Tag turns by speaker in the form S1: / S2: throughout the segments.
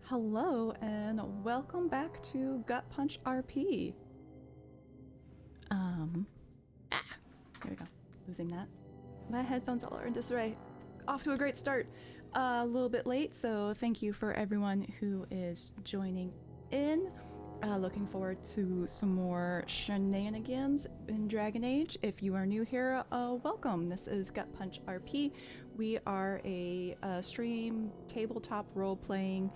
S1: Hello and welcome back to GutPunchRP. There we go. Losing that. My headphones all are in disarray. Off to a great start. A little bit late, so thank you for everyone who is joining in. Looking forward to some more shenanigans in Dragon Age. If you are new here, welcome. This is GutPunchRP. We are a stream tabletop role-playing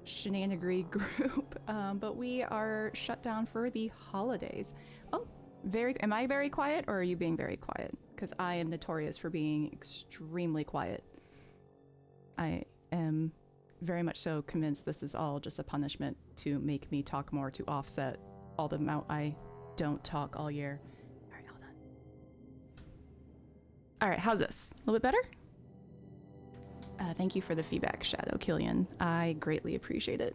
S1: shenanigan group, but we are shut down for the holidays. Oh, am I very quiet, or are you being very quiet? Because I am notorious for being extremely quiet. I am very much so convinced this is all just a punishment to make me talk more, to offset all the amount I don't talk all year. All right, hold on. All right, how's this? A little bit better? Thank you for the feedback, Shadow Killian. I greatly appreciate it.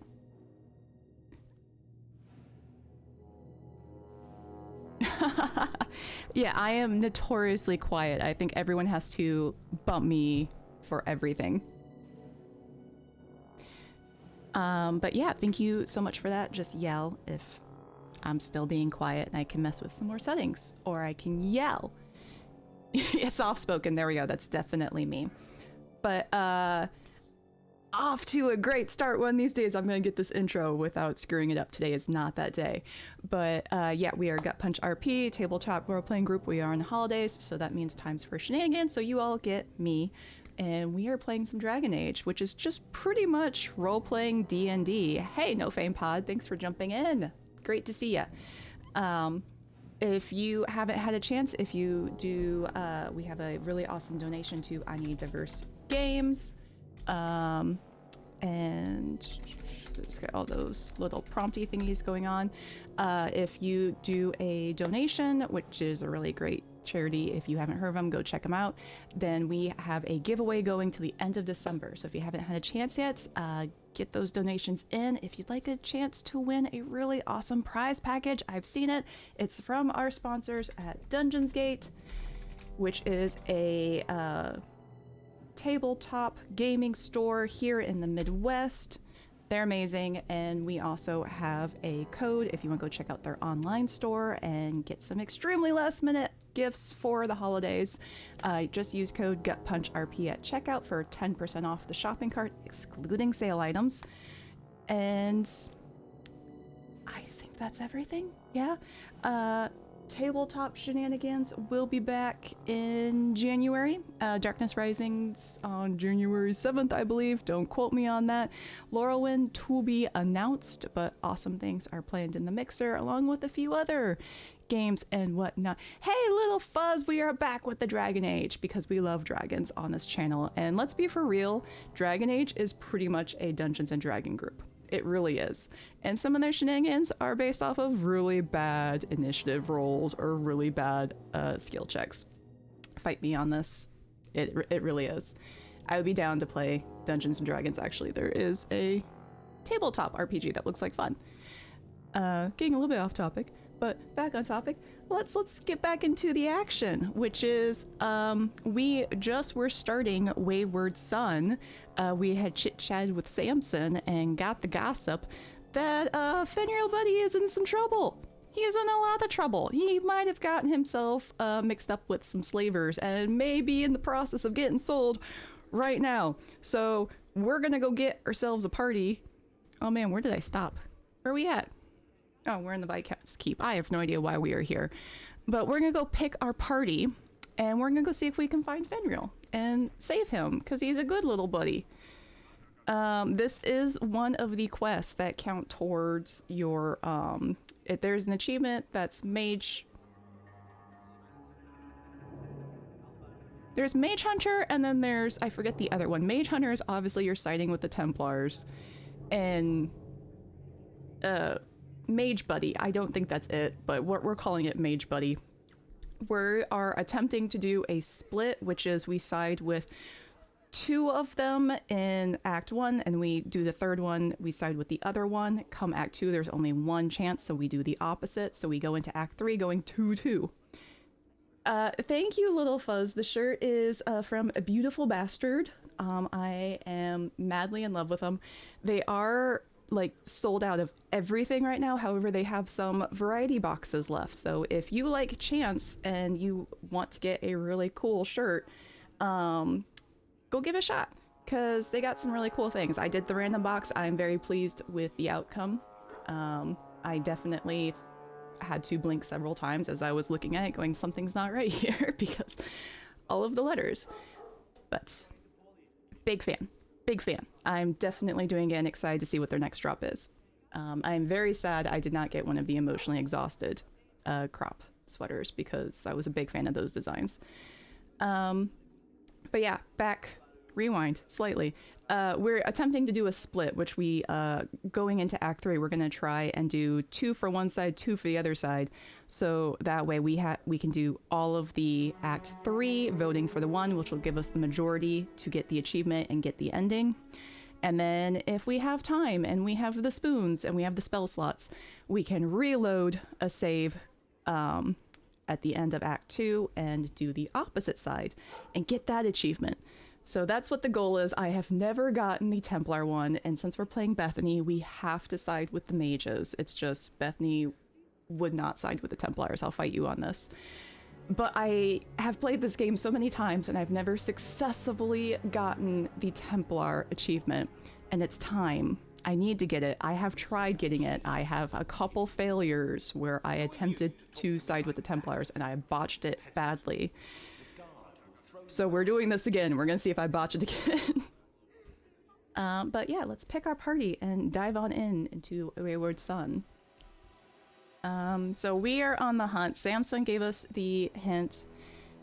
S1: Yeah, I am notoriously quiet. I think everyone has to bump me for everything. But yeah, thank you so much for that. Just yell if I'm still being quiet, and I can mess with some more settings, or I can yell. It's soft-spoken, there we go, that's definitely me. But off to a great start. One of these days I'm gonna get this intro without screwing it up. Today is not that day. But yeah, we are GutPunchRP, tabletop role-playing group. We are on the holidays, so that means times for shenanigans, so you all get me. And we are playing some Dragon Age, which is just pretty much role-playing D&D. Hey, No Fame Pod, thanks for jumping in. Great to see ya. If you haven't had a chance, if you do, we have a really awesome donation to I Need Diverse Games. And just got all those little prompty thingies going on. If you do a donation, which is a really great charity, if you haven't heard of them, go check them out. Then we have a giveaway going to the end of December. So if you haven't had a chance yet, get those donations in. If you'd like a chance to win a really awesome prize package, I've seen it. It's from our sponsors at Dungeons Gate, which is a tabletop gaming store here in the Midwest. They're amazing, and we also have a code if you want to go check out their online store and get some extremely last minute gifts for the holidays. Just use code GutPunchRP at checkout for 10% off the shopping cart, excluding sale items. And I think that's everything. Yeah. Tabletop shenanigans will be back in January. Darkness Rising's on January 7th, I believe. Don't quote me on that. Laurelwind to be announced, but awesome things are planned in the mixer, along with a few other games and whatnot. Hey, little fuzz, we are back with the Dragon Age because we love dragons on this channel. And let's be for real, Dragon Age is pretty much a Dungeons and Dragon group. It really is. And some of their shenanigans are based off of really bad initiative rolls or really bad skill checks. Fight me on this. It really is. I would be down to play Dungeons and Dragons, actually. There is a tabletop RPG that looks like fun. Getting a little bit off topic, but back on topic. Let's get back into the action, which is we just were starting Wayward Son. We had chit-chatted with Samson and got the gossip that Fenrir Buddy is in some trouble. He is in a lot of trouble. He might have gotten himself mixed up with some slavers and may be in the process of getting sold right now. So we're gonna go get ourselves a party. Oh man, where did I stop? Where are we at? Oh, we're in the Viscount's Keep. I have no idea why we are here. But we're gonna go pick our party, and we're gonna go see if we can find Fenrir and save him, because he's a good little buddy. This is one of the quests that count towards your, there's an achievement that's Mage. There's Mage Hunter, and then there's, I forget the other one. Mage Hunter is obviously you're siding with the Templars, and, Mage Buddy, I don't think that's it, but we're calling it Mage Buddy. We are attempting to do a split, which is we side with two of them in Act 1, and we do the third one, we side with the other one. Come Act 2, there's only one chance, so we do the opposite. So we go into Act 3 going 2-2. Thank you, Little Fuzz. The shirt is from A Beautiful Bastard. I am madly in love with them. They are like sold out of everything right now. However, they have some variety boxes left. So if you like Chance and you want to get a really cool shirt, go give it a shot, because they got some really cool things. I did the random box. I'm very pleased with the outcome. I definitely had to blink several times as I was looking at it going, something's not right here, because all of the letters. But big fan. Big fan. I'm definitely doing it and excited to see what their next drop is. I'm very sad I did not get one of the emotionally exhausted crop sweaters, because I was a big fan of those designs. But yeah, rewind slightly. We're attempting to do a split, which we, going into Act 3, we're going to try and do 2 for one side, 2 for the other side. So that way we can do all of the Act 3, voting for the one, which will give us the majority to get the achievement and get the ending. And then if we have time and we have the spoons and we have the spell slots, we can reload a save at the end of Act 2 and do the opposite side and get that achievement. So that's what the goal is. I have never gotten the Templar one, and since we're playing Bethany, we have to side with the mages. It's just Bethany would not side with the Templars. I'll fight you on this. But I have played this game so many times, and I've never successfully gotten the Templar achievement, and it's time. I need to get it. I have tried getting it. I have a couple failures where I attempted to side with the Templars, and I botched it badly. So we're doing this again. We're gonna see if I botch it again. But yeah, let's pick our party and dive on into Wayward Sun. So we are on the hunt. Samson gave us the hint.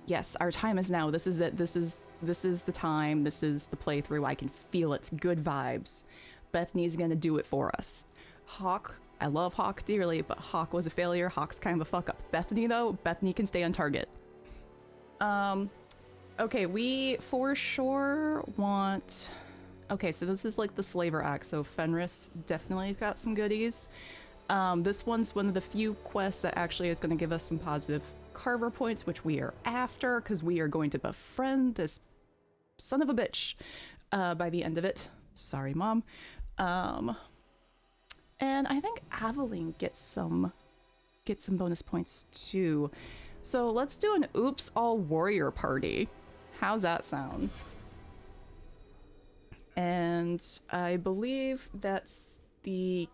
S1: Yes, our time is now. This is it. This is the time. This is the playthrough. I can feel it. Good vibes. Bethany's gonna do it for us. Hawke. I love Hawke dearly, but Hawke was a failure. Hawke's kind of a fuck up. Bethany though, Bethany can stay on target. Okay, we for sure want... Okay, so this is like the Slaver Act, so Fenris definitely has got some goodies. This one's one of the few quests that actually is going to give us some positive Carver points, which we are after, because we are going to befriend this son of a bitch by the end of it. Sorry, Mom. And I think Aveline gets some bonus points too. So let's do an oops all warrior party. How's that sound? And I believe that's the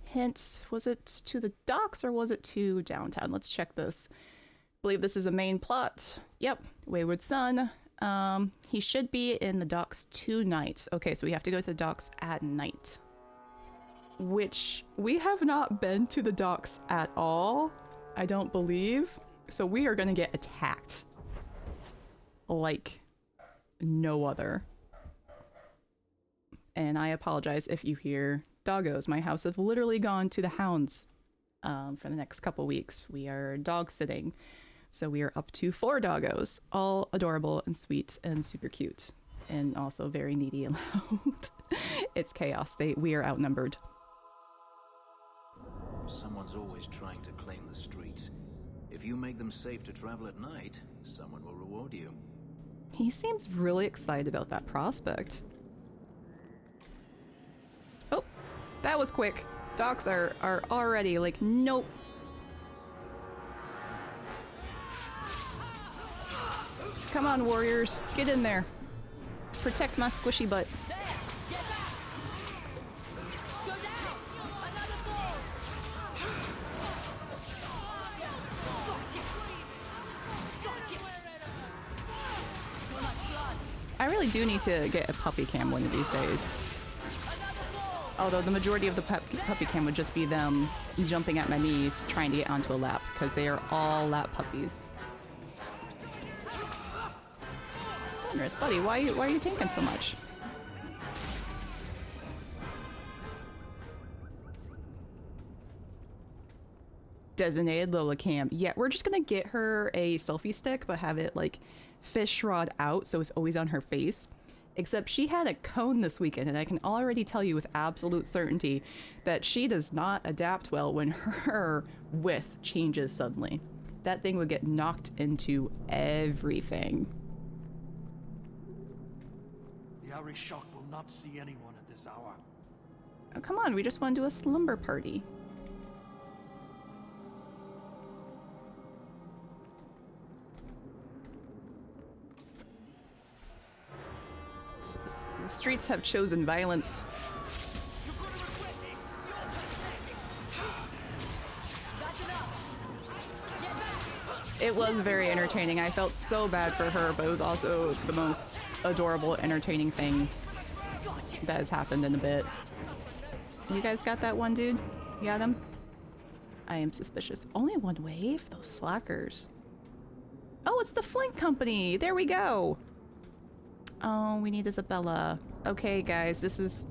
S1: hint. Was it to the docks or was it to downtown? Let's check this. I believe this is a main plot. Yep, Wayward Sun. He should be in the docks tonight. Okay, so we have to go to the docks at night. Which we have not been to the docks at all, I don't believe. So we are gonna get attacked like no other. And I apologize if you hear doggos. My house has literally gone to the hounds for the next couple weeks. We are dog sitting. So we are up to 4 doggos, all adorable and sweet and super cute. And also very needy and loud. It's chaos. We are outnumbered.
S2: Someone's always trying to claim the streets. If you make them safe to travel at night, someone will reward you.
S1: He seems really excited about that prospect. Oh, that was quick. Docs are already like, nope. Come on, warriors. Get in there. Protect my squishy butt. I really do need to get a puppy cam one of these days. Although the majority of the puppy cam would just be them jumping at my knees trying to get onto a lap, because they are all lap puppies. Fenris, buddy, why are you tanking so much? Designated Lola cam. Yeah, we're just gonna get her a selfie stick, but have it like fish rod out so it's always on her face. Except she had a cone this weekend, and I can already tell you with absolute certainty that she does not adapt well when her width changes suddenly. That thing would get knocked into everything.
S3: The Arishok will not see anyone at this hour.
S1: Oh, come on, we just want to do a slumber party. The streets have chosen violence. It was very entertaining. I felt so bad for her, but it was also the most adorable, entertaining thing that has happened in a bit. You guys got that one, dude? You got him? I am suspicious. Only one wave? Those slackers. Oh, it's the Flint Company! There we go! Oh, we need Isabella. Okay, guys, this is...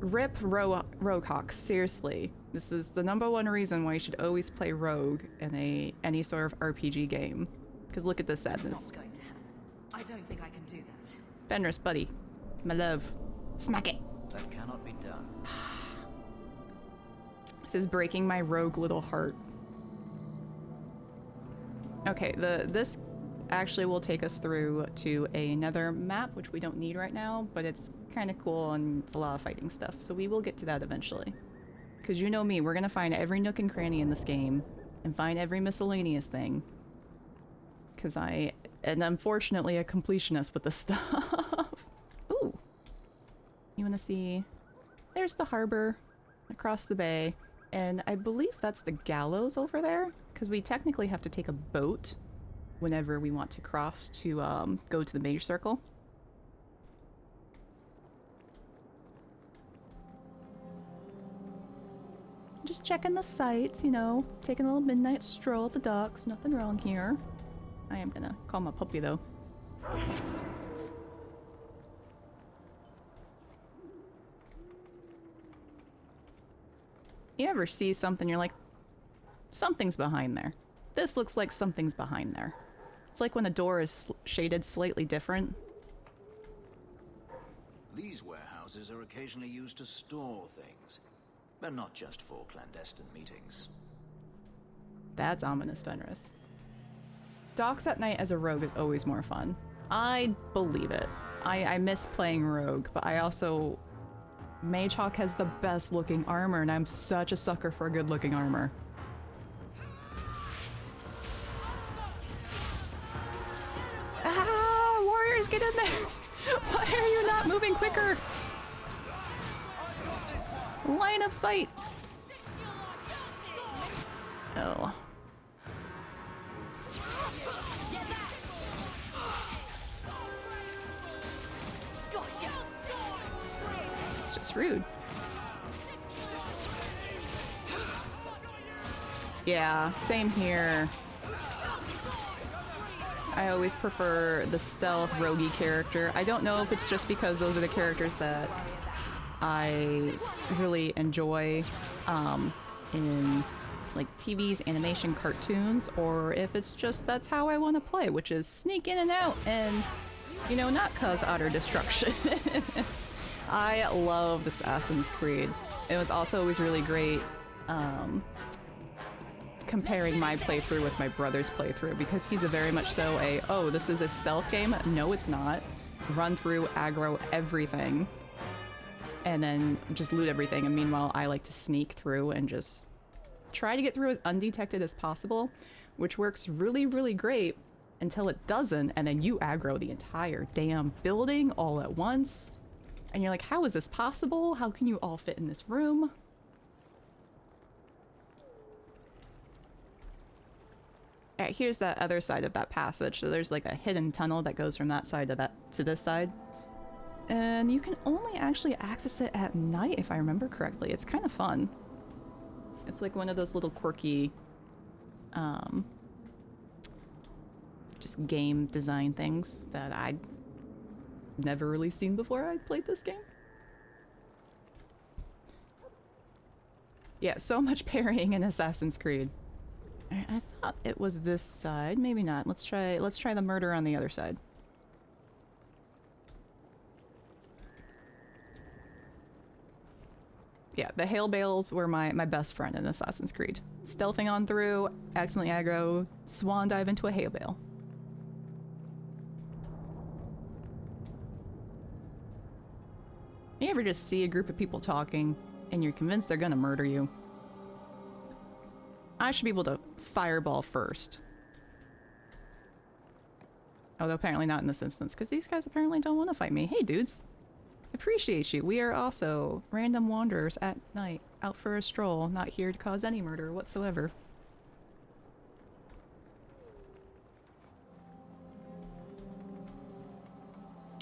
S1: Rip Roguehawk, seriously. This is the #1 reason why you should always play Rogue in any sort of RPG game. Because look at this sadness.
S3: Not going to happen. I don't think I can do that.
S1: Fenris, buddy. My love. Smack it!
S4: That cannot be done.
S1: This is breaking my rogue little heart. Okay, this actually will take us through to another map, which we don't need right now, but it's kind of cool and it's a lot of fighting stuff, so we will get to that eventually. Because you know me, we're gonna find every nook and cranny in this game and find every miscellaneous thing. Because I am unfortunately a completionist with this stuff. Ooh. You wanna see? There's the harbor across the bay, and I believe that's the gallows over there, because we technically have to take a boat whenever we want to cross to go to the Mage Circle. Just checking the sights, you know, taking a little midnight stroll at the docks, nothing wrong here. I am gonna call my puppy though. You ever see something, you're like, something's behind there. This looks like something's behind there. It's like when a door is shaded slightly different.
S2: These warehouses are occasionally used to store things, but not just for clandestine meetings.
S1: That's ominous, Fenris. Docks at night as a rogue is always more fun. I believe it. I miss playing rogue, but I also... Mage Hawke has the best looking armor, and I'm such a sucker for good looking armor. Ah! Warriors, get in there! Why are you not moving quicker? Line of sight! Oh. It's just rude. Yeah, same here. I always prefer the stealth roguey character. I don't know if it's just because those are the characters that I really enjoy in like TVs, animation, cartoons, or if it's just that's how I want to play, which is sneak in and out and, you know, not cause utter destruction. I love Assassin's Creed. It was also always really great comparing my playthrough with my brother's playthrough, because he's a very much so a, oh, this is a stealth game. No, it's not. Run through, aggro everything, and then just loot everything. And meanwhile, I like to sneak through and just try to get through as undetected as possible, which works really, really great until it doesn't, and then you aggro the entire damn building all at once. And you're like, how is this possible? How can you all fit in this room? Alright, here's that other side of that passage. So there's like a hidden tunnel that goes from that side to this side. And you can only actually access it at night, if I remember correctly. It's kind of fun. It's like one of those little quirky, just game design things that I'd never really seen before I played this game. Yeah, so much parrying in Assassin's Creed. I thought it was this side. Maybe not. Let's try the murder on the other side. Yeah, the hail bales were my best friend in Assassin's Creed. Stealthing on through, accidentally aggro, swan dive into a hail bale. You ever just see a group of people talking and you're convinced they're gonna murder you? I should be able to fireball first. Although apparently not in this instance, because these guys apparently don't want to fight me. Hey dudes, appreciate you. We are also random wanderers at night, out for a stroll, not here to cause any murder whatsoever.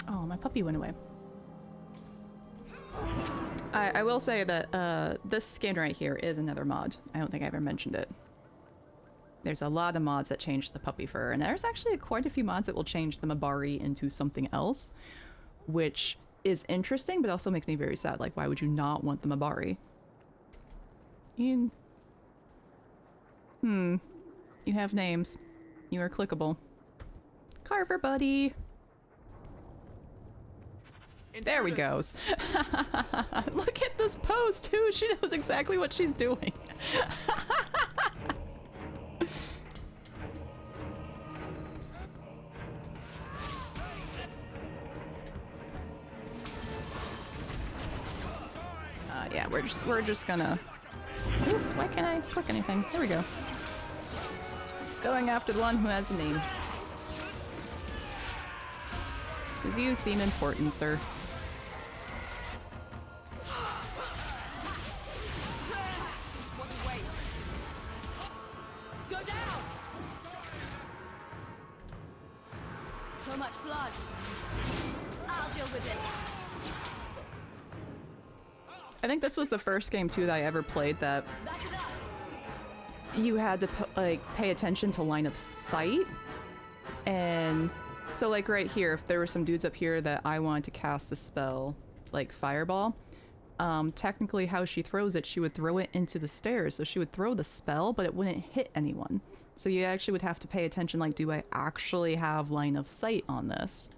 S1: Oh, my puppy went away. I will say that this skin right here is another mod. I don't think I ever mentioned it. There's a lot of mods that change the puppy fur, and there's actually quite a few mods that will change the Mabari into something else, which is interesting, but also makes me very sad. Like, why would you not want the Mabari? You have names. You are clickable. Carver buddy! There we goes. Look at this pose too. She knows exactly what she's doing. Yeah, we're just gonna. Ooh, why can't I click anything? There we go. Going after the one who has the name. Because you seem important, sir.
S3: Go down! So much blood. I'll deal with it.
S1: I think this was the first game too that I ever played that you had to like pay attention to line of sight. And so like right here, if there were some dudes up here that I wanted to cast a spell like fireball, technically how she throws it, she would throw it into the stairs. So she would throw the spell, but it wouldn't hit anyone. So you actually would have to pay attention, like, do I actually have line of sight on this?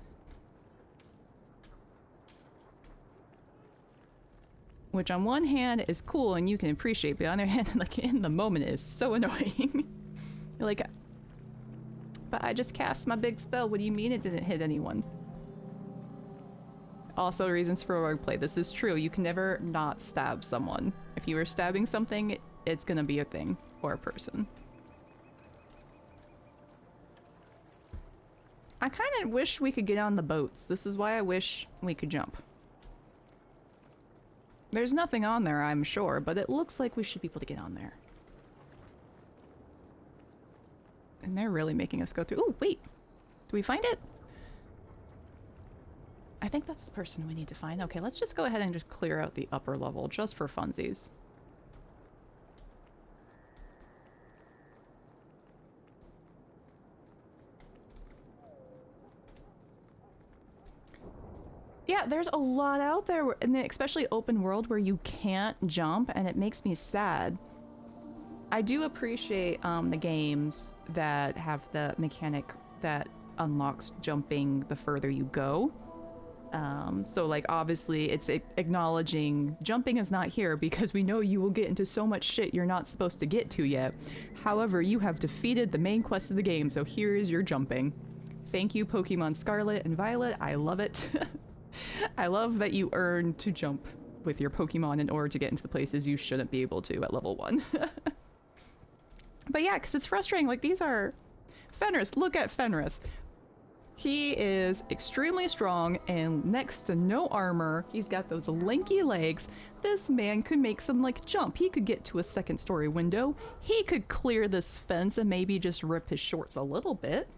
S1: Which on one hand is cool and you can appreciate, but on the other hand, like in the moment, is so annoying. You're like, but I just cast my big spell. What do you mean it didn't hit anyone? Also, reasons for rogue play. This is true. You can never not stab someone. If you are stabbing something, it's gonna be a thing or a person. I kind of wish we could get on the boats. This is why I wish we could jump. There's nothing on there, I'm sure, but it looks like we should be able to get on there. And they're really making us go through. Oh, wait. Do we find it? I think that's the person we need to find. Okay, let's just go ahead and just clear out the upper level, just for funsies. Yeah, there's a lot out there, and especially open world where you can't jump, and it makes me sad. I do appreciate the games that have the mechanic that unlocks jumping the further you go. So like obviously it's acknowledging jumping is not here because we know you will get into so much shit you're not supposed to get to yet. However, you have defeated the main quest of the game, so here is your jumping. Thank you, Pokemon Scarlet and Violet. I love it. I love that you earn to jump with your Pokemon in order to get into the places you shouldn't be able to at level 1. But yeah, because it's frustrating. Like, these are... Fenris, look at Fenris. He is extremely strong and next to no armor. He's got those lanky legs. This man could make some, like, jump. He could get to a second-story window. He could clear this fence and maybe just rip his shorts a little bit.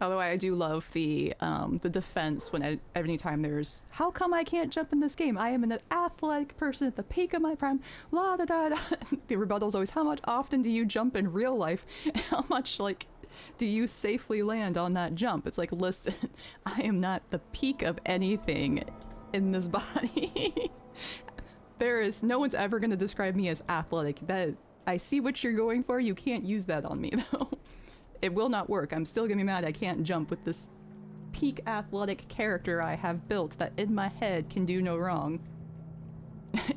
S1: Although I do love the defense when any time there's, how come I can't jump in this game? I am an athletic person at the peak of my prime. La da da da. The rebuttal is always, how much often do you jump in real life? How much like do you safely land on that jump? It's like, listen, I am not the peak of anything in this body. There is no one's ever going to describe me as athletic. That I see what you're going for. You can't use that on me though. It will not work. I'm still gonna be mad I can't jump with this peak athletic character I have built that in my head can do no wrong.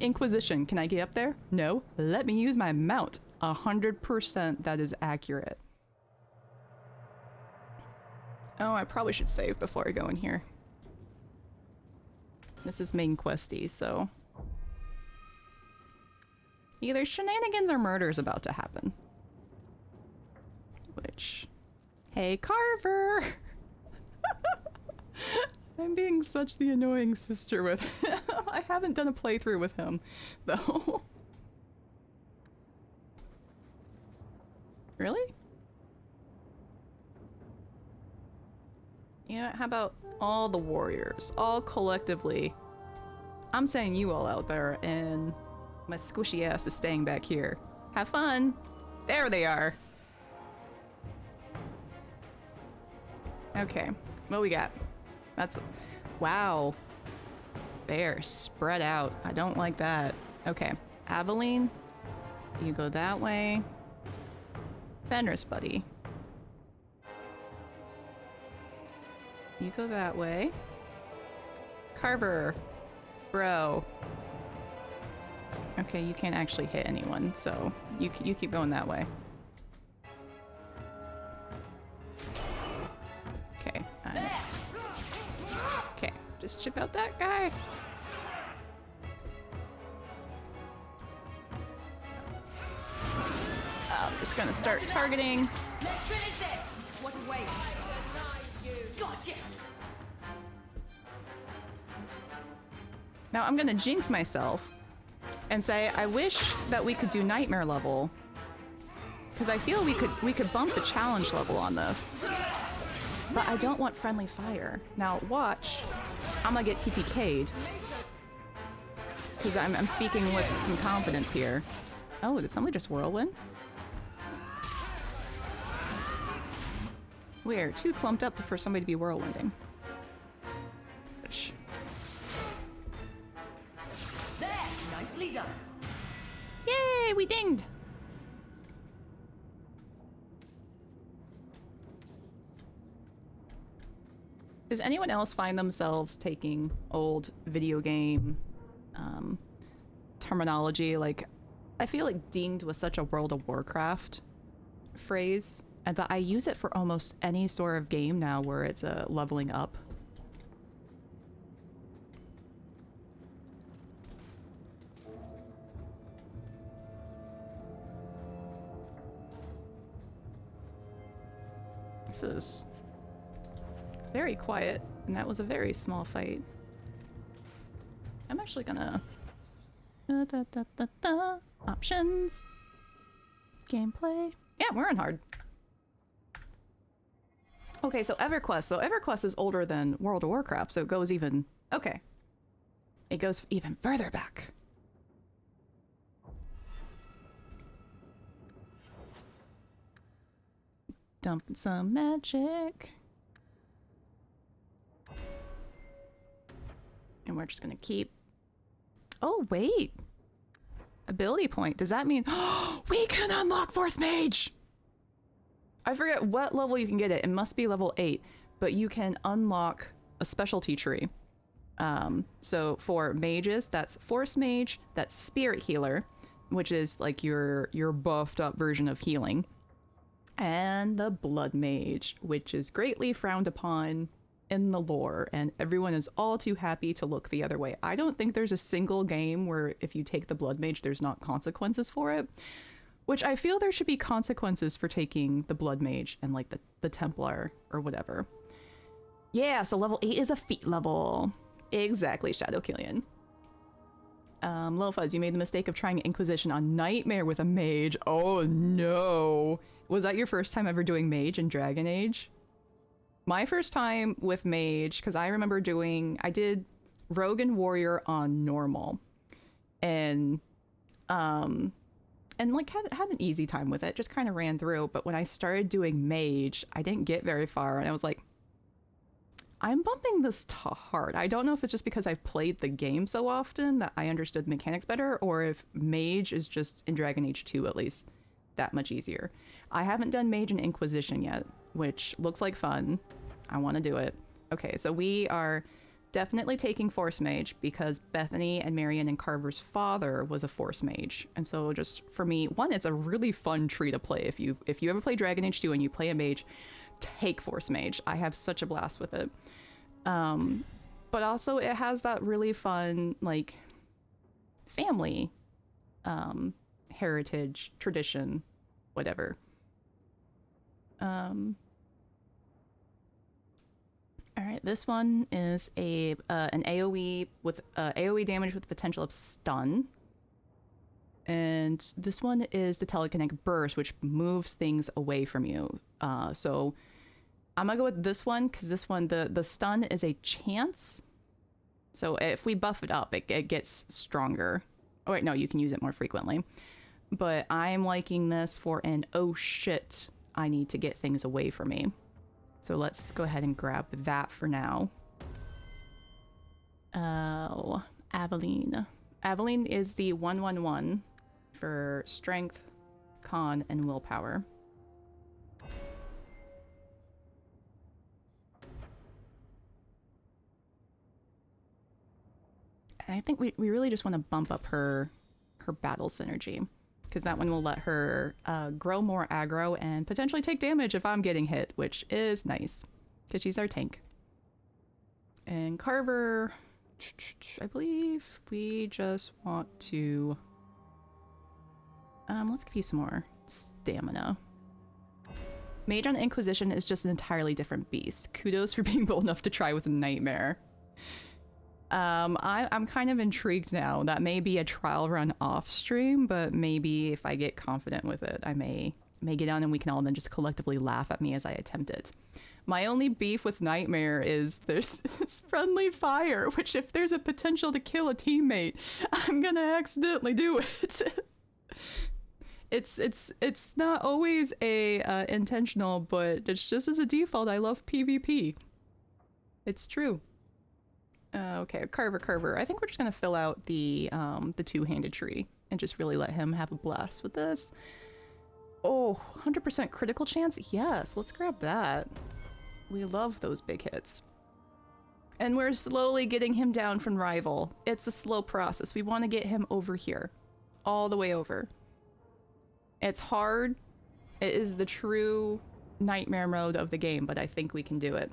S1: Inquisition, can I get up there? No. Let me use my mount. 100% that is accurate. Oh, I probably should save before I go in here. This is main questy, so... either shenanigans or murder is about to happen. Which... hey, Carver! I'm being such the annoying sister with him. I haven't done a playthrough with him, though. Really? Yeah, how about all the warriors, all collectively? I'm saying you all out there, and my squishy ass is staying back here. Have fun! There they are! Okay, what we got? That's... wow. They're spread out. I don't like that. Okay, Aveline, you go that way. Fenris, buddy. You go that way. Carver, bro. Okay, you can't actually hit anyone, so you keep going that way. Okay. Okay, just chip out that guy. I'm just gonna start targeting.
S3: Let's finish this. What a waste. Gotcha.
S1: Now I'm gonna jinx myself and say I wish that we could do nightmare level, because I feel we could bump the challenge level on this. But I don't want friendly fire. Now watch, I'm gonna get TPK'd because I'm speaking with some confidence here. Oh, did somebody just whirlwind? We're too clumped up for somebody to be whirlwinding.
S3: There, nicely done.
S1: Yay, we dinged! Does anyone else find themselves taking old video game terminology? Like, I feel like dinged was such a World of Warcraft phrase, but I use it for almost any sort of game now where it's a leveling up. This is very quiet, and that was a very small fight. I'm actually gonna... Options. Gameplay. Yeah, we're on hard. Okay, so EverQuest. So EverQuest is older than World of Warcraft, so it goes even... okay. It goes even further back. Dumping some magic. And we're just gonna keep... oh, wait. Ability point. Does that mean we can unlock Force Mage? I forget what level you can get it. It must be level 8, but you can unlock a specialty tree. So for mages, that's Force Mage, that's Spirit Healer, which is like your buffed up version of healing, and the Blood Mage, which is greatly frowned upon in the lore, and everyone is all too happy to look the other way. I don't think there's a single game where if you take the Blood Mage, there's not consequences for it. Which I feel there should be consequences for taking the Blood Mage and like the Templar or whatever. Yeah, so level 8 is a feat level. Exactly, Shadow Killian. Lil Fuzz, you made the mistake of trying Inquisition on Nightmare with a Mage. Oh no. Was that your first time ever doing Mage in Dragon Age? My first time with Mage, because I remember I did Rogue and Warrior on normal. And like had an easy time with it, just kind of ran through. But when I started doing Mage, I didn't get very far, and I was like, I'm bumping this to hard. I don't know if it's just because I've played the game so often that I understood the mechanics better, or if Mage is just, in Dragon Age 2 at least, that much easier. I haven't done Mage and Inquisition yet, which looks like fun. I want to do it. Okay, so we are definitely taking Force Mage because Bethany and Marion and Carver's father was a Force Mage. And so just for me, one, it's a really fun tree to play. If you ever play Dragon Age 2 and you play a mage, take Force Mage. I have such a blast with it. But also it has that really fun, like, family, heritage, tradition, whatever. All right, this one is an AoE with AoE damage with the potential of stun. And this one is the telekinetic burst, which moves things away from you. So I'm gonna go with this one because this one, the stun is a chance. So if we buff it up, it gets stronger. Oh wait, no, you can use it more frequently. But I'm liking this for an oh shit, I need to get things away from me. So let's go ahead and grab that for now. Oh, Aveline. Aveline is the 1/1/1 for strength, con, and willpower. And I think we really just want to bump up her battle synergy, because that one will let her grow more aggro and potentially take damage if I'm getting hit, which is nice, because she's our tank. And Carver, I believe we just want to... let's give you some more stamina. Mage on Inquisition is just an entirely different beast. Kudos for being bold enough to try with a Nightmare. I'm kind of intrigued now. That may be a trial run off stream, but maybe if I get confident with it, I may get on and we can all then just collectively laugh at me as I attempt it. My only beef with Nightmare is it's friendly fire, which if there's a potential to kill a teammate, I'm gonna accidentally do it. It's not always a intentional, but it's just as a default, I love PvP. It's true. Okay, Carver. I think we're just gonna fill out the two-handed tree and just really let him have a blast with this. Oh, 100% critical chance? Yes, let's grab that. We love those big hits. And we're slowly getting him down from rival. It's a slow process. We want to get him over here. All the way over. It's hard. It is the true nightmare mode of the game, but I think we can do it.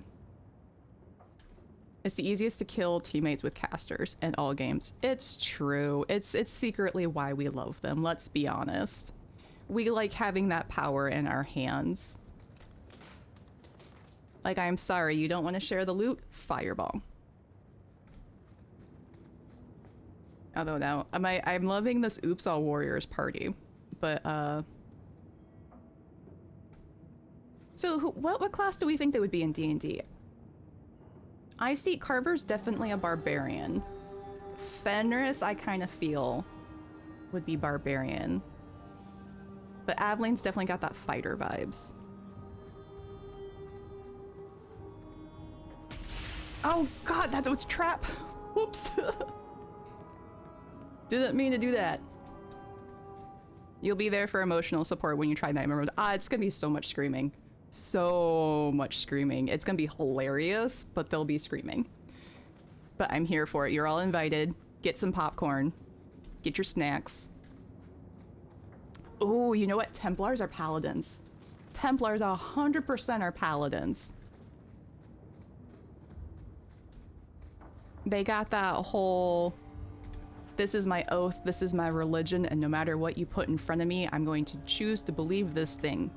S1: It's the easiest to kill teammates with casters in all games. It's true. It's secretly why we love them, let's be honest. We like having that power in our hands. Like, I'm sorry, you don't want to share the loot? Fireball. Although now, I'm loving this Oops All Warriors party, but so what class do we think they would be in D&D? I see Carver's definitely a barbarian. Fenris, I kind of feel, would be barbarian. But Aveline's definitely got that fighter vibes. Oh god, that was trap! Whoops! Didn't mean to do that. You'll be there for emotional support when you try Nightmare Mode. It's gonna be so much screaming. So much screaming. It's gonna be hilarious, but there'll be screaming. But I'm here for it. You're all invited. Get some popcorn. Get your snacks. Oh, you know what? Templars are paladins. Templars 100% are paladins. They got that whole, this is my oath, this is my religion, and no matter what you put in front of me, I'm going to choose to believe this thing.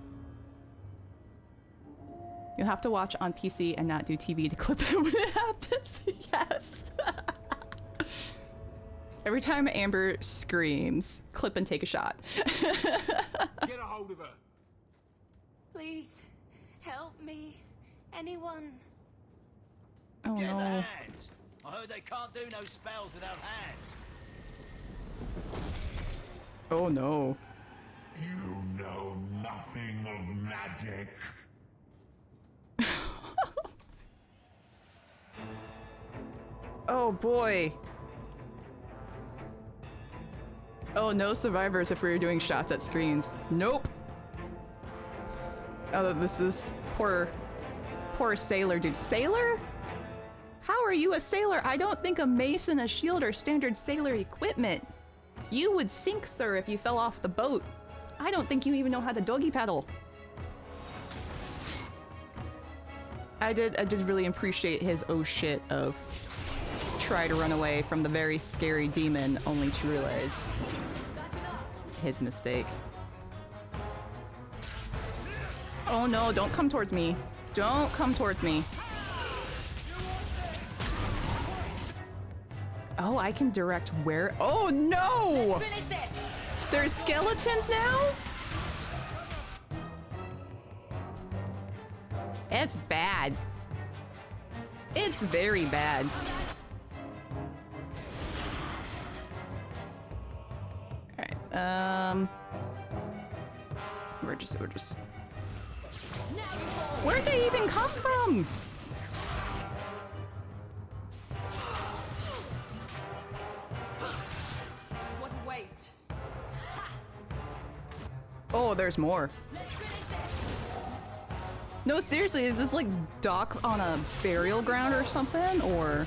S1: You'll have to watch on PC and not do TV to clip it when it happens. Yes. Every time Amber screams, clip and take a shot.
S4: Get a hold of her.
S3: Please, help me. Anyone?
S1: Oh
S4: Get the
S1: no.
S4: hands. I heard they can't do no spells without hands.
S1: Oh no.
S5: You know nothing of magic.
S1: Oh boy. Oh, no survivors if we were doing shots at screens. Nope. Oh, this is poor sailor dude. Sailor? How are you a sailor? I don't think a mace and a shield are standard sailor equipment. You would sink, sir, if you fell off the boat. I don't think you even know how to doggy paddle. I did really appreciate his oh shit of try to run away from the very scary demon only to realize his mistake. Oh no, don't come towards me. Don't come towards me. Oh, I can direct where. Oh no!
S3: Let's finish this.
S1: There's skeletons now? It's bad. It's very bad. Alright, we're just where'd they even come from?
S3: What a waste.
S1: Oh, there's more.
S3: Let's finish this.
S1: No, seriously, is this like dock on a burial ground or something, or?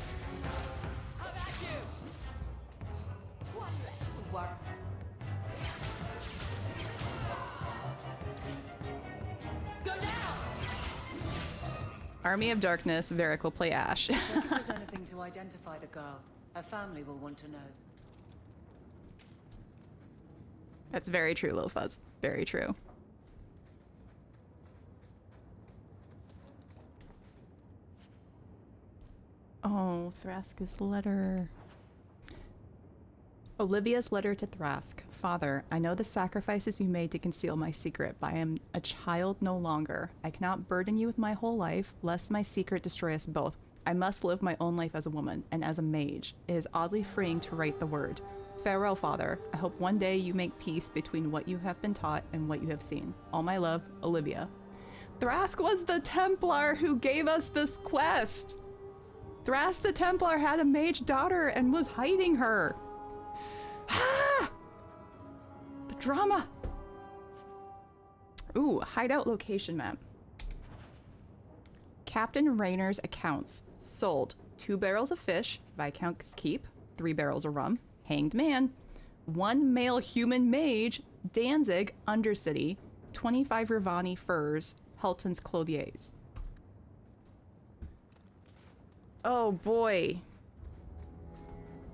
S3: How about you? One less to work. Go down.
S1: Army of Darkness, Varric will play Ash.
S6: Check if there's anything to identify the girl. Her family will want to know.
S1: That's very true, Lil Fuzz. Very true. Oh, Thrask's letter. Olivia's letter to Thrask. Father, I know the sacrifices you made to conceal my secret, but I am a child no longer. I cannot burden you with my whole life, lest my secret destroy us both. I must live my own life as a woman, and as a mage. It is oddly freeing to write the word. Farewell, Father. I hope one day you make peace between what you have been taught and what you have seen. All my love, Olivia. Thrask was the Templar who gave us this quest! Thrask the Templar had a mage daughter and was hiding her. Ah! The drama. Ooh, hideout location map. Captain Rayner's accounts. Sold 2 barrels of fish, Viscount's Keep, 3 barrels of rum, Hanged Man, 1 male human mage, Danzig, Undercity, 25 Ravani furs, Helton's Clothiers. Oh boy.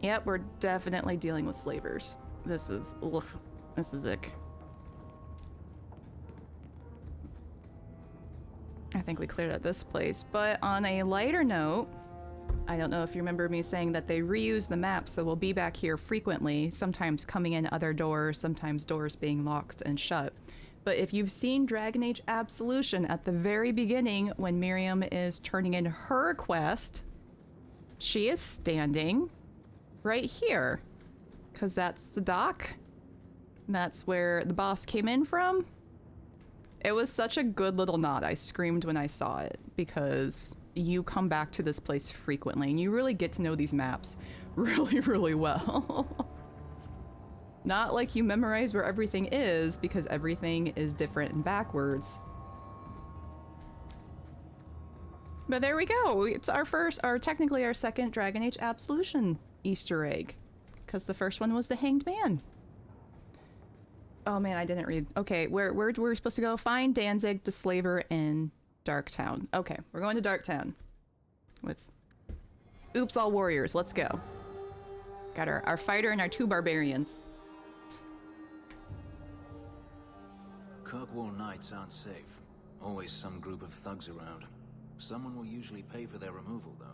S1: Yep, we're definitely dealing with slavers. This is, ugh, this is ick. I think we cleared out this place, but on a lighter note, I don't know if you remember me saying that they reuse the map, so we'll be back here frequently, sometimes coming in other doors, sometimes doors being locked and shut. But if you've seen Dragon Age Absolution at the very beginning when Miriam is turning in her quest, she is standing right here, because that's the dock. That's where the boss came in from. It was such a good little nod. I screamed when I saw it, because you come back to this place frequently and you really get to know these maps really, really well. Not like you memorize where everything is, because everything is different and backwards. But there we go. It's our first, or technically our second Dragon Age Absolution Easter egg, because the first one was the Hanged Man. Oh man, I didn't read. Okay, where were we supposed to go? Find Danzig, the slaver in Darktown. Okay, we're going to Darktown with Oops All Warriors. Let's go. Got our fighter and our 2 barbarians.
S2: Kirkwall nights aren't safe. Always some group of thugs around. Someone will usually pay for their removal, though.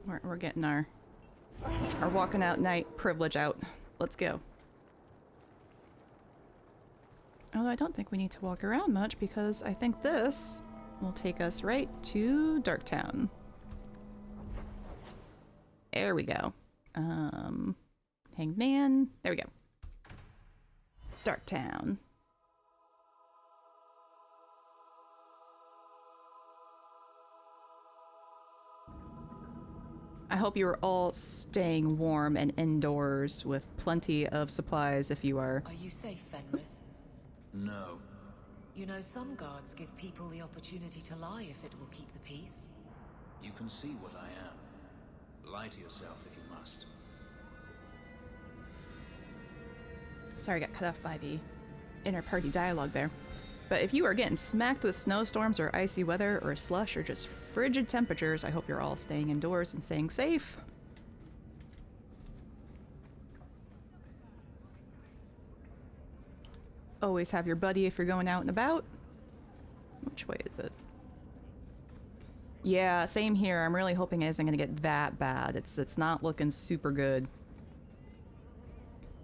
S1: We're getting our walking out night privilege out. Let's go. Although I don't think we need to walk around much, because I think this will take us right to Darktown. There we go. Hanged Man. There we go. Darktown. I hope you are all staying warm and indoors with plenty of supplies if you are.
S6: Are you safe, Fenris?
S2: No.
S6: You know, some guards give people the opportunity to lie if it will keep the peace.
S2: You can see what I am. Lie to yourself if you must.
S1: Sorry, I got cut off by the inter-party dialogue there. But if you are getting smacked with snowstorms or icy weather or slush or just frigid temperatures, I hope you're all staying indoors and staying safe. Always have your buddy if you're going out and about. Which way is it? Yeah, same here. I'm really hoping it isn't going to get that bad. It's not looking super good.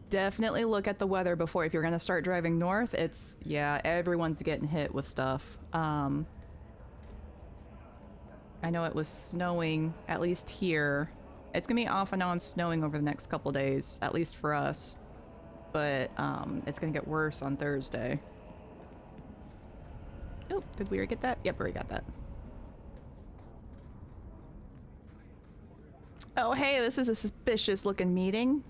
S1: Definitely look at the weather before if you're going to start driving north. Yeah, everyone's getting hit with stuff. I know it was snowing, at least here. It's going to be off and on snowing over the next couple days, at least for us. But it's going to get worse on Thursday. Oh, did we already get that? Yep, we already got that. Oh, hey, this is a suspicious looking meeting.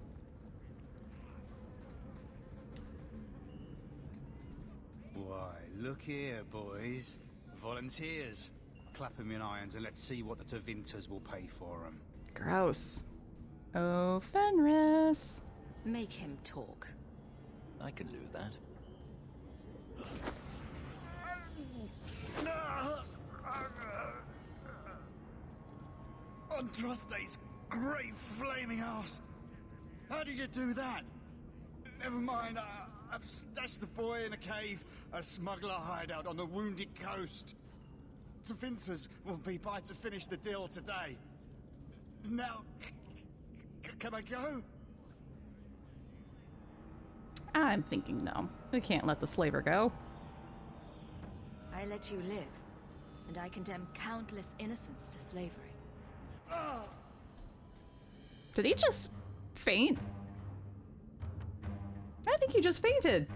S7: Why, look here, boys. Volunteers. Clap 'em in irons and let's see what the Tevinters will pay for 'em.
S1: Gross. Oh, Fenris.
S3: Make him talk.
S2: I can do that.
S7: Andraste's great flaming ass! How did you do that? Never mind, I've stashed the boy in a cave, a smuggler hideout on the Wounded Coast. Tevinters will be by to finish the deal today. Now, can I go?
S1: I'm thinking no. We can't let the slaver go.
S3: I let you live, and I condemn countless innocents to slavery.
S1: Did he just faint? I think he just fainted.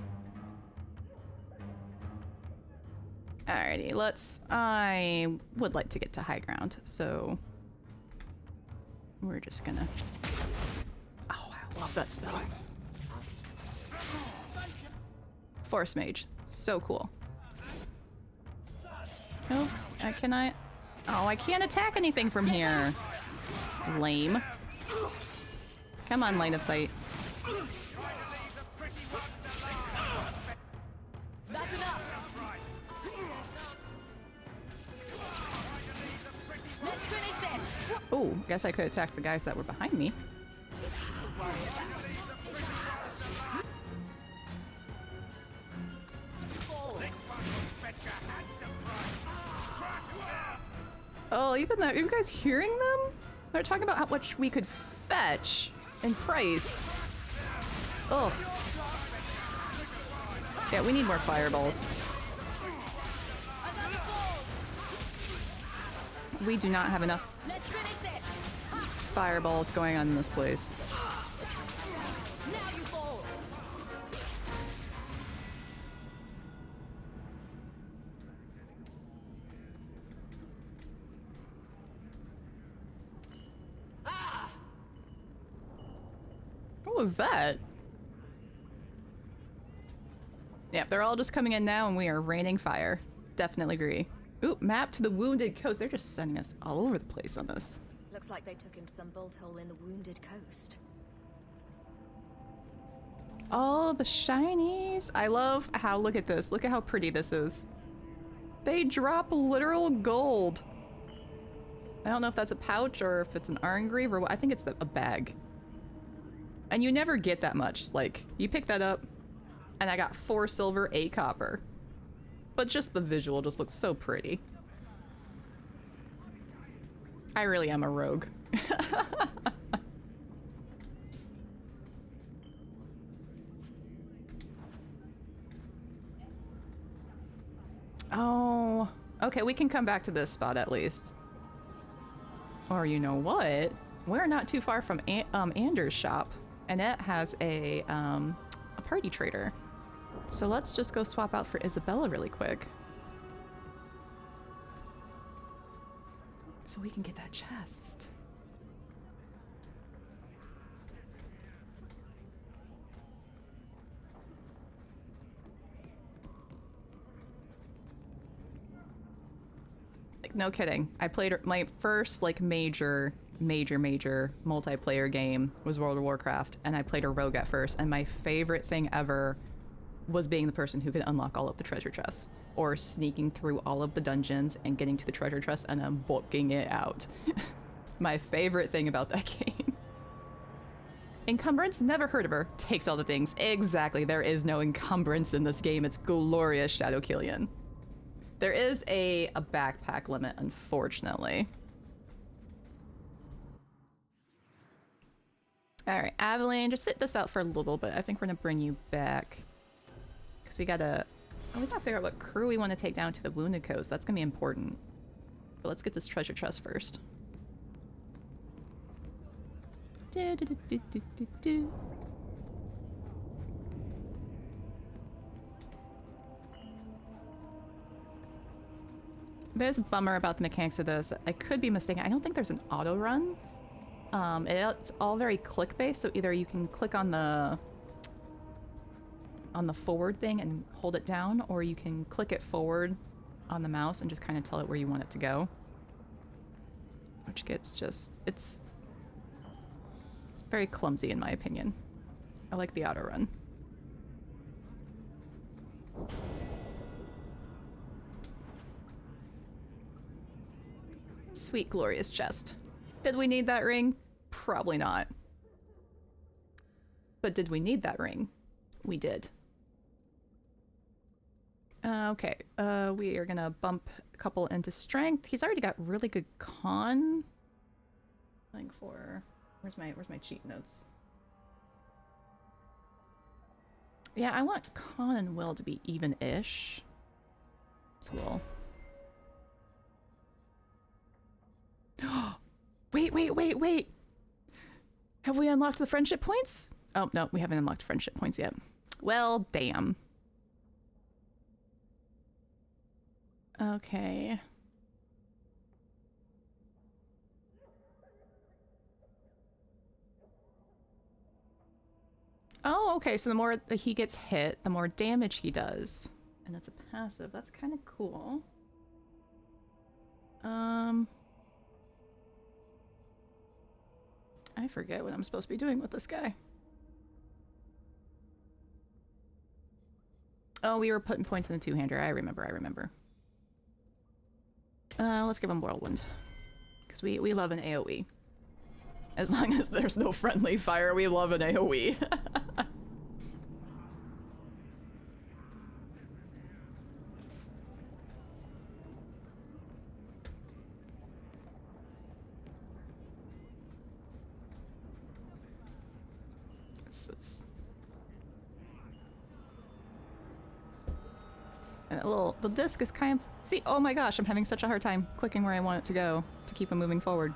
S1: Alrighty, I would like to get to high ground, so we're just gonna... Oh, I love that spell. Force Mage. So cool. Oh, I cannot... Oh, I can't attack anything from here. Lame. Come on, line of sight.
S3: That's enough! Let's finish this!
S1: Oh, guess I could attack the guys that were behind me. Oh, even that, are you guys hearing them? They're talking about how much we could fetch and price. Oh. Yeah, we need more fireballs. We do not have enough fireballs going on in this place.
S3: Now you fall!
S1: What was that? Yeah, they're all just coming in now and we are raining fire. Definitely agree. Ooh, map to the Wounded Coast. They're just sending us all over the place on this.
S3: Looks like they took him to some bolt hole in the Wounded Coast.
S1: Oh, the shinies. I love how, look at this. Look at how pretty this is. They drop literal gold. I don't know if that's a pouch or if it's an engrave or what. I think it's a bag. And you never get that much. Like, you pick that up and I got 4 silver, 8 copper. But just the visual just looks so pretty. I really am a rogue. Oh, okay, we can come back to this spot at least. Or you know what? We're not too far from Anders' shop, and it has a party trader. So let's just go swap out for Isabella really quick. So we can get that chest. Like, no kidding. I played my first, like, major multiplayer game was World of Warcraft, and I played a rogue at first, and my favorite thing ever was being the person who could unlock all of the treasure chests, or sneaking through all of the dungeons and getting to the treasure chest and then booking it out. My favorite thing about that game. Encumbrance? Never heard of her. Takes all the things. Exactly, there is no encumbrance in this game. It's glorious Shadow Killian. There is a backpack limit, unfortunately. Alright, Aveline, just sit this out for a little bit. I think we're gonna bring you back. Because we gotta figure out what crew we want to take down to the Wounded Coast. That's gonna be important. But let's get this treasure chest first. There's a bummer about the mechanics of this. I could be mistaken. I don't think there's an auto run. It's all very click based, so either you can click on the forward thing and hold it down, or you can click it forward on the mouse and just kind of tell it where you want it to go. Which gets it's very clumsy in my opinion. I like the auto run. Sweet, glorious chest. Did we need that ring? Probably not. But did we need that ring? We did. Okay, we are gonna bump a couple into strength. He's already got really good con. Like for... Where's my cheat notes? Yeah, I want con and will to be even-ish. So we'll... Wait! Have we unlocked the friendship points? Oh, no, we haven't unlocked friendship points yet. Well, damn. Okay. Oh, okay, so the more that he gets hit, the more damage he does. And that's a passive. That's kind of cool. I forget what I'm supposed to be doing with this guy. Oh, we were putting points in the two-hander. I remember. Let's give him Whirlwind. Because we love an AoE. As long as there's no friendly fire, we love an AoE. The disc is kind of... See, oh my gosh, I'm having such a hard time clicking where I want it to go to keep him moving forward.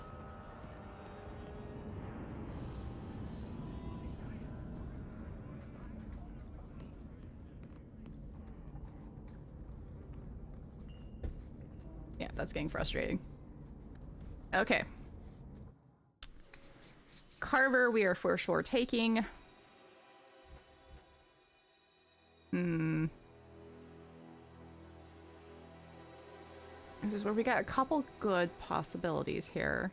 S1: Yeah, that's getting frustrating. Okay. Carver, we are for sure taking. This is where we got a couple good possibilities here.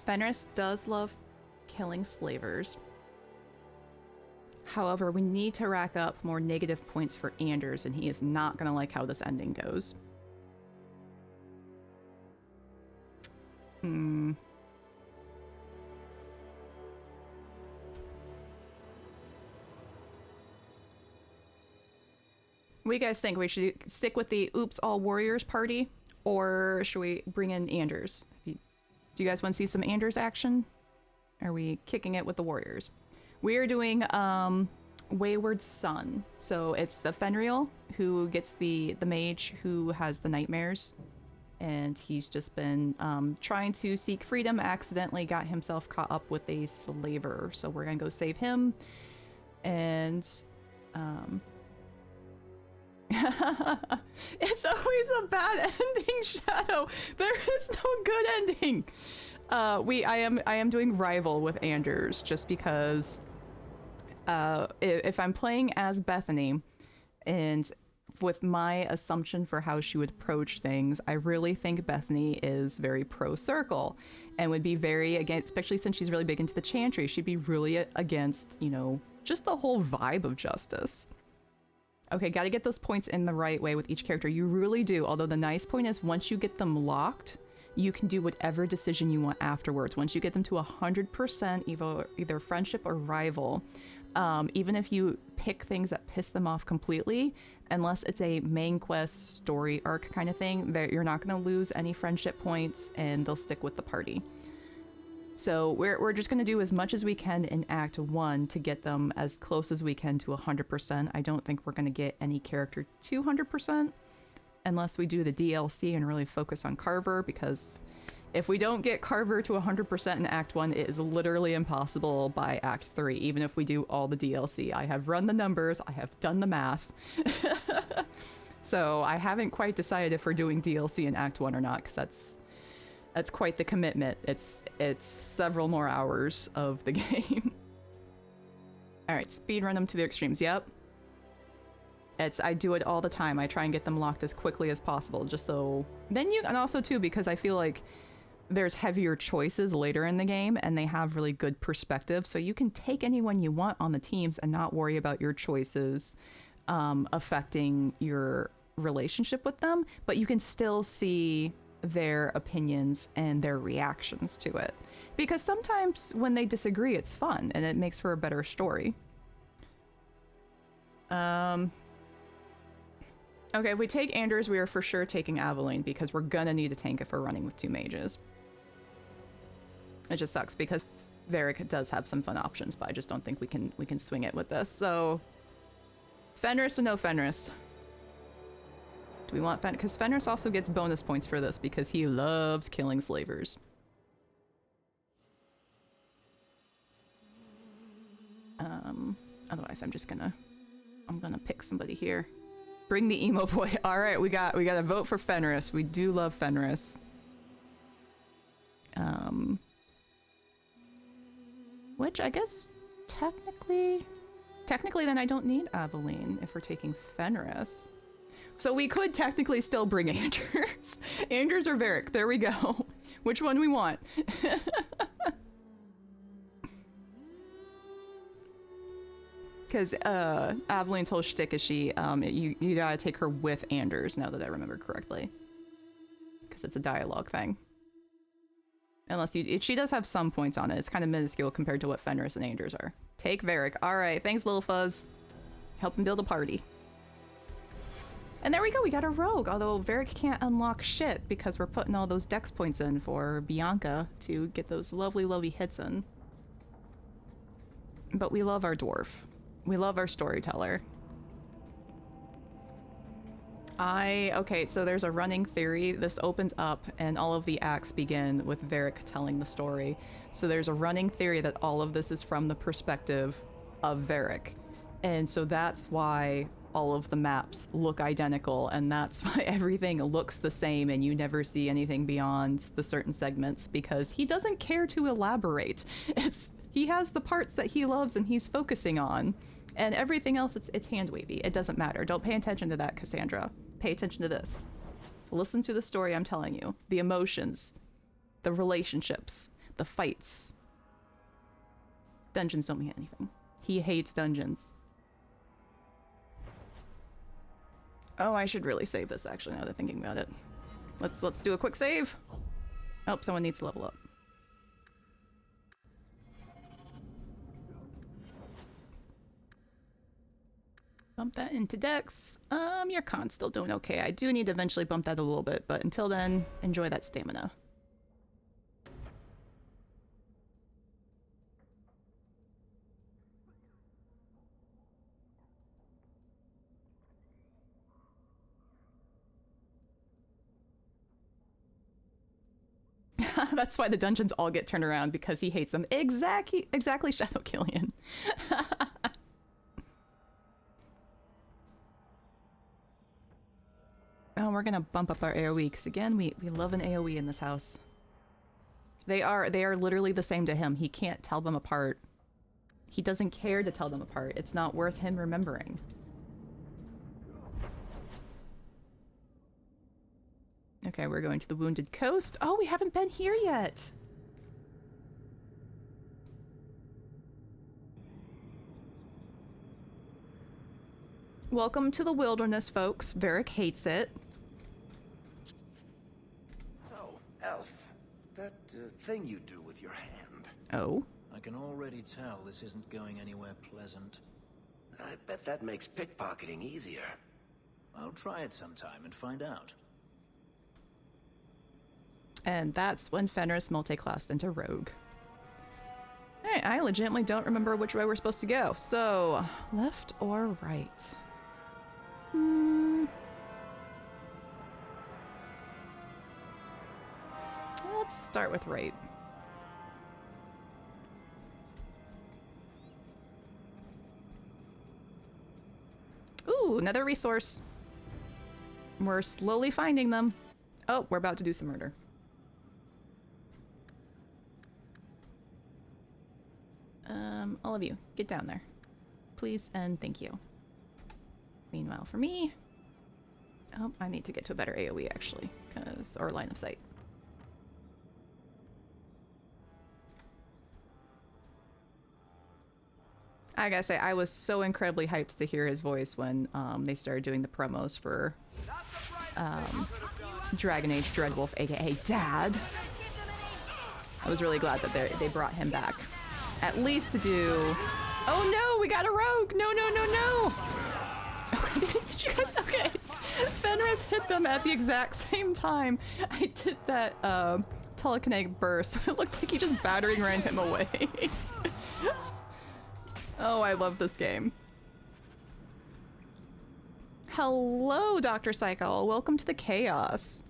S1: Fenris does love killing slavers. However, we need to rack up more negative points for Anders, and he is not going to like how this ending goes. What do you guys think? We should stick with the Oops All Warriors party, or should we bring in Anders? Do you guys want to see some Anders action? Are we kicking it with the Warriors? We are doing Wayward Son. So it's the Fenrir who gets the mage who has the nightmares. And he's just been trying to seek freedom, accidentally got himself caught up with a slaver. So we're gonna go save him. And it's always a bad ending, Shadow. There is no good ending. I am doing rival with Anders just because if I'm playing as Bethany, and with my assumption for how she would approach things, I really think Bethany is very pro-circle and would be very against, especially since she's really big into the chantry, she'd be really against, you know, just the whole vibe of justice. Okay, gotta get those points in the right way with each character. You really do, although the nice point is once you get them locked, you can do whatever decision you want afterwards. Once you get them to 100% either friendship or rival, even if you pick things that piss them off completely, unless it's a main quest story arc kind of thing, you're not going to lose any friendship points and they'll stick with the party. So we're just going to do as much as we can in Act 1 to get them as close as we can to 100%. I don't think we're going to get any character to 100% unless we do the DLC and really focus on Carver, because if we don't get Carver to 100% in Act 1, it is literally impossible by Act 3, even if we do all the DLC. I have run the numbers, I have done the math. So I haven't quite decided if we're doing DLC in Act 1 or not, because that's quite the commitment. It's several more hours of the game. Alright, speedrun them to their extremes, yep. I do it all the time. I try and get them locked as quickly as possible, just so... Then you... And also, too, because I feel like there's heavier choices later in the game, and they have really good perspective, so you can take anyone you want on the teams and not worry about your choices affecting your relationship with them, but you can still see their opinions and their reactions to it. Because sometimes when they disagree, it's fun, and it makes for a better story. Okay, if we take Anders, we are for sure taking Aveline, because we're gonna need a tank if we're running with 2 mages. It just sucks, because Varric does have some fun options, but I just don't think we can swing it with this. So, Fenris or no Fenris? Do we want Fenris? Because Fenris also gets bonus points for this, because he loves killing slavers. Otherwise, I'm gonna pick somebody here. Bring the emo boy. All right, we got to vote for Fenris. We do love Fenris. Which I guess technically then I don't need Aveline if we're taking Fenris. So we could technically still bring Anders. Anders or Varric. There we go. Which one we want? Because Aveline's whole shtick is you gotta take her with Anders, now that I remember correctly. Because it's a dialogue thing. Unless she does have some points on it. It's kind of minuscule compared to what Fenris and Anders are. Take Varric. Alright, thanks Lil Fuzz. Help him build a party. And there we go, we got a rogue. Although Varric can't unlock shit because we're putting all those dex points in for Bianca to get those lovely, lovely hits in. But we love our dwarf. We love our storyteller. Okay, so there's a running theory. This opens up and all of the acts begin with Varric telling the story. So there's a running theory that all of this is from the perspective of Varric. And so that's why all of the maps look identical, and that's why everything looks the same and you never see anything beyond the certain segments, because he doesn't care to elaborate. He has the parts that he loves and he's focusing on. And everything else, it's hand-wavy. It doesn't matter. Don't pay attention to that, Cassandra. Pay attention to this. Listen to the story I'm telling you. The emotions. The relationships. The fights. Dungeons don't mean anything. He hates dungeons. Oh, I should really save this, actually, now that I'm thinking about it. Let's do a quick save. Oh, someone needs to level up. Bump that into Dex. Your con's still doing okay. I do need to eventually bump that a little bit, but until then, enjoy that stamina. That's why the dungeons all get turned around, because he hates them. Exactly, Shadow Killian. Oh, we're gonna bump up our AoE, because again, we love an AoE in this house. They are literally the same to him. He can't tell them apart. He doesn't care to tell them apart. It's not worth him remembering. Okay, we're going to the Wounded Coast. Oh, we haven't been here yet. Welcome to the wilderness, folks. Varric hates it.
S8: So, Elf, that thing you do with your hand.
S1: Oh?
S2: I can already tell this isn't going anywhere pleasant.
S8: I bet that makes pickpocketing easier.
S2: I'll try it sometime and find out.
S1: And that's when Fenris multiclassed into Rogue. Alright, I legitimately don't remember which way we're supposed to go. So, left or right? Let's start with right. Ooh, another resource. We're slowly finding them. Oh, we're about to do some murder. All of you, get down there. Please and thank you. Meanwhile, for me... Oh, I need to get to a better AoE, actually. Or line of sight. I gotta say, I was so incredibly hyped to hear his voice when they started doing the promos for Dragon Age Dreadwolf, aka Dad. I was really glad that they brought him back. At least to do... Oh no, we got a rogue! No, no, no, no! Okay, did you guys... Okay. Fenris hit them at the exact same time. I did that telekinetic burst, so it looked like he just battering ran him away. Oh, I love this game. Hello, Dr. Psycho. Welcome to the chaos.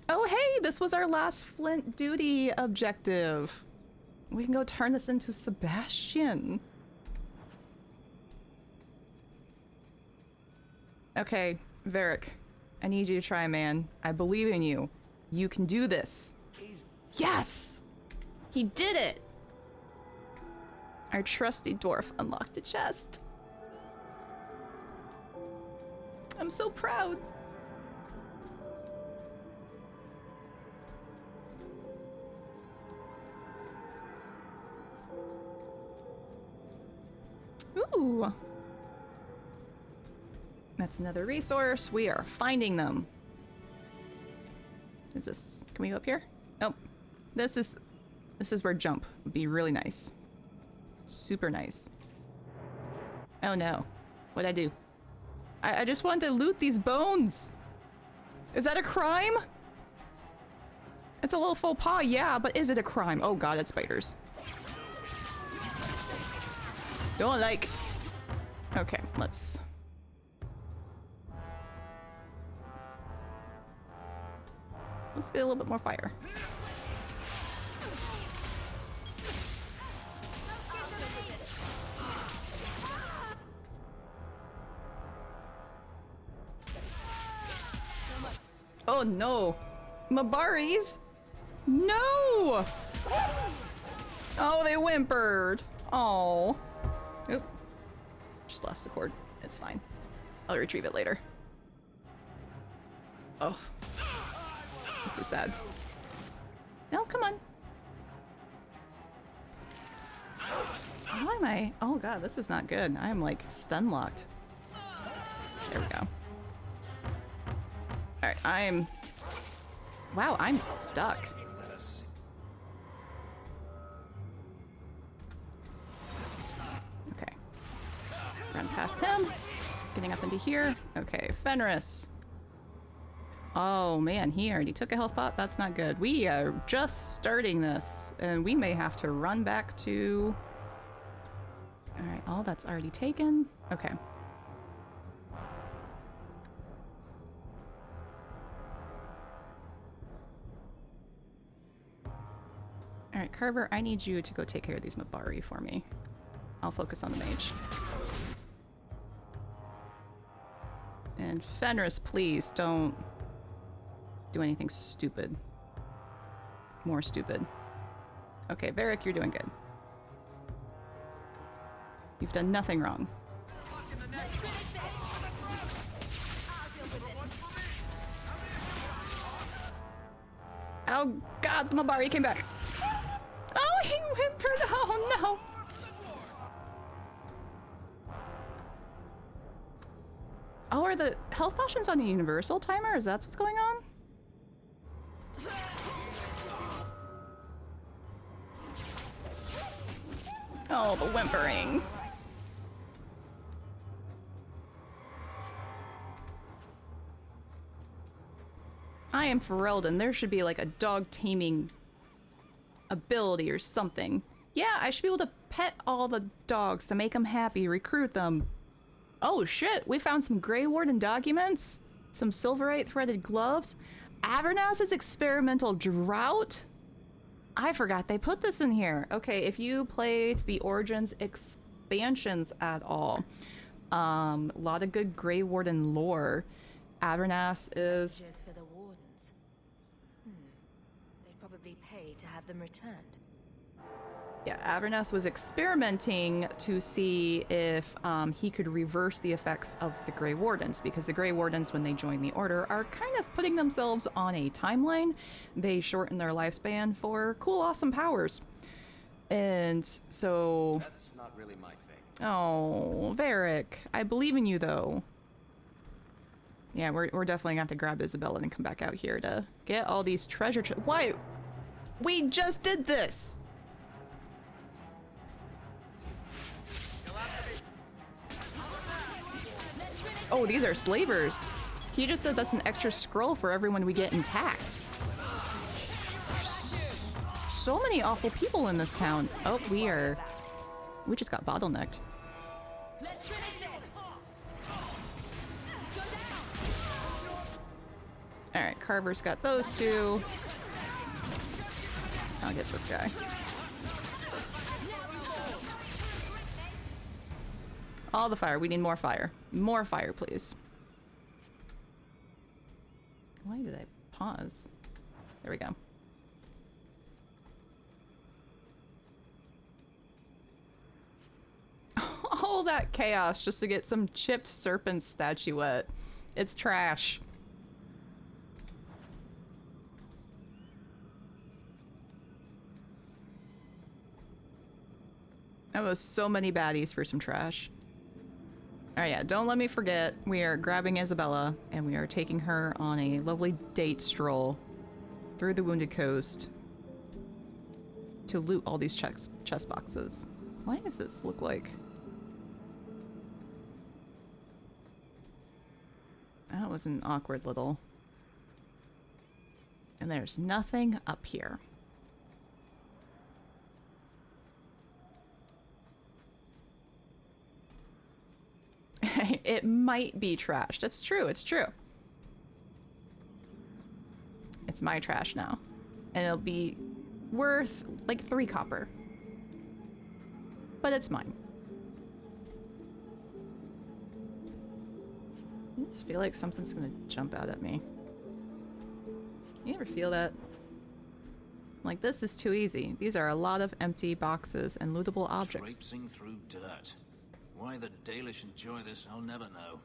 S1: Oh, hey, this was our last Flint duty objective. We can go turn this into Sebastian. Okay, Varric, I need you to try, man. I believe in you. You can do this. Yes! He did it! Our trusty dwarf unlocked a chest. I'm so proud. Ooh. That's another resource. We are finding them. Is this... Can we go up here? Nope. This is where jump would be really nice. Super nice. Oh no. What'd I do? I just wanted to loot these bones. Is that a crime? It's a little faux pas, yeah, but is it a crime? Oh god, it's spiders. Don't like... Okay, let's... Let's get a little bit more fire. Oh no! Mabaris? No! Oh, they whimpered. Oh. Oop. Just lost the cord. It's fine. I'll retrieve it later. Oh. This is sad. No, come on. Why am I? Oh god, this is not good. I am like stun locked. There we go. Alright, I'm... Wow, I'm stuck. Okay. Run past him. Getting up into here. Okay, Fenris. Oh man, he already took a health pot. That's not good. We are just starting this, and we may have to run back to... Alright, all that's already taken. Okay. Alright, Carver, I need you to go take care of these Mabari for me. I'll focus on the mage. And Fenris, please don't do anything stupid. More stupid. Okay, Varric, you're doing good. You've done nothing wrong. Oh god, Mabari came back. Oh, he whimpered. Oh no. Oh, are the health potions on a universal timer? Is that what's going on? Oh, the whimpering. I am Ferelden. There should be like a dog taming ability or something. Yeah, I should be able to pet all the dogs to make them happy, recruit them. Oh shit, we found some Grey Warden documents, some Silverite threaded gloves, Avernaz's experimental drought. I forgot they put this in here. Okay, if you played the Origins expansions at all, a lot of good Grey Warden lore. Avernaz is...
S3: Messages for the Wardens. They'd probably pay to have them returned.
S1: Yeah, Avernaz was experimenting to see if he could reverse the effects of the Grey Wardens, because the Grey Wardens, when they join the Order, are kind of putting themselves on a timeline. They shorten their lifespan for cool, awesome powers. And so...
S8: That's not really my thing.
S1: Oh, Varric. I believe in you, though. Yeah, we're definitely gonna have to grab Isabella and come back out here to get all these treasure Why? We just did this! Oh, these are slavers. He just said that's an extra scroll for everyone we get intact. So many awful people in this town. Oh, we just got bottlenecked. Alright, Carver's got those two. I'll get this guy. All the fire. We need more fire. More fire, please. Why did I pause? There we go. All that chaos just to get some chipped serpent statuette. It's trash. That was so many baddies for some trash. Alright, yeah, don't let me forget. We are grabbing Isabella, and we are taking her on a lovely date stroll through the Wounded Coast to loot all these chest boxes. Why does this look like... That was an awkward little... And there's nothing up here. It might be trash. That's true. It's true. It's my trash now. And it'll be worth like 3 copper. But it's mine. I just feel like something's gonna jump out at me. You ever feel that? Like, this is too easy. These are a lot of empty boxes and lootable objects.
S2: Traipsing through dirt. Why the Dalish enjoy this, I'll never know.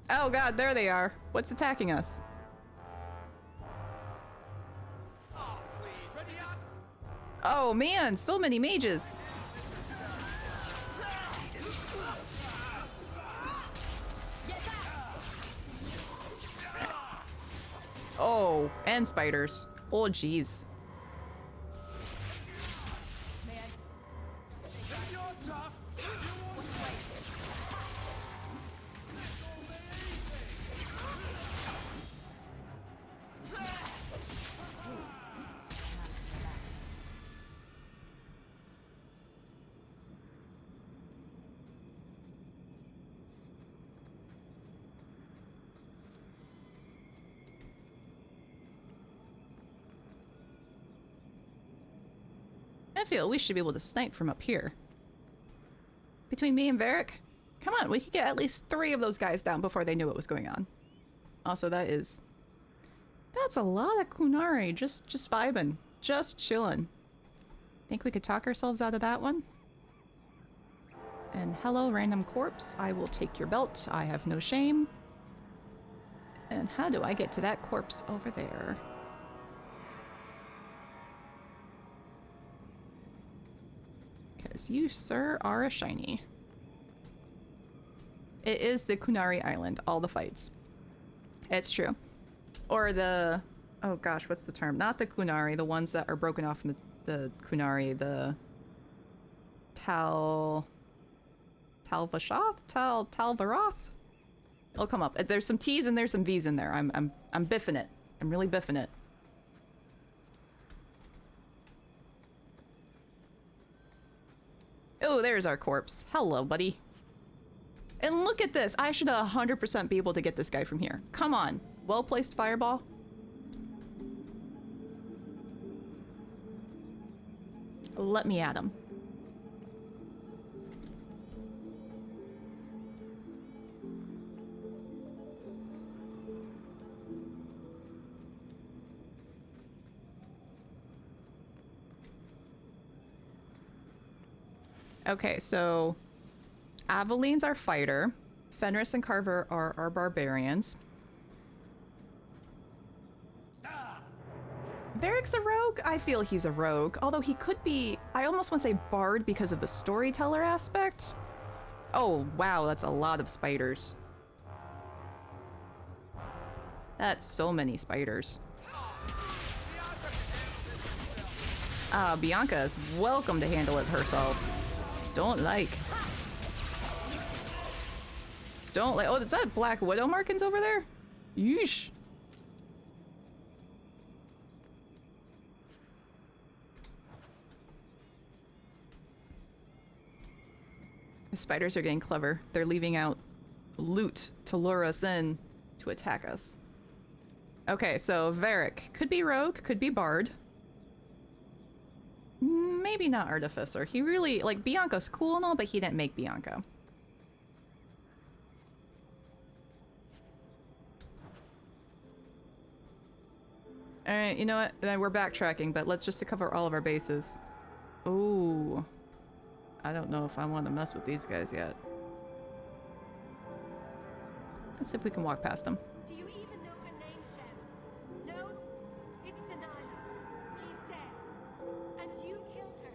S1: Oh god, there they are. What's attacking us? Oh man, so many mages. Oh, and spiders. Oh jeez. I feel we should be able to snipe from up here. Between me and Varric? Come on, we could get at least 3 of those guys down before they knew what was going on. Also, that's a lot of Kunari, just vibing, just chilling. Think we could talk ourselves out of that one? And hello, random corpse. I will take your belt. I have no shame. And how do I get to that corpse over there? Because you, sir, are a shiny. It is the Kunari Island, all the fights. It's true. Or the... Oh gosh, what's the term? Not the Kunari, the ones that are broken off from the Kunari, the... Tal-Vashoth? Tal-Varoth? It'll come up. There's some T's and there's some V's in there. I'm biffing it. I'm really biffing it. Oh, there's our corpse. Hello, buddy. And look at this. I should 100% be able to get this guy from here. Come on. Well-placed fireball. Let me at him. Okay, so Aveline's our fighter. Fenris and Carver are our barbarians. Varric's a rogue? I feel he's a rogue. Although he could be... I almost want to say bard because of the storyteller aspect. Oh, wow, that's a lot of spiders. That's so many spiders. Bianca is welcome to handle it herself. Don't like. Oh, is that Black Widow markings over there? Yeesh. The spiders are getting clever. They're leaving out loot to lure us in to attack us. Okay, so Varric. Could be rogue, could be bard. Maybe not artificer. He really, like, Bianca's cool and all, but he didn't make Bianca. Alright, you know what? We're backtracking, but let's just cover all of our bases. Ooh. I don't know if I want to mess with these guys yet. Let's see if we can walk past them.
S9: Do you even know her name, Shem? No? It's Delilah. She's dead. And you killed her.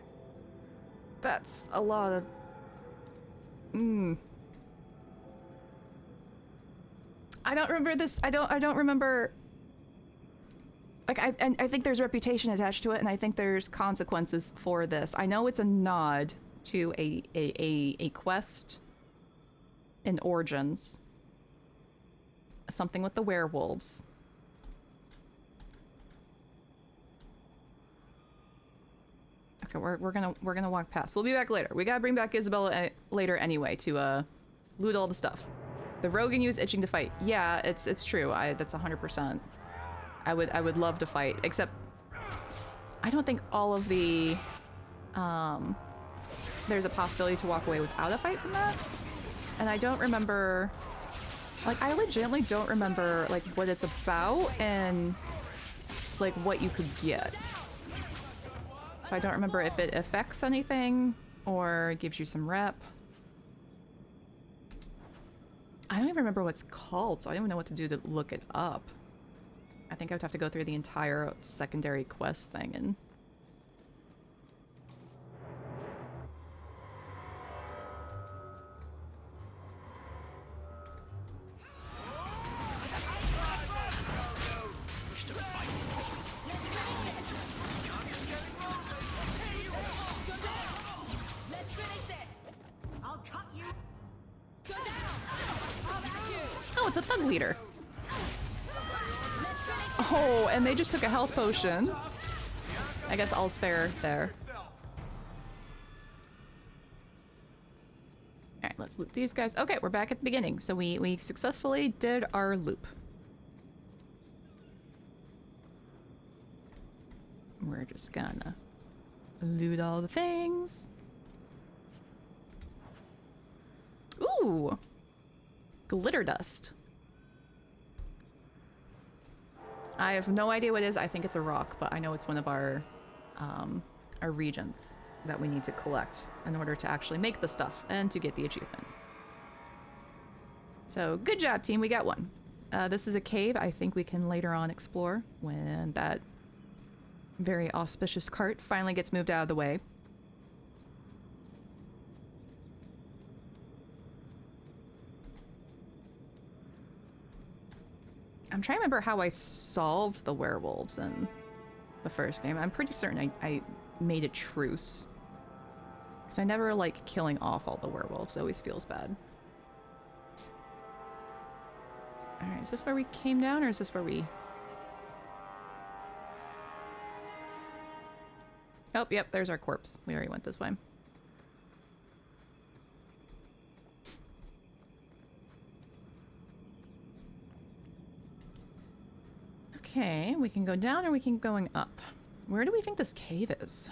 S1: That's a lot of... I don't remember this. I don't remember... Like, I think there's reputation attached to it, and I think there's consequences for this. I know it's a nod to a quest in Origins. Something with the werewolves. Okay, we're gonna walk past. We'll be back later. We gotta bring back Isabella later anyway to loot all the stuff. The rogue in you is itching to fight. Yeah, it's true. That's 100%. I would love to fight, except I don't think all of the there's a possibility to walk away without a fight from that. And I don't remember, like, I legitimately don't remember like what it's about and like what you could get. So I don't remember if it affects anything or gives you some rep. I don't even remember what it's called, so I don't even know what to do to look it up. I think I would have to go through the entire secondary quest thing and... Oh, it's a thug leader. Oh, and they just took a health potion. I guess all's fair there. Alright, let's loot these guys. Okay, we're back at the beginning. So we successfully did our loop. We're just gonna loot all the things. Ooh! Glitter dust. I have no idea what it is. I think it's a rock, but I know it's one of our regions that we need to collect in order to actually make the stuff and to get the achievement. So good job, team. We got one. This is a cave I think we can later on explore when that very auspicious cart finally gets moved out of the way. I'm trying to remember how I solved the werewolves in the first game. I'm pretty certain I made a truce. Because I never like killing off all the werewolves. It always feels bad. Alright, is this where we came down, or is this where we... Oh, yep, there's our corpse. We already went this way. Okay, we can go down or we can go going up. Where do we think this cave is?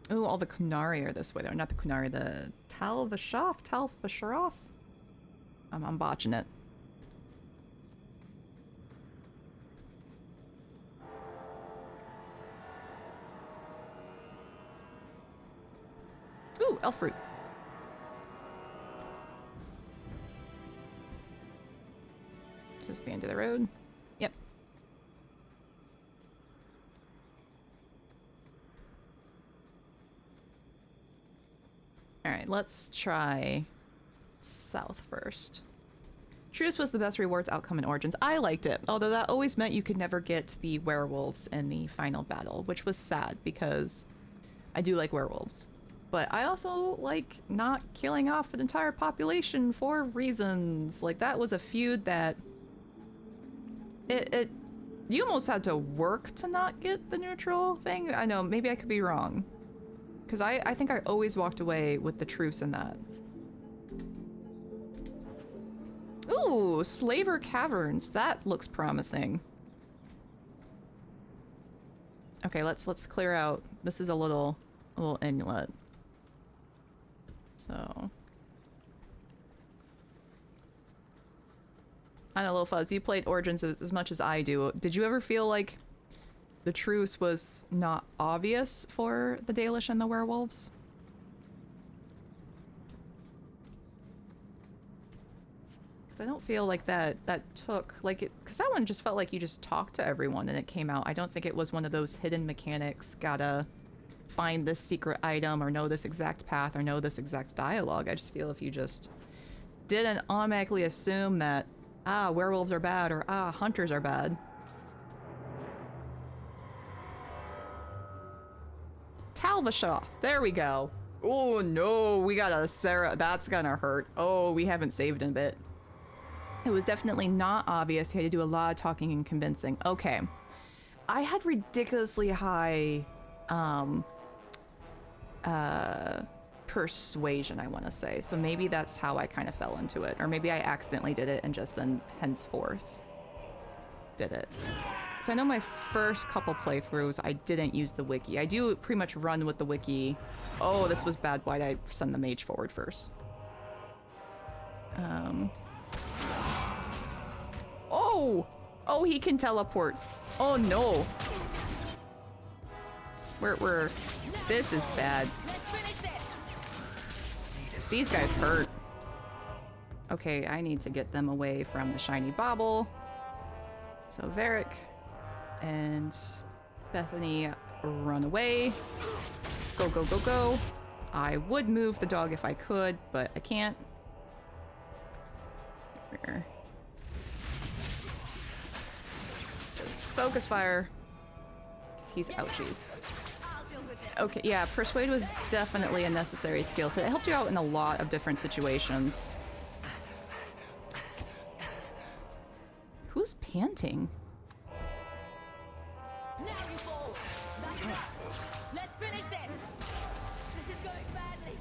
S1: Oh, all the Kunari are this way though. Not the Kunari, the Tal-Vashoth? Tal-Vashoth? I'm botching it. Ooh, elf fruit. Is this the end of the road? Yep. Alright, let's try south first. Truce was the best rewards outcome in Origins. I liked it, although that always meant you could never get the werewolves in the final battle, which was sad because I do like werewolves. But I also like not killing off an entire population for reasons. Like, that was a feud that you almost had to work to not get the neutral thing. I know, maybe I could be wrong. Because I think I always walked away with the truce in that. Ooh, Slaver Caverns. That looks promising. Okay, let's clear out. This is a little inlet. So I know, Little Fuzz, you played Origins as much as I do. Did you ever feel like the truce was not obvious for the Dalish and the werewolves? Because I don't feel like that took, like, it, because that one just felt like you just talked to everyone and it came out. I don't think it was one of those hidden mechanics, gotta find this secret item or know this exact path or know this exact dialogue. I just feel if you just didn't automatically assume that, werewolves are bad or hunters are bad. Tal-Vashoth, there we go. Oh no, we got a Sarah, that's gonna hurt. Oh, we haven't saved in a bit. It was definitely not obvious. You had to do a lot of talking and convincing. Okay. I had ridiculously high persuasion, I want to say. So maybe that's how I kind of fell into it. Or maybe I accidentally did it and just then henceforth did it. So I know my first couple playthroughs, I didn't use the wiki. I do pretty much run with the wiki. Oh, this was bad. Why'd I send the mage forward first? Oh, he can teleport. Oh no. This is bad. These guys hurt. Okay, I need to get them away from the shiny bauble. So Varric and Bethany run away. Go, go, go, go. I would move the dog if I could, but I can't. Here. Just focus fire. He's ouchies. Okay, yeah, Persuade was definitely a necessary skill set. It helped you out in a lot of different situations. Who's panting?
S9: Now you fall. That's right. Let's finish this. This is going badly.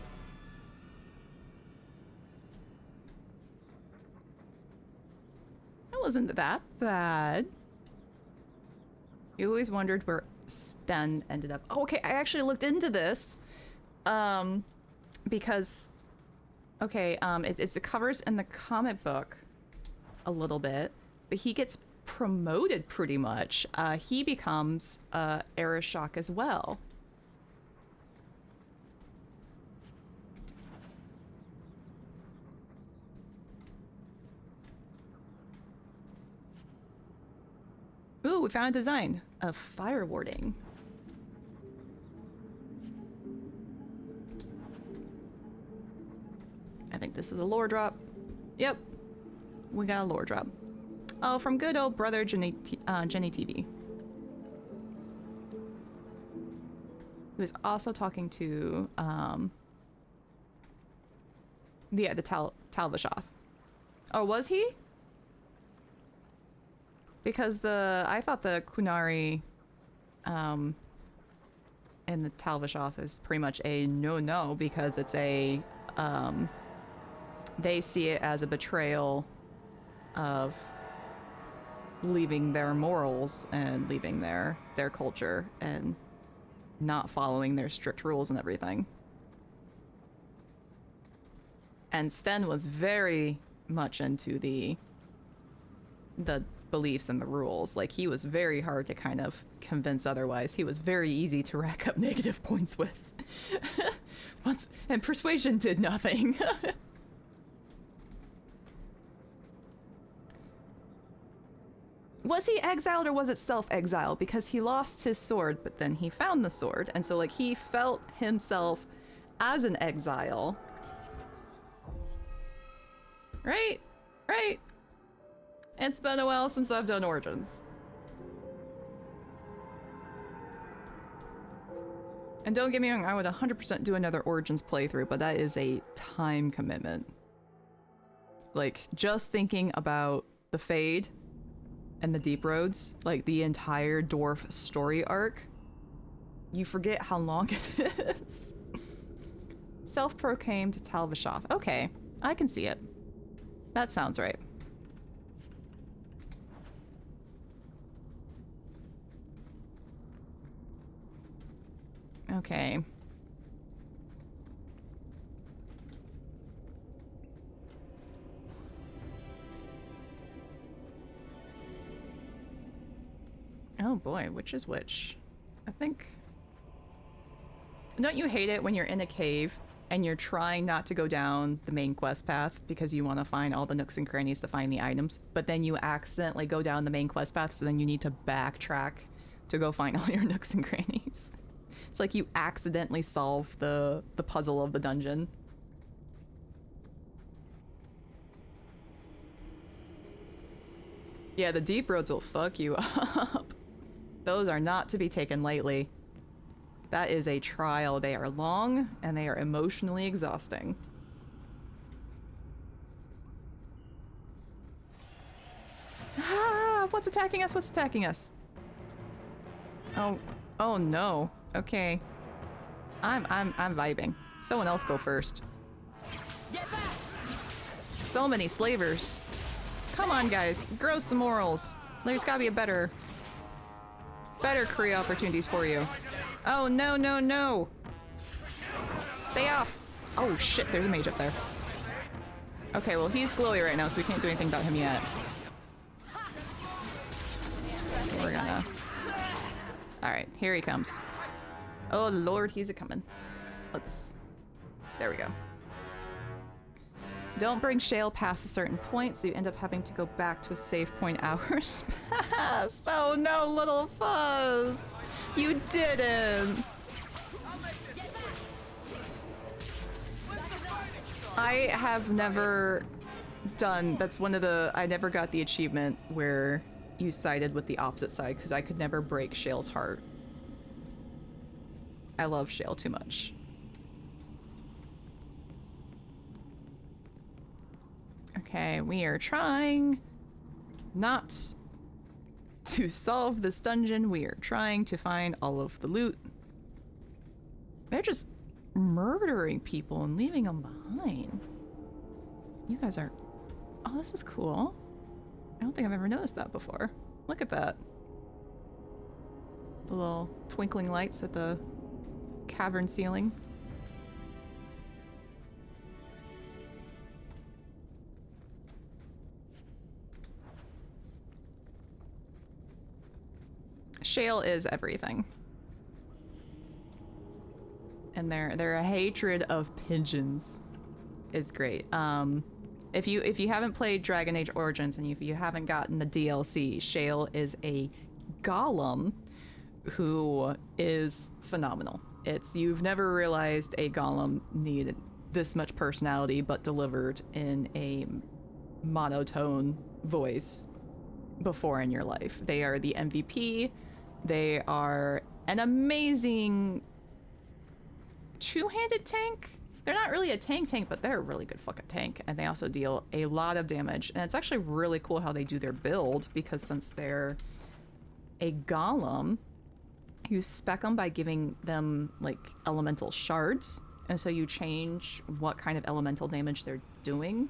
S1: It wasn't that bad. You always wondered where Sten ended up. Oh, okay, I actually looked into this. Because, okay, it covers in the comic book a little bit, but he gets promoted pretty much. He becomes Arishok as well. Ooh, we found a design of fire warding. I think this is a lore drop. Yep, we got a lore drop. Oh, from good old brother Jenny TV. He was also talking to the Tal-Vashoth. Oh, was he? Because I thought the Qunari in the Tal-Vashoth is pretty much a no because it's a they see it as a betrayal of leaving their morals and leaving their culture and not following their strict rules and everything. And Sten was very much into the beliefs and the rules. Like, he was very hard to kind of convince otherwise. He was very easy to rack up negative points with. And persuasion did nothing. Was he exiled or was it self-exile? Because he lost his sword, but then he found the sword. And so, like, he felt himself as an exile. Right? Right? It's been a while since I've done Origins. And don't get me wrong, I would 100% do another Origins playthrough, but that is a time commitment. Like, just thinking about the Fade and the Deep Roads, like the entire dwarf story arc, you forget how long it is. Self-proclaimed Tal-Vashoth. Okay, I can see it. That sounds right. Okay. Oh boy, which is which? I think... Don't you hate it when you're in a cave and you're trying not to go down the main quest path because you want to find all the nooks and crannies to find the items, but then you accidentally go down the main quest path, so then you need to backtrack to go find all your nooks and crannies. It's like you accidentally solve the puzzle of the dungeon. Yeah, the deep roads will fuck you up. Those are not to be taken lightly. That is a trial. They are long and they are emotionally exhausting. Ah, what's attacking us? What's attacking us? Oh no. Okay. I'm vibing. Someone else go first. So many slavers. Come on, guys. Grow some morals. There's gotta be a better career opportunities for you. Oh, no, no, no. Stay off. Oh, shit. There's a mage up there. Okay, well, he's glowy right now, so we can't do anything about him yet. So we're gonna... Alright, here he comes. Oh, Lord, he's a-coming. Let's... There we go. Don't bring Shale past a certain point, so you end up having to go back to a save point hours past. Oh no, little fuzz! You didn't! I have never done... That's one of the... I never got the achievement where you sided with the opposite side, because I could never break Shale's heart. I love Shale too much. Okay, we are trying not to solve this dungeon. We are trying to find all of the loot. They're just murdering people and leaving them behind. You guys are... Oh, this is cool. I don't think I've ever noticed that before. Look at that. The little twinkling lights at the cavern ceiling. Shale is everything. And their hatred of pigeons is great. If you haven't played Dragon Age Origins and if you haven't gotten the DLC, Shale is a golem who is phenomenal. You've never realized a golem needed this much personality but delivered in a monotone voice before in your life. They are the MVP. They are an amazing two-handed tank. They're not really a tank, but they're a really good fucking tank, and they also deal a lot of damage. And it's actually really cool how they do their build, because since they're a golem, you spec them by giving them like elemental shards, and so you change what kind of elemental damage they're doing.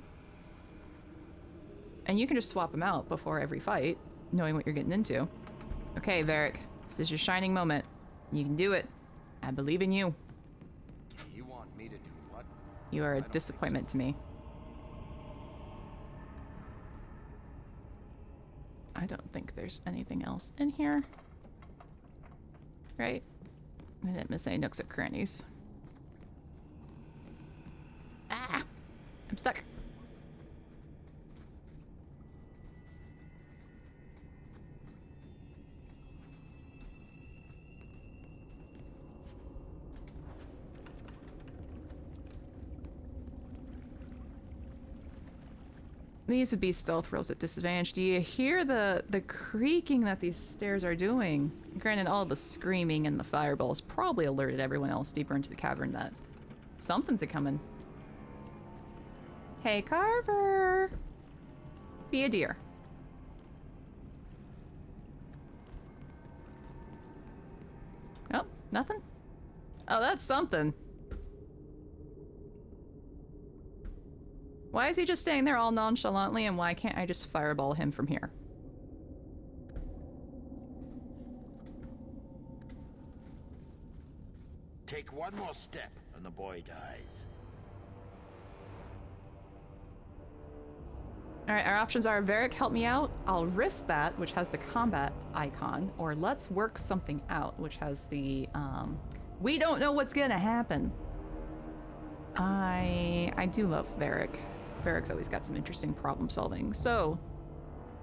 S1: And you can just swap them out before every fight, knowing what you're getting into. Okay, Varric, this is your shining moment. You can do it. I believe in you.
S8: You want me to do what?
S1: You are a disappointment to me. I don't think there's anything else in here. Right? I didn't miss any nooks or crannies. Ah! I'm stuck. These would be stealth rolls at disadvantage. Do you hear the creaking that these stairs are doing? Granted, all the screaming and the fireballs probably alerted everyone else deeper into the cavern that something's a-coming. Hey, Carver! Be a deer. Oh, nothing? Oh, that's something. Why is he just staying there all nonchalantly, and why can't I just fireball him from here?
S10: Take one more step, and the boy dies.
S1: Alright, our options are Varric, help me out. I'll risk that, which has the combat icon, or let's work something out, which has the, we don't know what's gonna happen. I do love Varric. Varric's always got some interesting problem solving, so...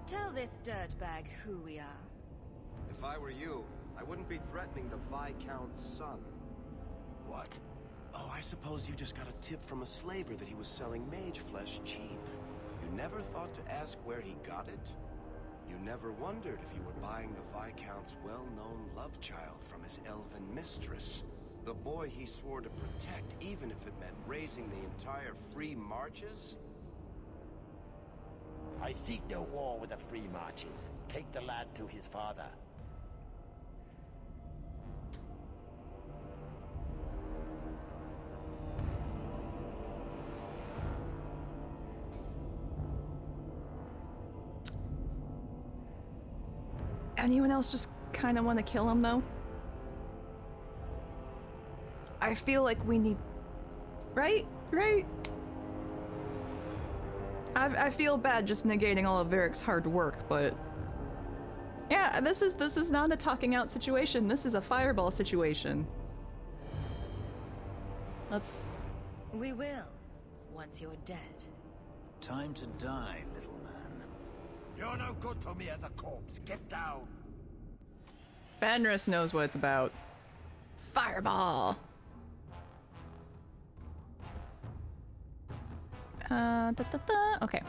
S3: Tell this dirtbag who we are.
S8: If I were you, I wouldn't be threatening the Viscount's son. What? Oh, I suppose you just got a tip from a slaver that he was selling mage flesh cheap. You never thought to ask where he got it? You never wondered if you were buying the Viscount's well-known love child from his elven mistress? The boy he swore to protect, even if it meant raising the entire free marches?
S10: I seek no war with the free marches. Take the lad to his father.
S1: Anyone else just kind of want to kill him, though? I feel like we need... Right? Right? I feel bad just negating all of Varric's hard work, but... Yeah, this is not a talking out situation. This is a fireball situation. Let's...
S3: We will, once you're dead.
S2: Time to die, little man.
S10: You're no good to me as a corpse. Get down.
S1: Fenris knows what it's about. Fireball! Okay.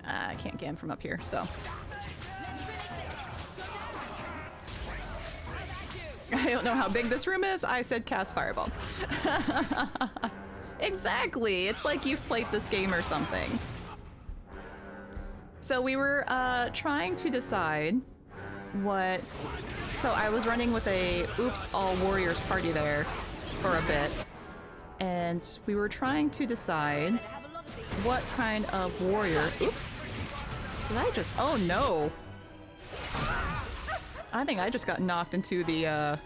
S1: I can't get him from up here, so. I don't know how big this room is. I said cast fireball. Exactly. It's like you've played this game or something. So we were trying to decide what... So I was running with a Oops All Warriors party there for a bit. And we were trying to decide what kind of warrior... Oops. Did I just... Oh no. I think I just got knocked into the... I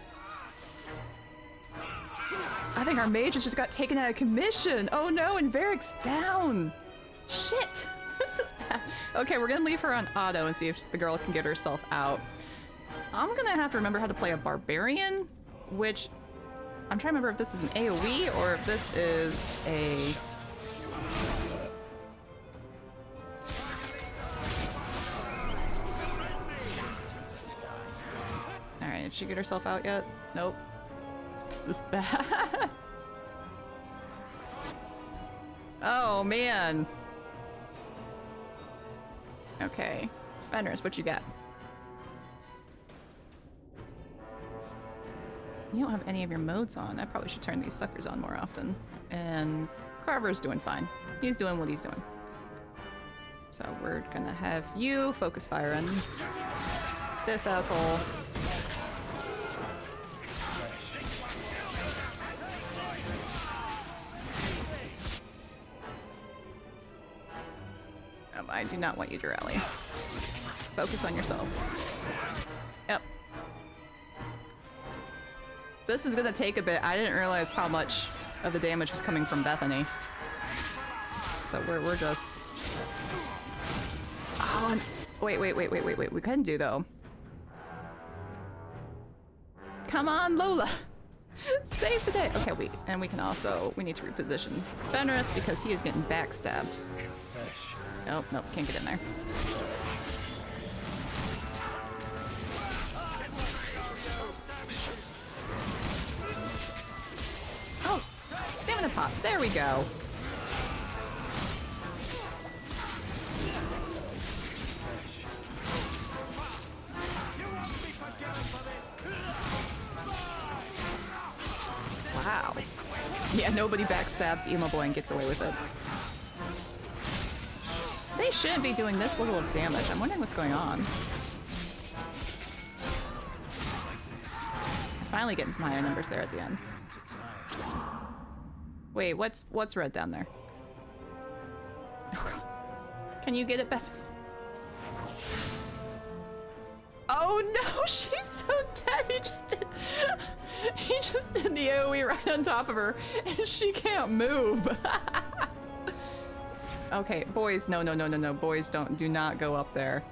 S1: think our mage just got taken out of commission. Oh no, and Varric's down. Shit. This is bad. Okay, we're gonna leave her on auto and see if the girl can get herself out. I'm gonna have to remember how to play a barbarian, which I'm trying to remember if this is an AoE or if this is a... Alright, did she get herself out yet? Nope. This is bad. Oh, man. Okay. Fenris, what you got? You don't have any of your modes on. I probably should turn these suckers on more often. And Carver's doing fine. He's doing what he's doing. So we're gonna have you focus fire on this asshole. I do not want you to rally. Focus on yourself. Yep. This is gonna take a bit. I didn't realize how much of the damage was coming from Bethany. So we're just... Oh, wait. We couldn't do though. Come on, Lola! Save the day! Okay, and we can also... We need to reposition Fenris because he is getting backstabbed. Nope, can't get in there. Oh, stamina pots, there we go. Wow. Yeah, nobody backstabs Emo Boy and gets away with it. They shouldn't be doing this little of damage. I'm wondering what's going on. Finally getting some higher numbers there at the end. Wait, what's red down there? Can you get it, Beth? Oh no, she's so dead. He just did the AoE right on top of her, and she can't move. Okay, boys, no. Boys, do not go up there.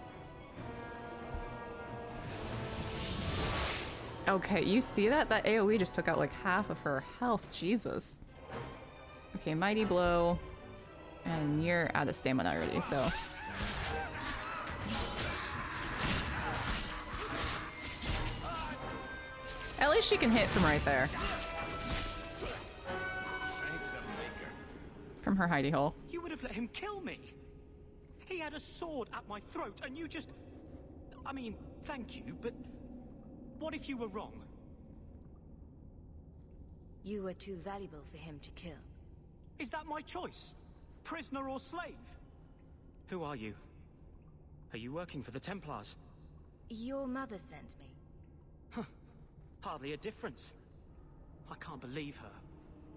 S1: Okay, you see that? That AoE just took out like half of her health. Jesus. Okay, Mighty Blow. And you're out of stamina already, so... At least she can hit from right there. From her hidey hole.
S11: You would have let him kill me. He had a sword at my throat and you just... I mean, thank you, but what if you were wrong?
S3: You were too valuable for him to kill.
S11: Is that my choice? Prisoner or slave? Who are you? Are you working for the Templars?
S3: Your mother sent me.
S11: Huh. Hardly a difference. I can't believe her.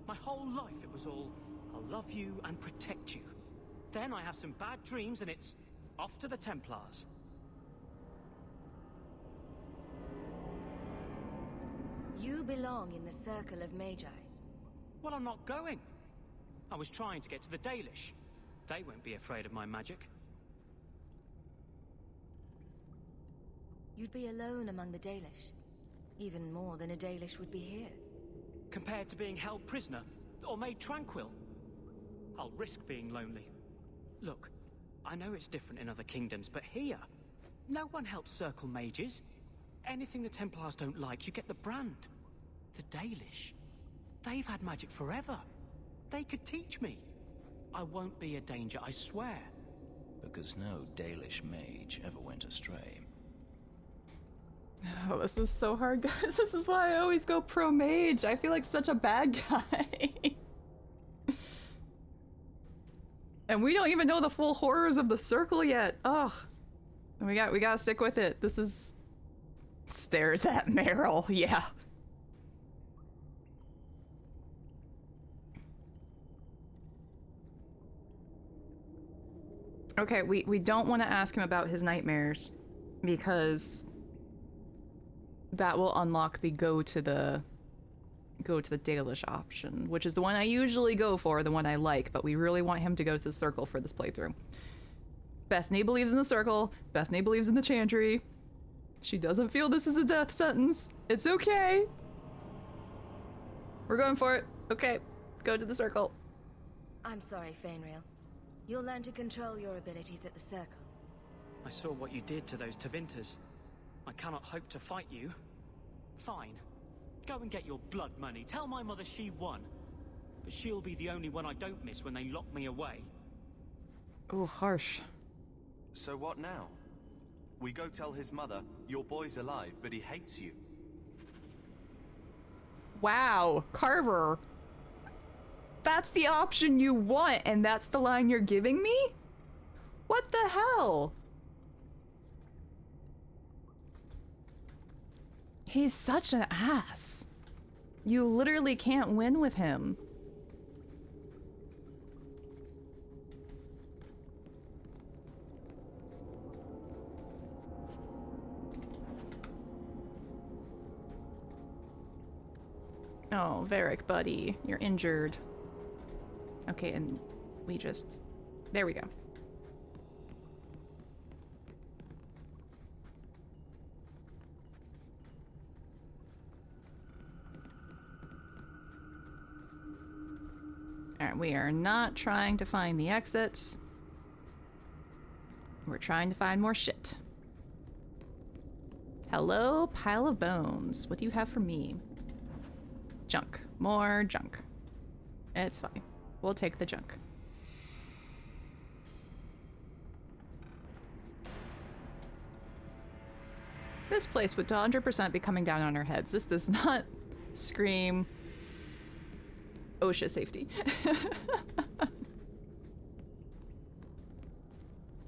S11: My whole life it was all, I'll love you and protect you. Then I have some bad dreams and it's off to the Templars.
S3: You belong in the circle of Magi.
S11: Well, I'm not going. I was trying to get to the Dalish. They won't be afraid of my magic.
S3: You'd be alone among the Dalish. Even more than a Dalish would be here.
S11: Compared to being held prisoner, or made tranquil, I'll risk being lonely. Look, I know it's different in other kingdoms, but here, no one helps circle mages. Anything the Templars don't like, you get the brand. The Dalish, they've had magic forever. They could teach me. I won't be a danger, I swear.
S2: Because no Dalish mage ever went astray.
S1: Oh, this is so hard, guys. This is why I always go pro mage. I feel like such a bad guy. And we don't even know the full horrors of the circle yet. Ugh. We gotta stick with it. This is... Stares at Meryl, yeah. Okay, we don't want to ask him about his nightmares because that will unlock the go to the Dalish option, which is the one I usually go for, the one I like, but we really want him to go to the circle for this playthrough. Bethany believes in the circle, Bethany believes in the chantry. She doesn't feel this is a death sentence. It's okay. We're going for it. Okay, go to the circle.
S3: I'm sorry, Fainrail. You'll learn to control your abilities at the circle.
S11: I saw what you did to those Tevinters. I cannot hope to fight you. Fine. Go and get your blood money. Tell my mother she won. But she'll be the only one I don't miss when they lock me away.
S1: Oh, harsh.
S8: So what now? We go tell his mother, your boy's alive, but he hates you.
S1: Wow, Carver. That's the option you want, and that's the line you're giving me? What the hell? He's such an ass. You literally can't win with him. Oh, Varric, buddy. You're injured. Okay, and we just... There we go. Alright, we are not trying to find the exits. We're trying to find more shit. Hello, pile of bones. What do you have for me? Junk. More junk. It's fine. We'll take the junk. This place would 100% be coming down on our heads. This does not scream OSHA safety.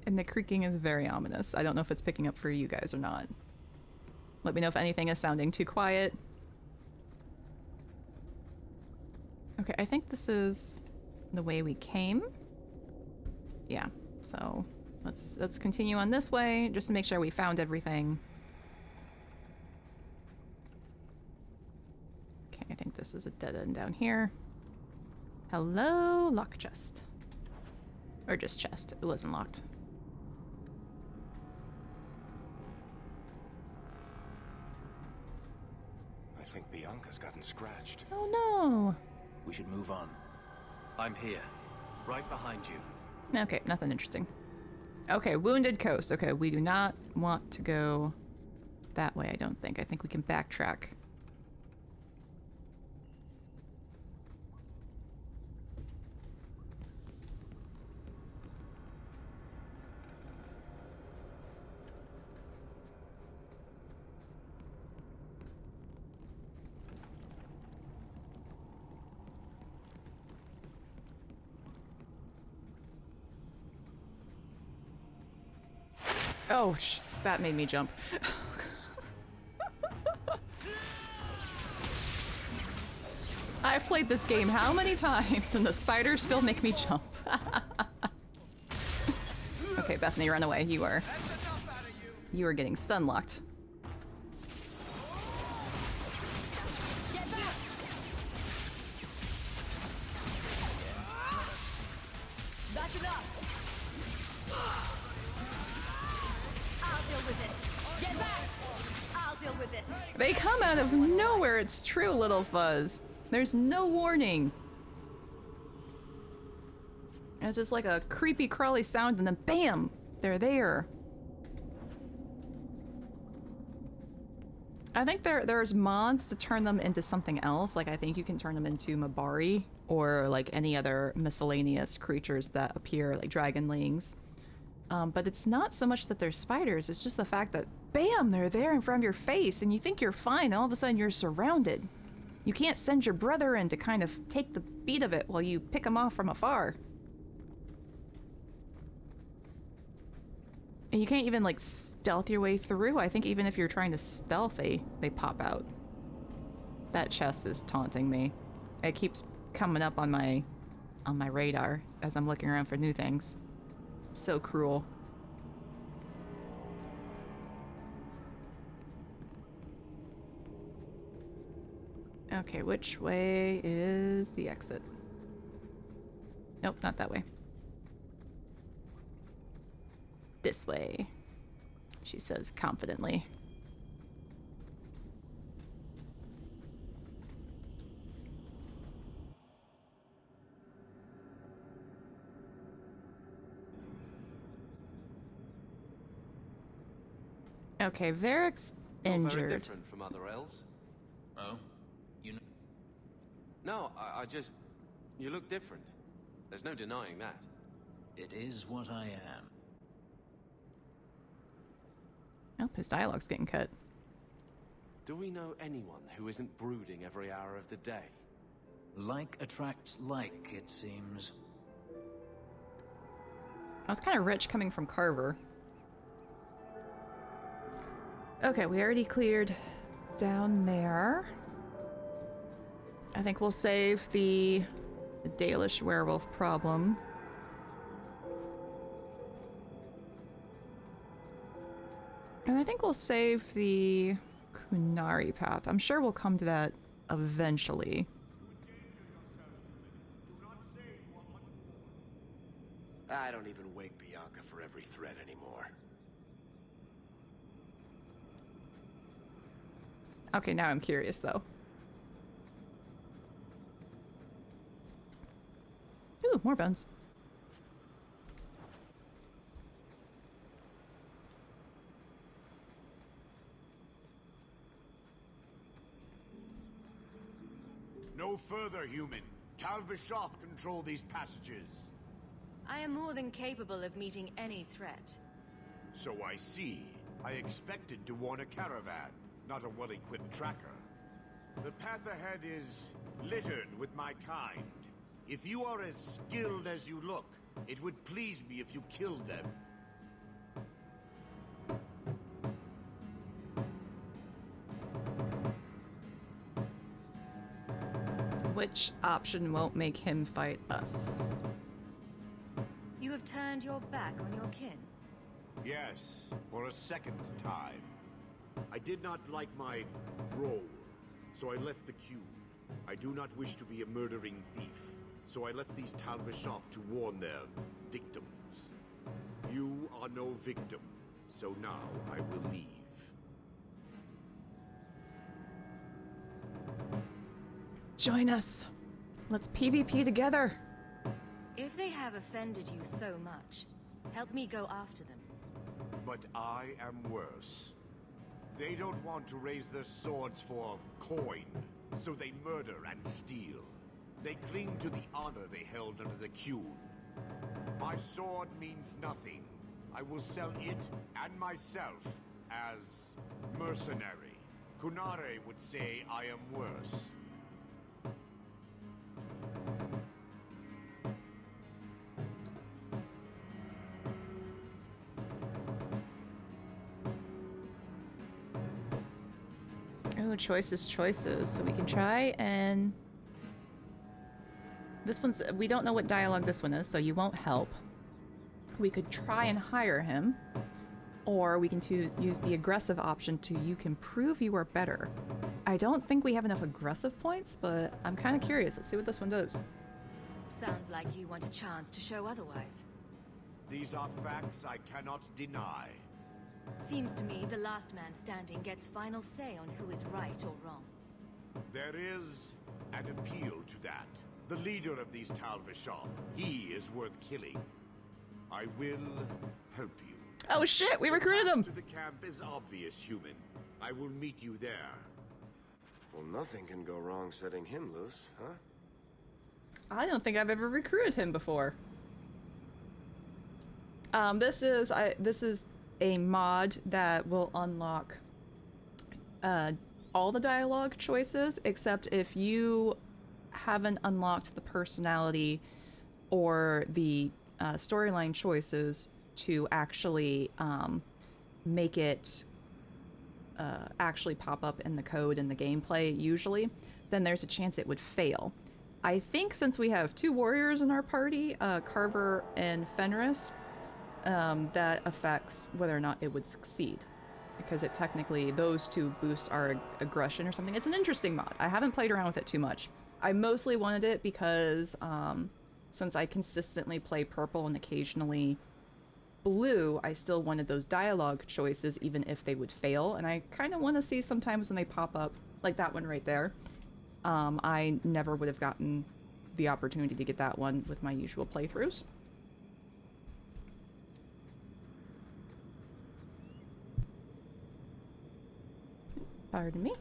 S1: And the creaking is very ominous. I don't know if it's picking up for you guys or not. Let me know if anything is sounding too quiet. Okay, I think this is the way we came. Yeah, so let's continue on this way just to make sure we found everything. Okay, I think this is a dead end down here. Hello, lock chest. Or just chest, it wasn't locked.
S8: I think Bianca's gotten scratched.
S1: Oh no!
S2: We should move on.
S8: I'm here, right behind you.
S1: Okay, nothing interesting. Okay, Wounded Coast. Okay, we do not want to go that way, I don't think. I think we can backtrack. Oh, that made me jump. I've played this game how many times and the spiders still make me jump. Okay, Bethany, run away. You are getting stun locked.
S9: That's enough. I'll deal with this. Get back. I'll deal with this.
S1: They come out of nowhere, it's true, Little Fuzz. There's no warning. It's just like a creepy crawly sound and then BAM! They're there. I think there's mods to turn them into something else. Like I think you can turn them into Mabari or like any other miscellaneous creatures that appear, like dragonlings. But it's not so much that they're spiders, it's just the fact that BAM! They're there in front of your face and you think you're fine and all of a sudden you're surrounded. You can't send your brother in to kind of take the beat of it while you pick them off from afar. And you can't even like stealth your way through. I think even if you're trying to stealth, they pop out. That chest is taunting me. It keeps coming up on my radar as I'm looking around for new things. It's so cruel. Okay, which way is the exit? Nope, not that way. This way, she says confidently. Okay, Varric's
S8: You're very
S1: injured.
S8: different from other elves.
S2: Oh? You know...
S8: No, I just... You look different. There's no denying that.
S2: It is what I am.
S1: Oh, his dialogue's getting cut.
S8: Do we know anyone who isn't brooding every hour of the day?
S2: Like attracts like, it seems.
S1: I was kind of rich coming from Carver. Okay, we already cleared down there. I think we'll save the Dalish werewolf problem. And I think we'll save the Kunari path. I'm sure we'll come to that eventually.
S8: I don't even wake Bianca for every threat anymore.
S1: Okay, now I'm curious though. Ooh, more bones.
S7: No further, human. Tal-Vashoth control these passages.
S3: I am more than capable of meeting any threat.
S7: So I see. I expected to warn a caravan, not a well-equipped tracker. The path ahead is littered with my kind. If you are as skilled as you look, it would please me if you killed them.
S1: Which option won't make him fight us?
S3: You have turned your back on your kin.
S7: Yes, for a second time. I did not like my role, so I left the queue. I do not wish to be a murdering thief, so I left these Tal-Vashoth to warn their victims. You are no victim, so now I will leave.
S1: Join us. Let's PvP together.
S3: If they have offended you so much, help me go after them.
S7: But I am worse. They don't want to raise their swords for coin, so they murder and steal. They cling to the honor they held under the Qun. My sword means nothing. I will sell it and myself as mercenary. Kunare would say I am worse.
S1: Oh, choices. So we can try and... This one's... We don't know what dialogue this one is, so you won't help. We could try and hire him. Or we can use the aggressive option to you can prove you are better. I don't think we have enough aggressive points, but I'm kind of curious. Let's see what this one does.
S3: Sounds like you want a chance to show otherwise.
S7: These are facts I cannot deny.
S3: Seems to me the last man standing gets final say on who is right or wrong.
S7: There is an appeal to that. The leader of these Tal-Vashoth, he is worth killing. I will help you.
S1: Oh shit, we recruited him!
S7: To the camp is obvious, human. I will meet you there.
S8: Well, nothing can go wrong setting him loose, huh?
S1: I don't think I've ever recruited him before. This is a mod that will unlock all the dialogue choices, except if you haven't unlocked the personality or the storyline choices to actually make it actually pop up in the code in the gameplay usually, then there's a chance it would fail. I think since we have two warriors in our party, Carver and Fenris, that affects whether or not it would succeed. Because it technically, those two boost our aggression or something. It's an interesting mod. I haven't played around with it too much. I mostly wanted it because since I consistently play purple and occasionally blue, I still wanted those dialogue choices even if they would fail. And I kind of want to see sometimes when they pop up, like that one right there. I never would have gotten the opportunity to get that one with my usual playthroughs. Pardon me.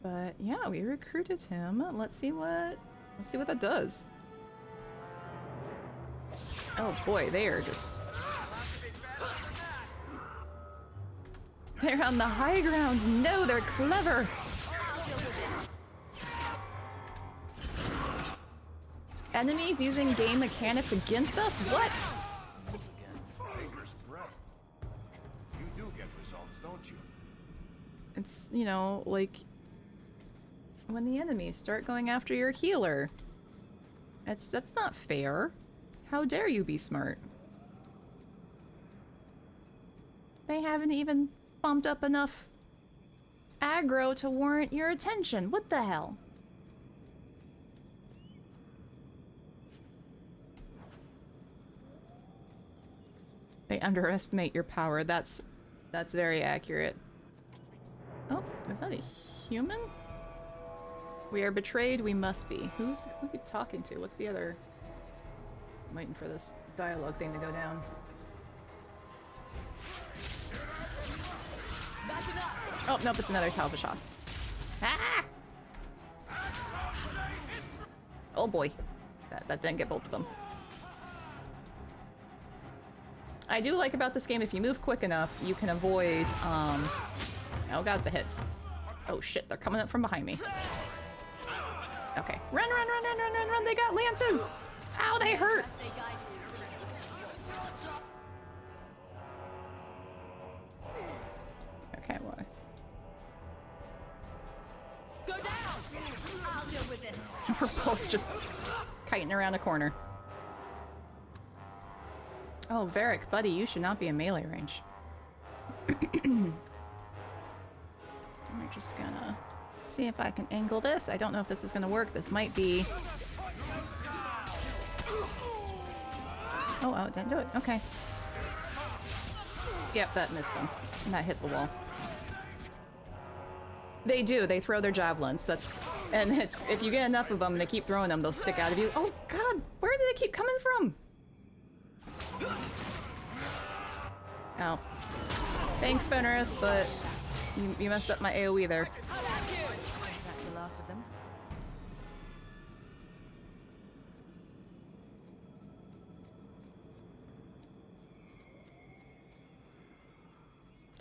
S1: But yeah, we recruited him. Let's see what that does. Oh boy, they are just... They're on the high ground. No, they're clever. Enemies using game mechanics against us? What?
S8: You do get results, don't you?
S1: It's, you know, like when the enemies start going after your healer. That's not fair. How dare you be smart? They haven't even bumped up enough aggro to warrant your attention. What the hell? They underestimate your power. That's very accurate. Oh, is that a human? We are betrayed, we must be. Who are you talking to? What's the other... I'm waiting for this dialogue thing to go down. Oh, nope, it's another Tal-Vashoth. Ah! Oh boy. That didn't get both of them. I do like about this game, if you move quick enough, you can avoid, oh god, the hits. Oh shit, they're coming up from behind me. Okay. Run, run, run, run, run, run, run! They got lances! Ow, they hurt! Okay, what?
S9: Go down! I'll deal with this.
S1: We're both just kiting around a corner. Oh, Varric, buddy, you should not be in melee range. We're just gonna see if I can angle this. I don't know if this is gonna work. This might be... Oh, it didn't do it. Okay. Yep, that missed them. And that hit the wall. They do. They throw their javelins. And it's... If you get enough of them and they keep throwing them, they'll stick out of you. Oh, God! Where do they keep coming from? Oh. Thanks, Fenris, but you messed up my AoE there.
S3: That's the last of them.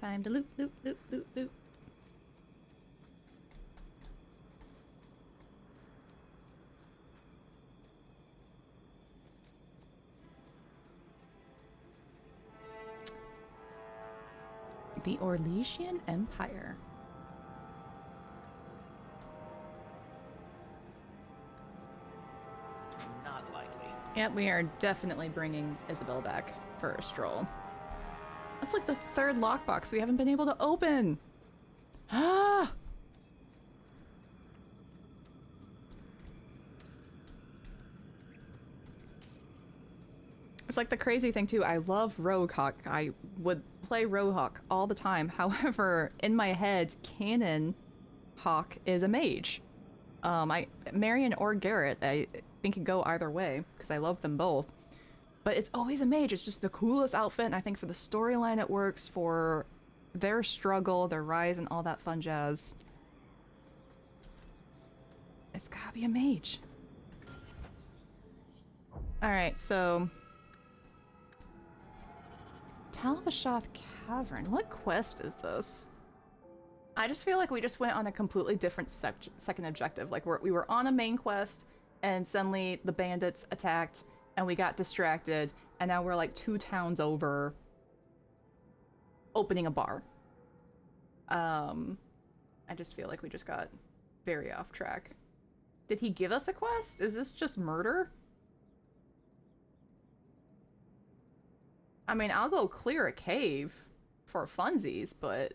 S1: Time to loot, loot, loot, loot, loot. The Orlesian Empire.
S4: Not likely.
S1: Yep, we are definitely bringing Isabel back for a stroll. That's like the third lockbox we haven't been able to open. Ah! It's like the crazy thing too. I love Rogue Hawk. I would play Rogue Hawk all the time. However, in my head, canon Hawk is a mage. Marion or Garrett, I think could go either way because I love them both. But it's always a mage. It's just the coolest outfit, and I think for the storyline it works, for their struggle, their rise, and all that fun jazz. It's gotta be a mage. Alright, so... Tal-Vashoth Cavern. What quest is this? I just feel like we just went on a completely different second objective. Like we were on a main quest, and suddenly the bandits attacked, and we got distracted, and now we're like 2 towns over opening a bar. I just feel like we just got very off track. Did he give us a quest? Is this just murder? I mean, I'll go clear a cave for funsies, but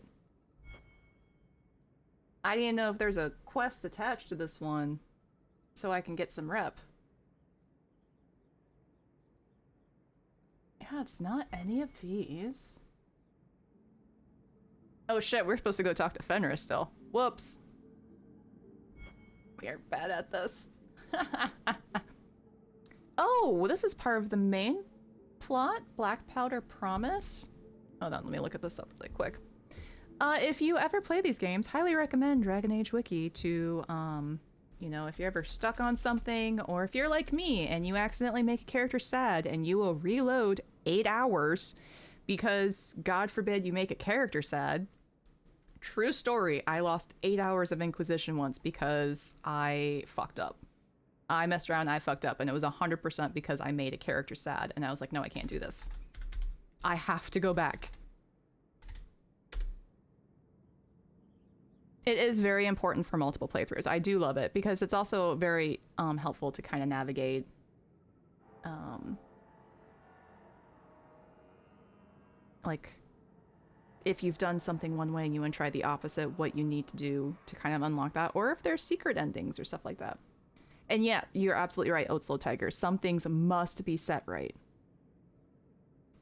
S1: I didn't know if there's a quest attached to this one so I can get some rep. Yeah, it's not any of these. Oh shit, we're supposed to go talk to Fenris still. Whoops. We are bad at this. Oh, this is part of the main plot? Blackpowder Promise? Hold on, let me look at this up really quick. If you ever play these games, highly recommend Dragon Age Wiki to, you know, if you're ever stuck on something, or if you're like me and you accidentally make a character sad and you will reload 8 hours because, God forbid, you make a character sad. True story, I lost 8 hours of Inquisition once because I fucked up. I messed around, I fucked up, and it was 100% because I made a character sad, and I was like, no, I can't do this. I have to go back. It is very important for multiple playthroughs. I do love it because it's also very helpful to kind of navigate like if you've done something one way and you want to try the opposite, what you need to do to kind of unlock that, or if there's secret endings or stuff like that. And yeah, you're absolutely right, Oatslow Tiger. Some things must be set right.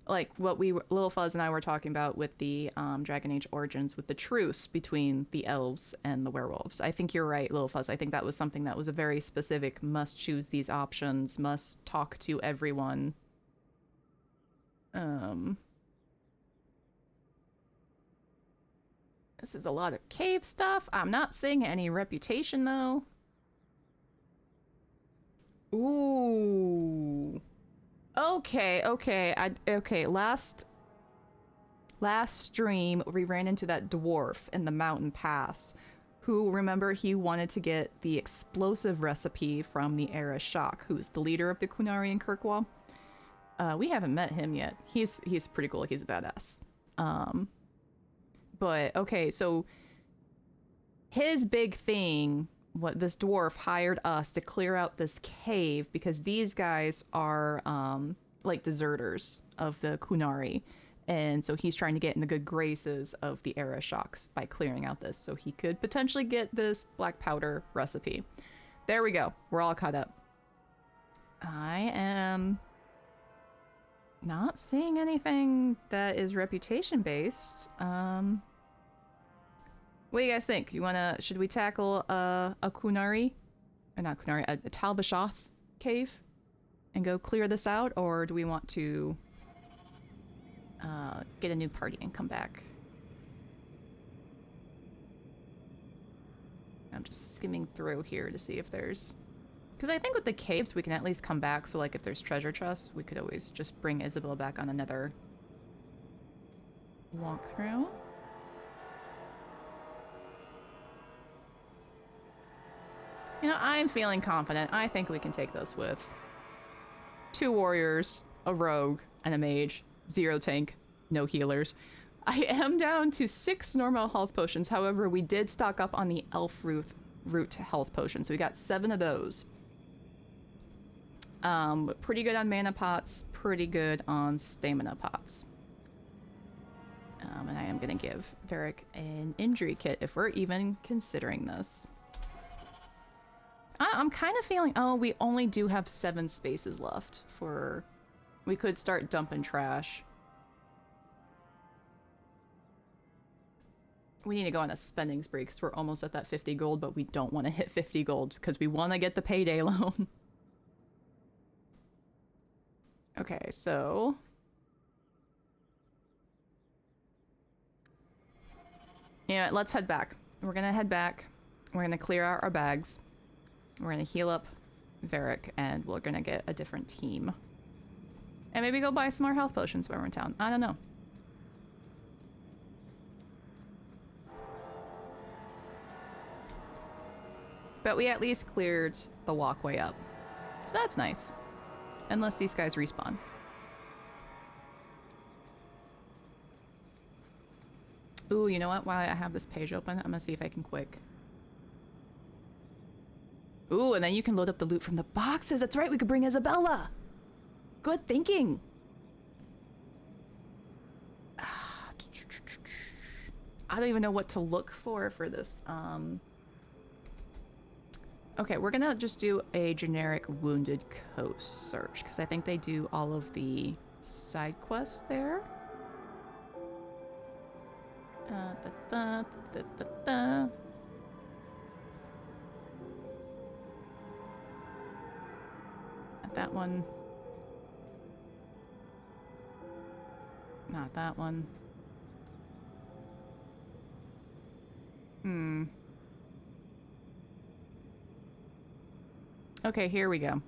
S1: Like what Little Fuzz and I were talking about with the Dragon Age Origins, with the truce between the elves and the werewolves. I think you're right, Little Fuzz. I think that was something that was a very specific, must choose these options, must talk to everyone. This is a lot of cave stuff. I'm not seeing any reputation though. Ooh. Okay. Okay. Last stream, we ran into that dwarf in the mountain pass who, remember, he wanted to get the explosive recipe from the Era Shock, who's the leader of the Qunari in Kirkwall. We haven't met him yet. He's pretty cool. He's a badass. But okay, so his big thing, what this dwarf hired us to clear out this cave because these guys are like deserters of the Qunari, and so he's trying to get in the good graces of the Era Shocks by clearing out this so he could potentially get this Blackpowder recipe. There we go. We're all caught up. I am not seeing anything that is reputation based. What do you guys think? Should we tackle a Qunari, or not Qunari, a Tal-Vashoth cave and go clear this out, or do we want to get a new party and come back? I'm just skimming through here to see if there's, because I think with the caves we can at least come back, so like if there's treasure chests, we could always just bring Isabel back on another walkthrough. You know, I'm feeling confident. I think we can take this with 2 warriors, a rogue, and a mage. 0 tank, no healers. I am down to 6 normal health potions. However, we did stock up on the elf root health potions. So we got 7 of those. Pretty good on mana pots, pretty good on stamina pots. And I am going to give Varric an injury kit if we're even considering this. I'm kind of feeling, oh, we only do have 7 spaces left for, we could start dumping trash. We need to go on a spending spree because we're almost at that 50 gold, but we don't want to hit 50 gold because we want to get the payday loan. Okay, so yeah, let's head back. We're gonna head back. We're gonna clear out our bags. We're gonna heal up Varric, and we're gonna get a different team. And maybe go buy some more health potions when we're in town. I don't know. But we at least cleared the walkway up. So that's nice. Unless these guys respawn. Ooh, you know what? While I have this page open, I'm gonna see if I can quick. Ooh, and then you can load up the loot from the boxes. That's right, we could bring Isabella. Good thinking. I don't even know what to look for this. Okay, we're gonna just do a generic Wounded Coast search, because I think they do all of the side quests there. Not that one. Not that one. Okay, here we go.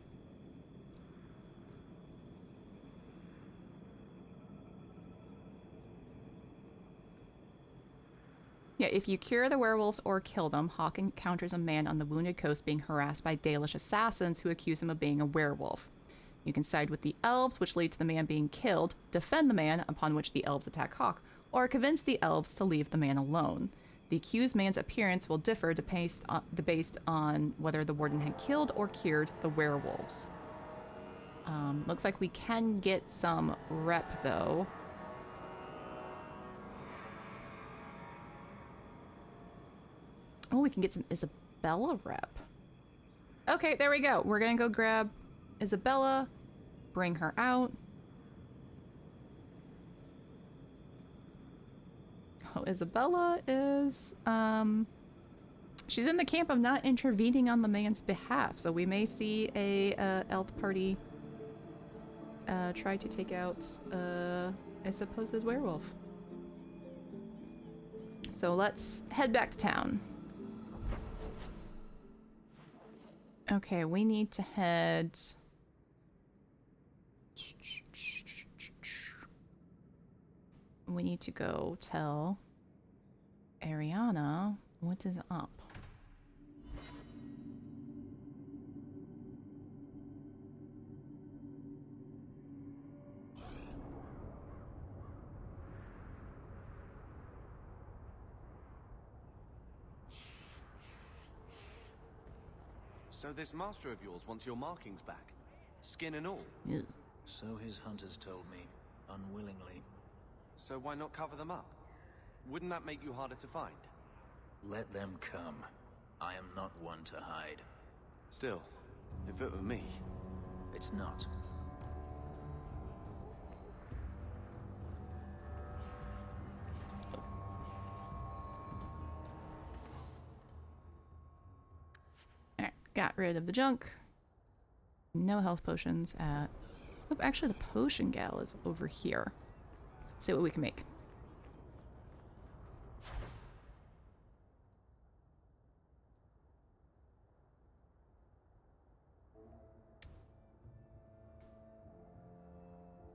S1: Yeah, if you cure the werewolves or kill them, Hawke encounters a man on the Wounded Coast being harassed by Dalish assassins who accuse him of being a werewolf. You can side with the elves, which lead to the man being killed, defend the man, upon which the elves attack Hawke, or convince the elves to leave the man alone. The accused man's appearance will differ based on whether the warden had killed or cured the werewolves. Looks like we can get some rep, though. Oh, we can get some Isabella rep. Okay, there we go. We're gonna go grab Isabella, bring her out. Oh, Isabella is, she's in the camp of not intervening on the man's behalf, so we may see a elf party try to take out a supposed werewolf. So let's head back to town. Okay, we need to head... We need to go tell Arianni what is up.
S8: So this master of yours wants your markings back, skin and all?
S1: Yeah.
S2: So his hunters told me, unwillingly.
S8: So why not cover them up? Wouldn't that make you harder to find?
S2: Let them come. I am not one to hide.
S8: Still, if it were me...
S2: It's not.
S1: Alright, got rid of the junk. No health potions at... Oh, actually the potion gal is over here. See what we can make.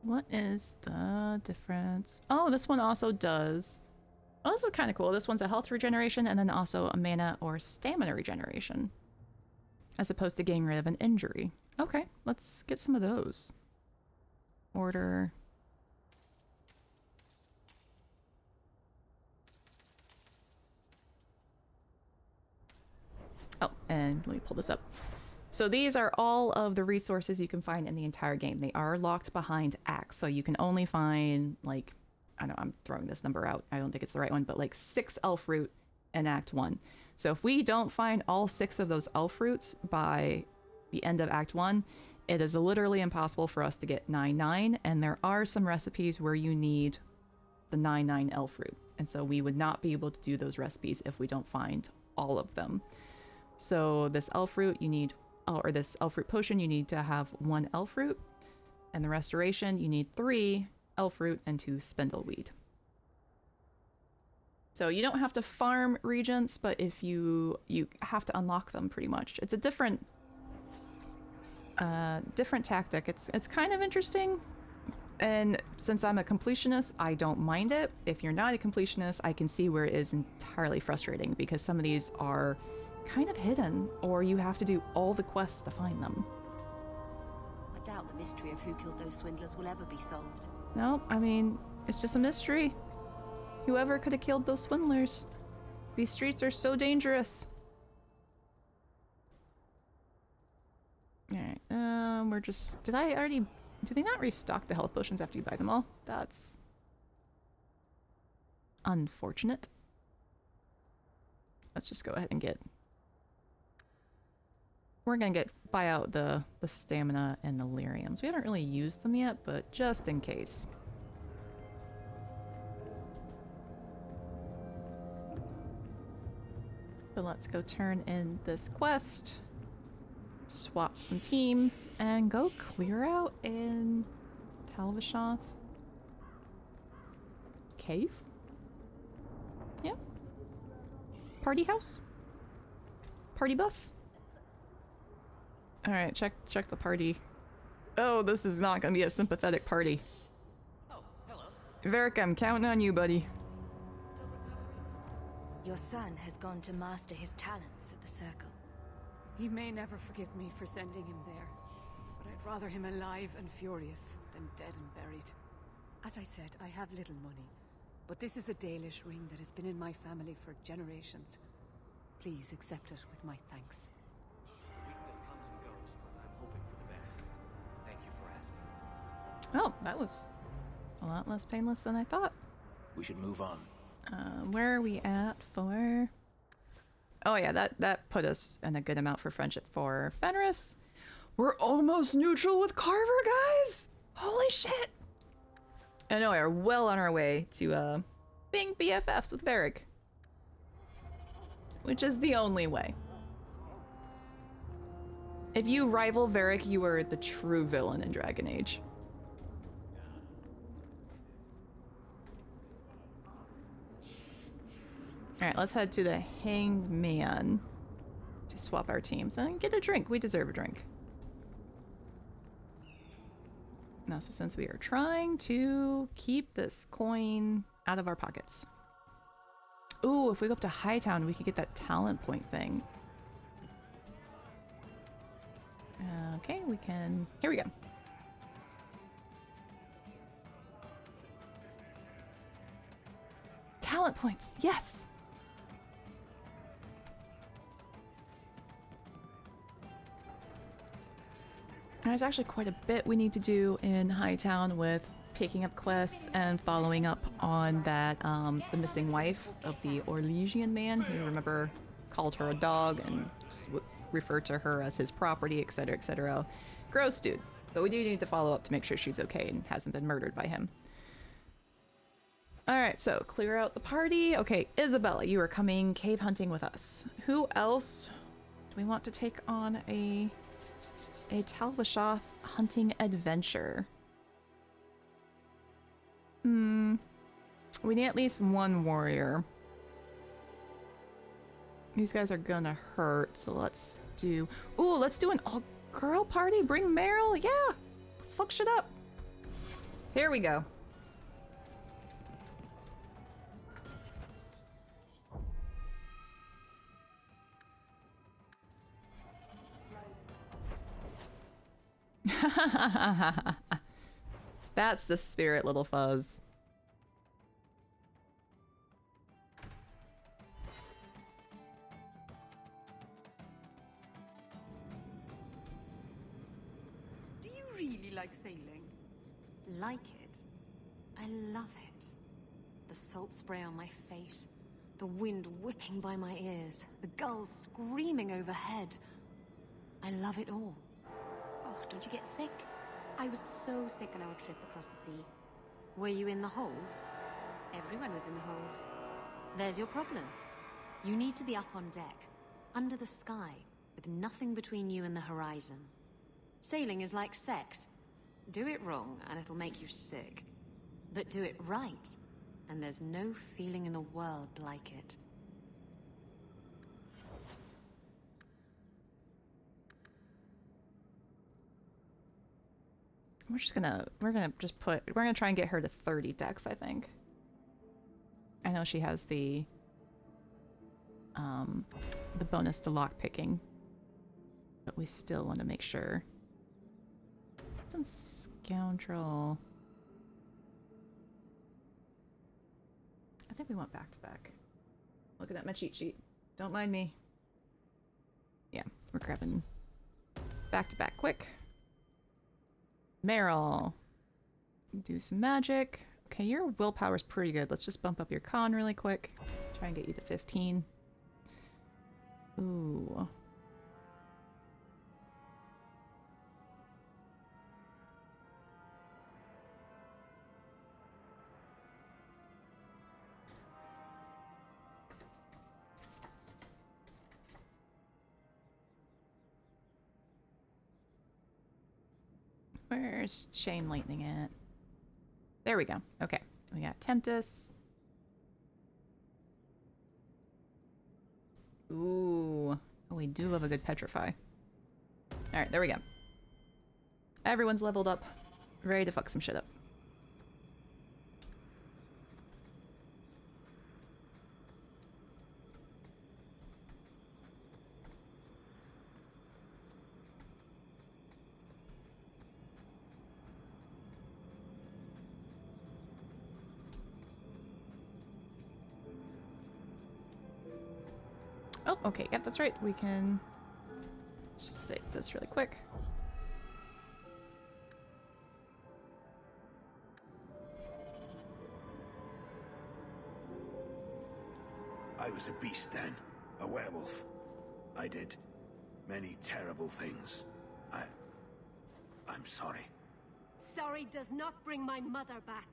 S1: What is the difference? Oh, this one also does... Oh, this is kind of cool. This one's a health regeneration and then also a mana or stamina regeneration. As opposed to getting rid of an injury. Okay, let's get some of those. Order... Oh, and let me pull this up. So these are all of the resources you can find in the entire game. They are locked behind acts, so you can only find, like, I know I'm throwing this number out, I don't think it's the right one, but like 6 elf root in Act 1. So if we don't find all 6 of those elf roots by the end of Act 1, it is literally impossible for us to get 9-9, and there are some recipes where you need the 9-9 elf root. And so we would not be able to do those recipes if we don't find all of them. So this elf root you need, or this elf root potion, you need to have 1 elf root, and the restoration you need 3 elf root and 2 spindleweed. So you don't have to farm regents, but if you have to unlock them pretty much. It's a different tactic. It's kind of interesting, and since I'm a completionist, I don't mind it. If you're not a completionist, I can see where it is entirely frustrating because some of these are kind of hidden, or you have to do all the quests to find them.
S3: I doubt the mystery of who killed those swindlers will ever be solved.
S1: No, I mean, it's just a mystery. Whoever could have killed those swindlers. These streets are so dangerous. Alright, we're just... Did they not restock the health potions after you buy them all? That's... unfortunate. Let's just go ahead and get... We're gonna buy out the stamina and the lyriums. We haven't really used them yet, but just in case. But let's go turn in this quest, swap some teams, and go clear out in Tal-Vashoth cave? Yeah. Party house? Party bus? Alright, check the party. Oh, this is not gonna be a sympathetic party.
S4: Oh, hello.
S1: Varric, I'm counting on you, buddy.
S3: Your son has gone to master his talents at the Circle.
S12: He may never forgive me for sending him there, but I'd rather him alive and furious than dead and buried. As I said, I have little money, but this is a Dalish ring that has been in my family for generations. Please accept it with my thanks.
S2: Weakness comes and goes, but I'm hoping for the best. Thank you for asking.
S1: Oh, that was a lot less painless than I thought.
S2: We should move on.
S1: Where are we at for... Oh yeah, that put us in a good amount for friendship for Fenris. We're almost neutral with Carver, guys! Holy shit! I know we are well on our way to being BFFs with Varric. Which is the only way. If you rival Varric, you are the true villain in Dragon Age. Alright, let's head to the Hanged Man to swap our teams and get a drink. We deserve a drink. Now, so since we are trying to keep this coin out of our pockets. Ooh, if we go up to Hightown, we could get that talent point thing. Okay, we can... Here we go. Talent points, yes! There's actually quite a bit we need to do in Hightown with picking up quests and following up on that, the missing wife of the Orlesian man who, remember, called her a dog and referred to her as his property, etc., etc. Gross dude. But we do need to follow up to make sure she's okay and hasn't been murdered by him. Alright, so clear out the party. Okay, Isabella, you are coming cave hunting with us. Who else do we want to take on a Tal-Vashoth hunting adventure? We need at least one warrior. These guys are gonna hurt, so let's do... Ooh, let's do an all-girl party? Bring Meryl? Yeah! Let's fuck shit up. Here we go. That's the spirit, little fuzz.
S12: Do you really like sailing?
S6: Like it? I love it. The salt spray on my face, the wind whipping by my ears, the gulls screaming overhead. I love it all.
S3: Oh, don't you get sick? I was so sick on our trip across the sea. Were you in the hold? Everyone was in the hold. There's your problem. You need to be up on deck, under the sky, with nothing between you and the horizon. Sailing is like sex. Do it wrong, and it'll make you sick. But do it right, and there's no feeling in the world like it.
S1: We're gonna try and get her to 30 decks, I think. I know she has the bonus to lock picking, but we still want to make sure. Some scoundrel. I think we want back to back. Looking at my cheat sheet. Don't mind me. Yeah, we're grabbing back to back quick. Meryl. Do some magic. Okay, your willpower's pretty good. Let's just bump up your con really quick. Try and get you to 15. Ooh. Where's Chain Lightning at? There we go. Okay. We got Tempest. Ooh. Oh, we do love a good petrify. Alright, there we go. Everyone's leveled up. Ready to fuck some shit up. Oh, okay. Yep, that's right. We can just save this really quick.
S13: I was a beast then, a werewolf. I did many terrible things. I'm sorry.
S9: Sorry does not bring my mother back.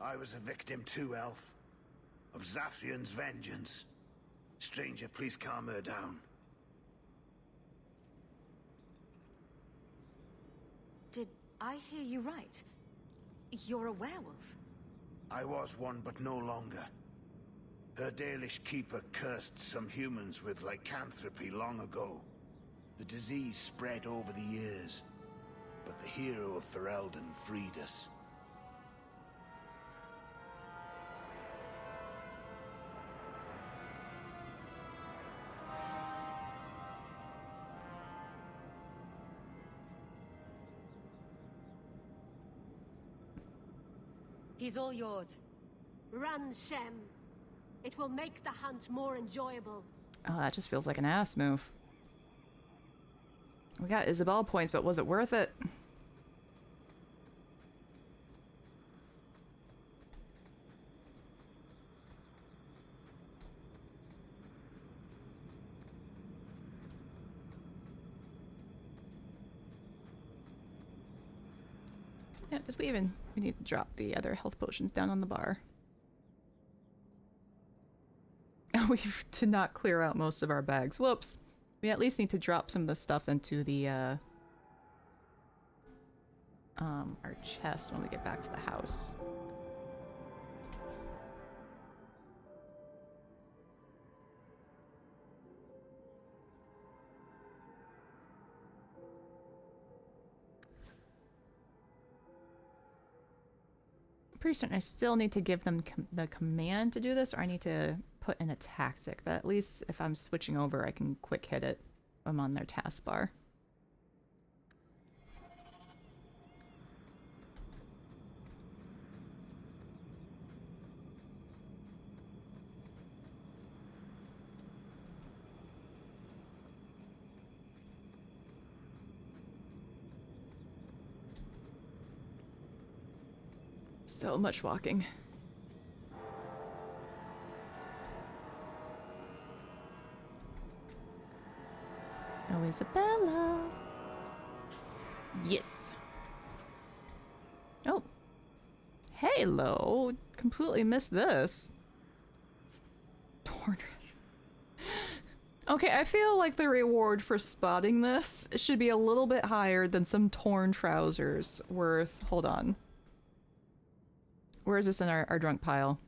S13: I was a victim too, Elf. Of Zathrian's vengeance. Stranger, please calm her down.
S6: Did I hear you right? You're a werewolf?
S13: I was one, but no longer. Her Dalish keeper cursed some humans with lycanthropy long ago. The disease spread over the years, but the hero of Ferelden freed us.
S9: He's all yours. Run, Shem. It will make the hunt more enjoyable.
S1: Oh, that just feels like an ass move. We got Isabel points, but was it worth it? Yeah, did we even... We need to drop the other health potions down on the bar. We did not clear out most of our bags. Whoops. We at least need to drop some of the stuff into the, our chest when we get back to the house. Pretty certain I still need to give them the command to do this, or I need to put in a tactic, but at least if I'm switching over, I can quick hit it when I'm on their taskbar. So much walking. Oh, Isabella. Yes. Oh. Halo. Completely missed this. Torn. Okay, I feel like the reward for spotting this should be a little bit higher than some torn trousers worth. Hold on. Where is this in our drunk pile?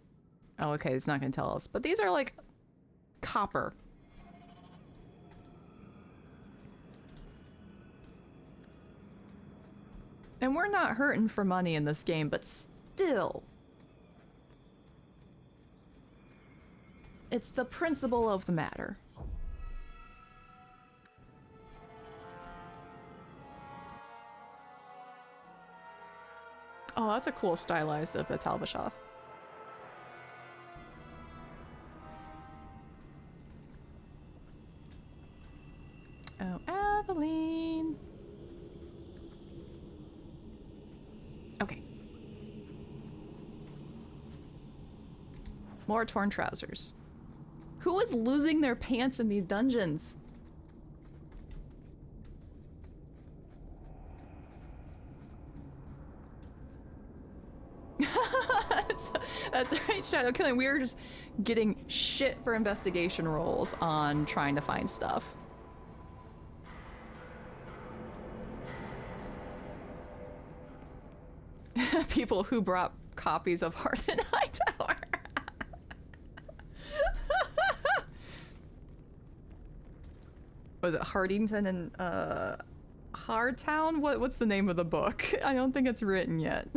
S1: Oh, okay, it's not gonna tell us. But these are like copper. And we're not hurting for money in this game, but still. It's the principle of the matter. Oh, that's a cool stylized of the Tal-Vashoth. Oh, Aveline. Okay. More torn trousers. Who is losing their pants in these dungeons? That's right, Shadow Killing. We were just getting shit for investigation rolls on trying to find stuff. People who brought copies of Heart and Hightower. was it Hardington and Hardtown? What's the name of the book? I don't think it's written yet.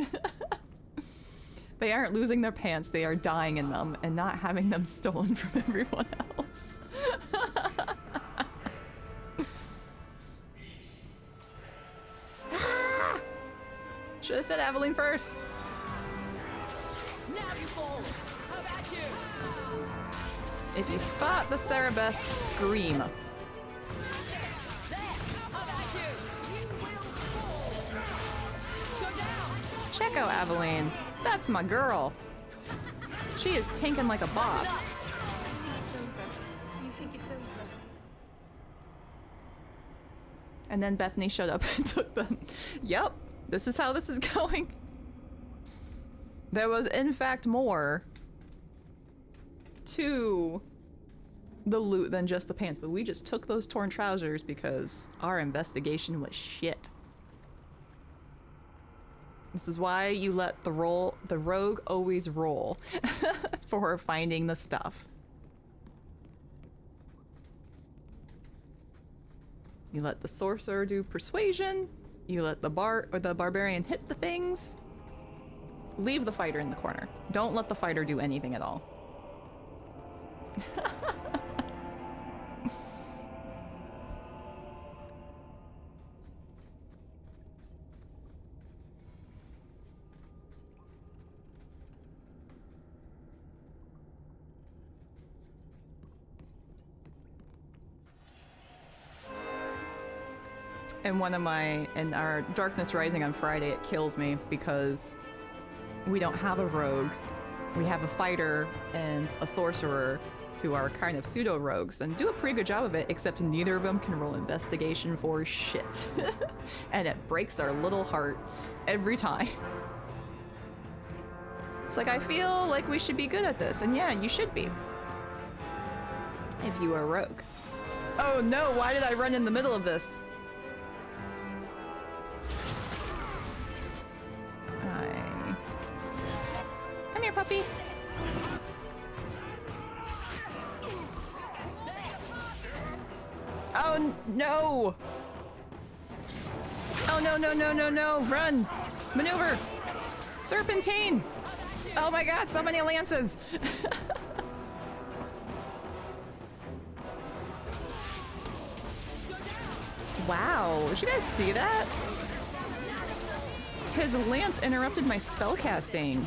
S1: They aren't losing their pants, they are dying in them and not having them stolen from everyone else. Ah! Should have said Aveline first.
S4: Now you fall. How about you?
S1: If you spot the Cerebest, scream. Check out Aveline. That's my girl. She is tanking like a boss.
S6: It's over. Do you think it's over?
S1: And then Bethany showed up and took them. Yep, this is how this is going. There was, in fact, more to the loot than just the pants, but we just took those torn trousers because our investigation was shit. This is why you let the rogue always roll for finding the stuff. You let the sorcerer do persuasion. You let the barbarian hit the things. Leave the fighter in the corner. Don't let the fighter do anything at all. In our Darkness Rising on Friday, it kills me because we don't have a rogue. We have a fighter and a sorcerer who are kind of pseudo-rogues and do a pretty good job of it, except neither of them can roll investigation for shit. And it breaks our little heart every time. It's like, I feel like we should be good at this, and yeah, you should be. If you are a rogue. Oh no, why did I run in the middle of this? Come here, puppy. Oh no! Oh no, no, no, no, no! Run! Maneuver! Serpentine! Oh my god, so many lances! Wow, did you guys see that? His lance interrupted my spellcasting.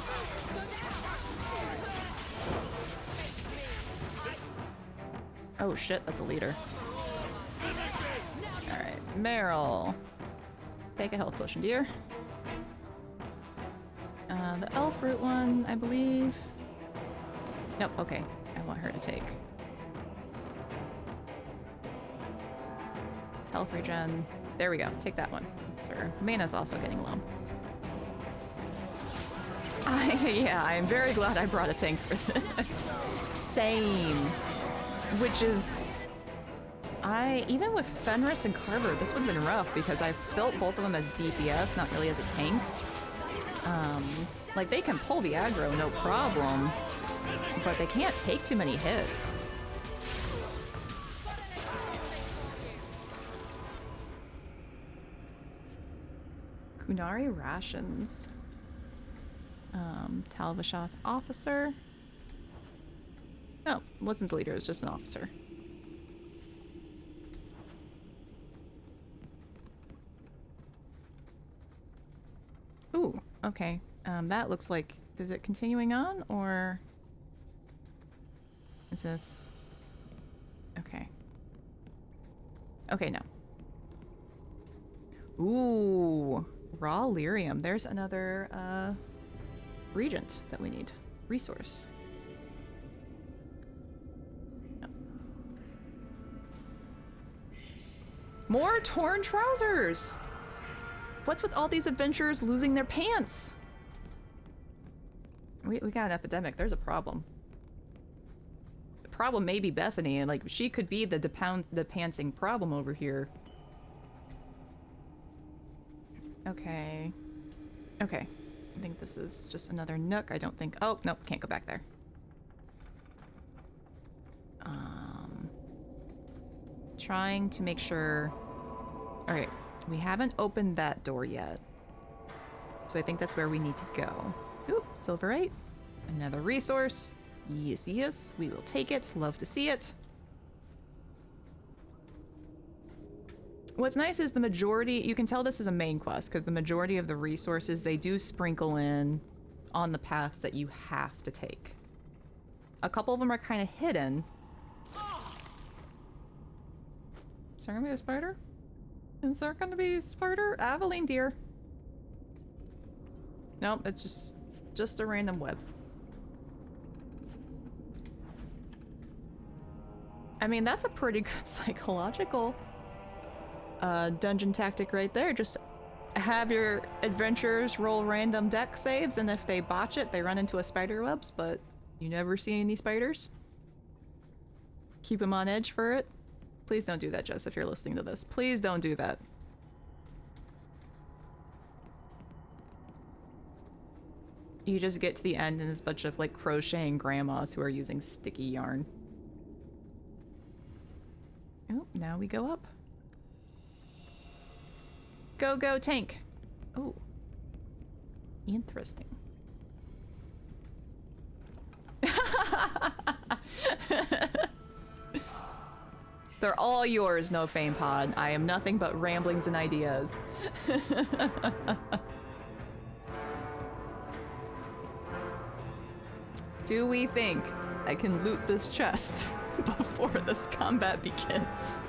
S1: Oh shit, that's a leader. Alright, Meryl. Take a health potion, dear. The elf root one, I believe. Nope, okay. I want her to take. It's health regen. There we go, take that one. So her mana's also getting low. Yeah, I'm very glad I brought a tank for this. Same. Which is... even with Fenris and Carver, this would have been rough because I've built both of them as DPS, not really as a tank. Like, they can pull the aggro, no problem, but they can't take too many hits. Kunari rations. Tal-Vashoth officer. Oh, wasn't the leader, it was just an officer. Ooh, okay. That looks like, is it continuing on, or is this... Okay. Okay, no. Ooh, raw lyrium. There's another, regent that we need. Resource. No. More torn trousers! What's with all these adventurers losing their pants? We got an epidemic. There's a problem. The problem may be Bethany, and like she could be the pantsing problem over here. Okay. Okay. I think this is just another nook. I don't think... Oh, nope. Can't go back there. trying to make sure... Alright, we haven't opened that door yet. So I think that's where we need to go. Oop, silverite. Another resource. Yes, yes, we will take it. Love to see it. What's nice is the majority... You can tell this is a main quest, because the majority of the resources, they do sprinkle in on the paths that you have to take. A couple of them are kind of hidden. Is there gonna be a spider? Is there gonna be a spider? Aveline, dear. Nope, it's just a random web. I mean, that's a pretty good psychological dungeon tactic right there. Just have your adventurers roll random deck saves, and if they botch it, they run into a spider webs, but you never see any spiders. Keep them on edge for it. Please don't do that, Jess, if you're listening to this. Please don't do that. You just get to the end and there's a bunch of like crocheting grandmas who are using sticky yarn. Oh, now we go up. Go, go, tank. Oh. Interesting. They're all yours, No Fame Pod. I am nothing but ramblings and ideas. Do we think I can loot this chest before this combat begins?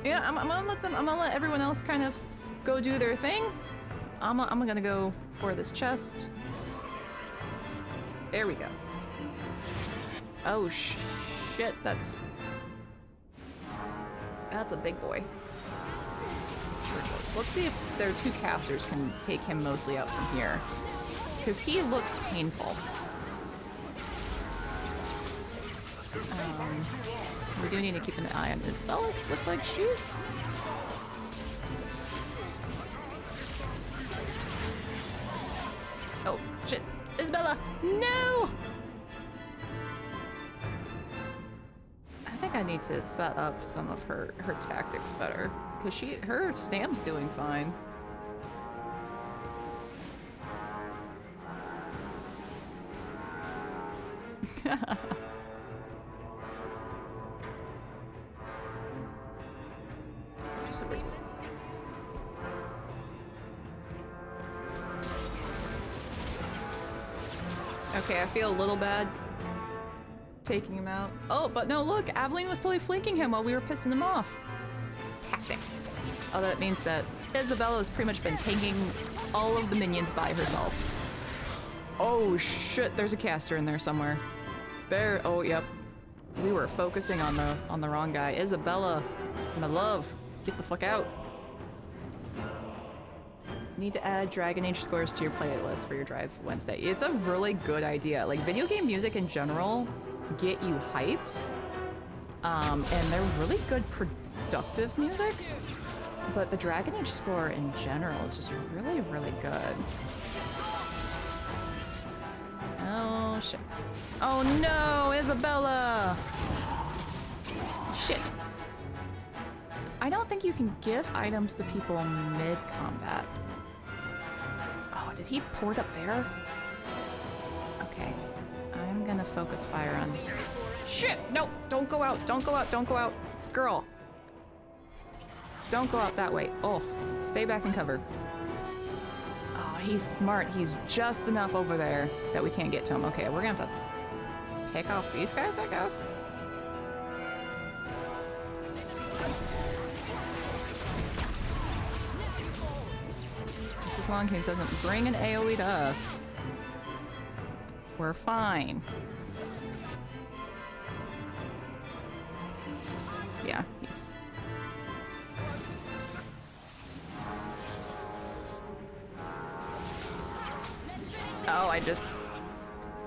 S1: Yeah, I'm gonna let everyone else kind of go do their thing. I'm gonna go for this chest. There we go. Oh shit, that's a big boy. Let's see if their two casters can take him mostly out from here, because he looks painful. We do need to keep an eye on Isabella. It looks like she's... Oh, shit. Isabella! No! I think I need to set up some of her tactics better, because her stam's doing fine. Okay, I feel a little bad taking him out. Oh, but no, look, Aveline was totally flanking him while we were pissing him off. Tactics. Oh, that means that Isabella's pretty much been taking all of the minions by herself. Oh shit, there's a caster in there somewhere. There, oh yep. We were focusing on the wrong guy. Isabella, my love, get the fuck out. Need to add Dragon Age scores to your playlist for your drive Wednesday. It's a really good idea. Like, video game music in general get you hyped. And they're really good productive music. But the Dragon Age score in general is just really, really good. Oh, shit. Oh no, Isabella! Shit. I don't think you can give items to people mid-combat. Oh, did he port up there? Okay. I'm gonna focus fire on... Shit! No! Don't go out! Don't go out! Don't go out! Girl! Don't go out that way. Oh, stay back and cover. Oh, he's smart. He's just enough over there that we can't get to him. Okay, we're gonna have to pick off these guys, I guess? Just as long as he doesn't bring an AoE to us, we're fine. Yeah, he's... Oh, I just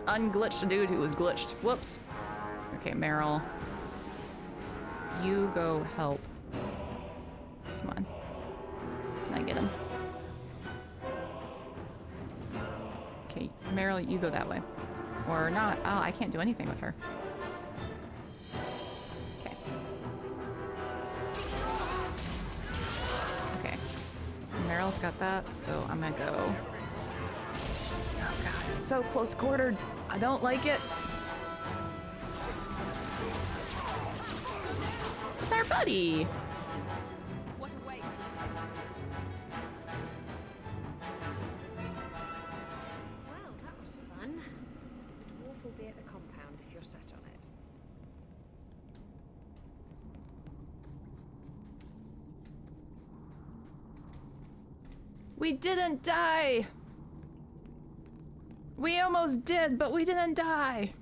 S1: unglitched a dude who was glitched. Whoops. Okay, Meryl. You go help. Come on. Can I get him? Okay, Meryl, you go that way. Or not. Oh, I can't do anything with her. else got that, so I'm gonna go. Oh god, it's so close quartered. I don't like it. It's our buddy.
S6: What a waste. Well, that was fun. The dwarf will be at the compound if you're set on it.
S1: We didn't die! We almost did, but we didn't die!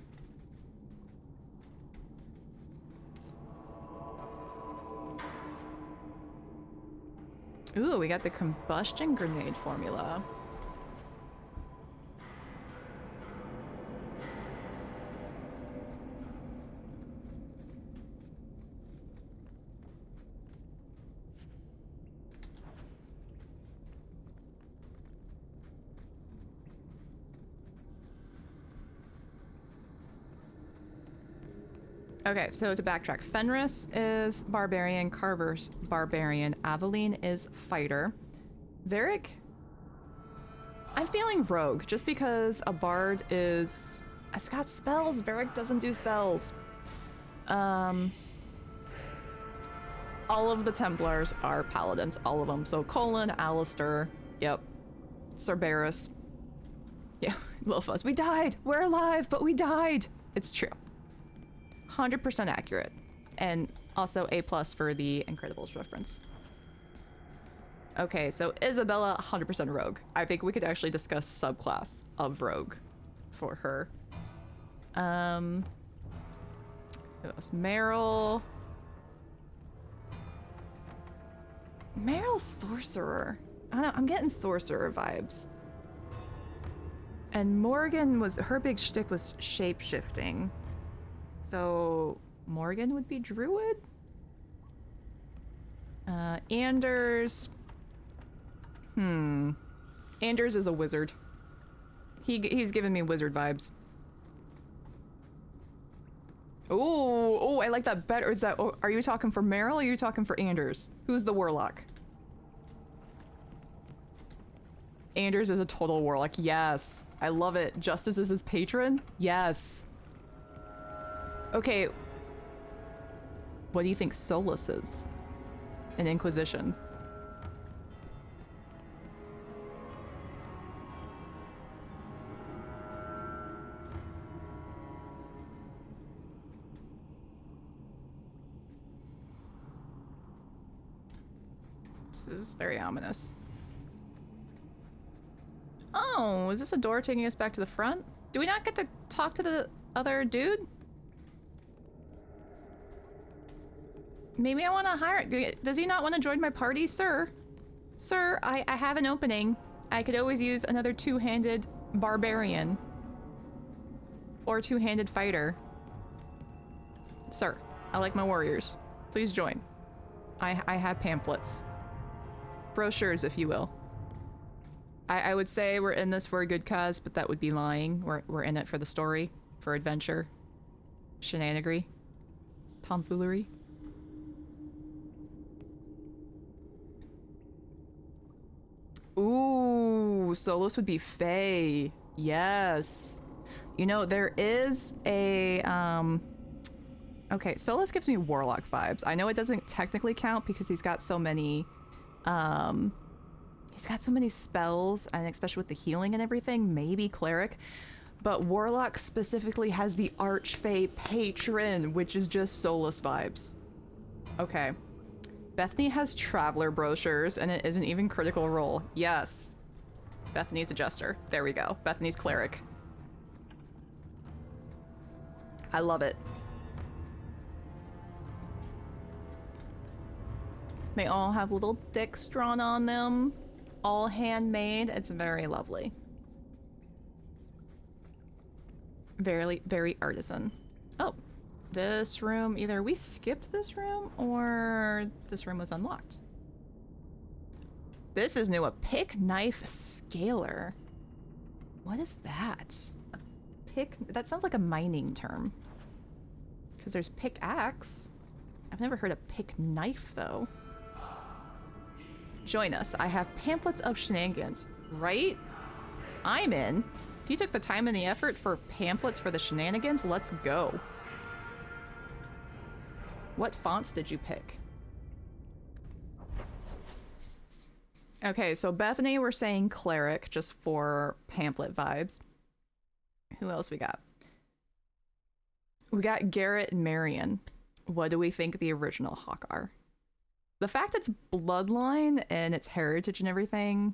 S1: Ooh, we got the combustion grenade formula. Okay, so to backtrack, Fenris is barbarian, Carver's barbarian, Aveline is fighter. Varric? I'm feeling rogue, just because a bard is... It's got spells, Varric doesn't do spells. All of the Templars are paladins, all of them. So Colin, Alistair, yep. Cerberus. Yeah, Lilfus. We died! We're alive, but we died! It's true. 100% accurate. And also A+ for the Incredibles reference. Okay, so Isabella, 100% rogue. I think we could actually discuss subclass of rogue for her. Who else? Meryl. Meryl's sorcerer. I don't know, I'm getting sorcerer vibes. And Morgan was, her big shtick was shape-shifting. So Morgan would be druid? Anders. Anders is a wizard. He's giving me wizard vibes. Oh, I like that better. Is that, are you talking for Meryl or are you talking for Anders? Who's the warlock? Anders is a total warlock. Yes. I love it. Justice is his patron? Yes. Okay. What do you think Solus is? An Inquisition. This is very ominous. Oh, is this a door taking us back to the front? Do we not get to talk to the other dude? Maybe I want to hire... Does he not want to join my party? Sir? Sir, I have an opening. I could always use another two-handed barbarian. Or two-handed fighter. Sir, I like my warriors. Please join. I have pamphlets. Brochures, if you will. I would say we're in this for a good cause, but that would be lying. We're in it for the story, for adventure, shenanigans, tomfoolery. Ooh, Solus would be Fae. Yes. You know, there is a, okay, Solus gives me warlock vibes. I know it doesn't technically count because he's got so many, he's got so many spells, and especially with the healing and everything, maybe cleric. But warlock specifically has the archfey patron, which is just Solus vibes. Okay. Bethany has traveler brochures, and it isn't even critical role. Yes. Bethany's a jester. There we go. Bethany's cleric. I love it. They all have little dicks drawn on them. All handmade. It's very lovely. Very, very artisan. Oh. This room, either we skipped this room or this room was unlocked. This is new, a pick knife scaler. What is that? A pick, that sounds like a mining term. Because there's pickaxe. I've never heard of pick knife though. Join us. I have pamphlets of shenanigans. Right? I'm in. If you took the time and the effort for pamphlets for the shenanigans, let's go. What fonts did you pick? Okay, so Bethany, we're saying cleric just for pamphlet vibes. Who else we got? We got Garrett and Marion. What do we think the original Hawke are? The fact it's bloodline and its heritage and everything,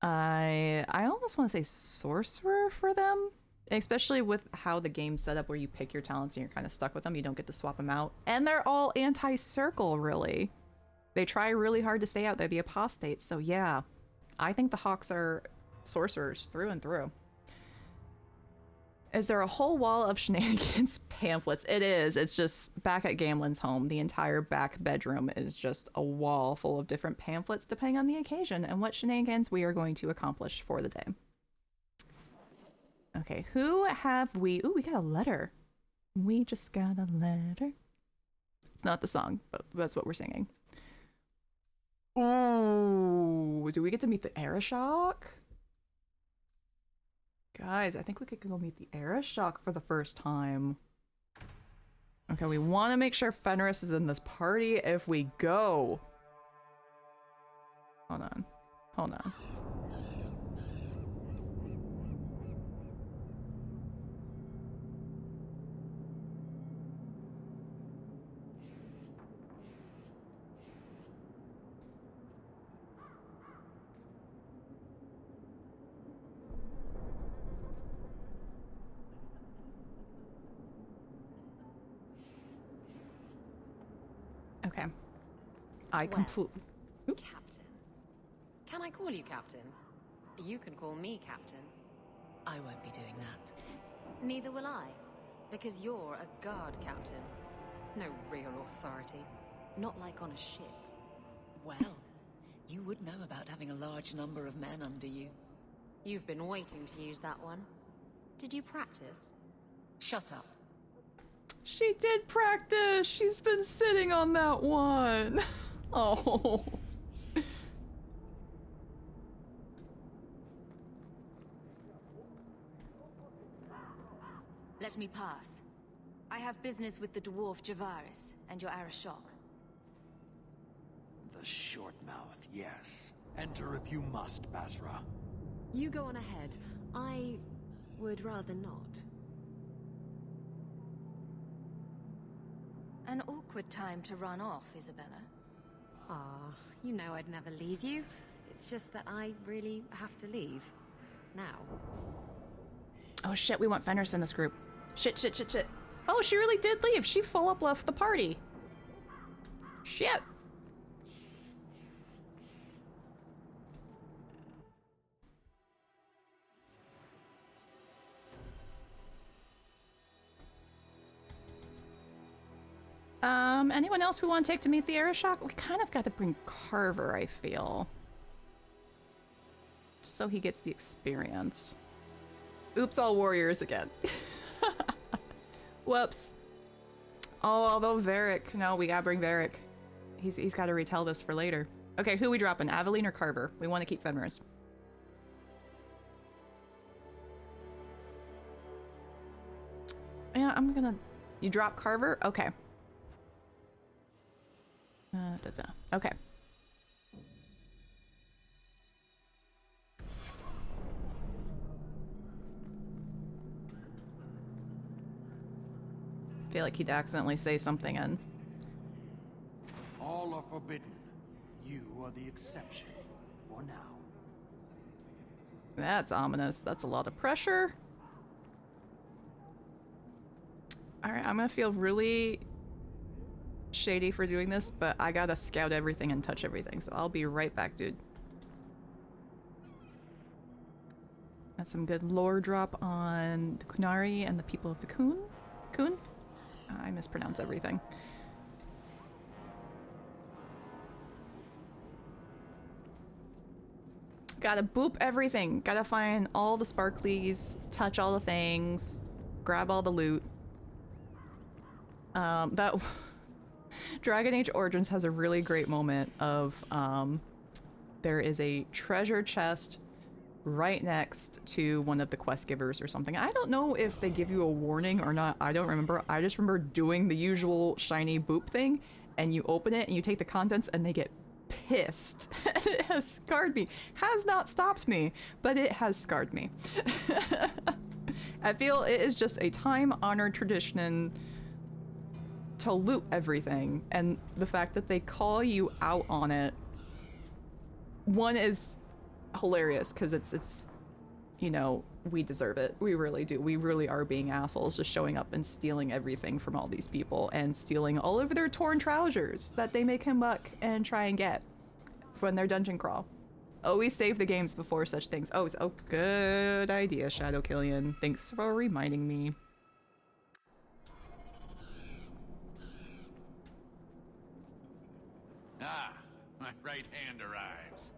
S1: I almost want to say sorcerer for them, especially with how the game's set up where you pick your talents and you're kind of stuck with them. You don't get to swap them out. And they're all anti-circle, really. They try really hard to stay out. They're the apostates. So yeah, I think the Hawks are sorcerers through and through. Is there a whole wall of shenanigans pamphlets? It is. It's just back at Gamlen's home. The entire back bedroom is just a wall full of different pamphlets depending on the occasion and what shenanigans we are going to accomplish for the day. Okay, who have we... Ooh, we got a letter. We just got a letter. It's not the song, but that's what we're singing. Ooh, do we get to meet the Arashock? Guys, I think we could go meet the Arashock for the first time. Okay, we want to make sure Fenris is in this party if we go. Hold on. Hold on. Okay.
S3: Captain. Can I call you Captain? You can call me Captain.
S14: I won't be doing that.
S3: Neither will I, because you're a guard captain. No real authority. Not like on a ship.
S14: Well, you would know about having a large number of men under you.
S3: You've been waiting to use that one. Did you practice?
S14: Shut up.
S1: She did practice. She's been sitting on that one. Oh.
S6: Let me pass. I have business with the dwarf Javaris and your Arashock.
S15: The short mouth, yes. Enter if you must, Basra.
S3: You go on ahead. I would rather not.
S6: An awkward time to run off, Isabella.
S3: Ah, you know I'd never leave you. It's just that I really have to leave. Now.
S1: Oh shit, we want Fenris in this group. Shit. Oh, she really did leave. She full up left the party. Shit. Anyone else we want to take to meet the Arashock? We kind of got to bring Carver, I feel. Just so he gets the experience. Oops, all warriors again. Whoops. Oh, although Varric. No, we gotta bring Varric. He's gotta retell this for later. Okay, who we dropping? Aveline or Carver? We want to keep Fenris. Yeah, I'm gonna... You drop Carver? Okay. Okay. Feel like he'd accidentally say something and...
S15: All are forbidden. You are the exception. For now.
S1: That's ominous. That's a lot of pressure. Alright, I'm gonna feel really shady for doing this, but I gotta scout everything and touch everything, so I'll be right back, dude. That's some good lore drop on the Kunari and the people of the Kun? I mispronounce everything. Gotta boop everything. Gotta find all the sparklies, touch all the things, grab all the loot. Dragon Age Origins has a really great moment of there is a treasure chest right next to one of the quest givers or something. I don't know if they give you a warning or not. I don't remember. I just remember doing the usual shiny boop thing, and you open it and you take the contents and they get pissed. It has scarred me. Has not stopped me, but it has scarred me. I feel it is just a time-honored tradition to loot everything, and the fact that they call you out on it, one is hilarious because it's you know, we deserve it. We really do. We really are being assholes, just showing up and stealing everything from all these people and stealing all of their torn trousers that they make him buck and try and get when they're dungeon crawl. Always save the games before such things. Oh, good idea, Shadow Killian. Thanks for reminding me.
S15: Ah, my right hand arrives.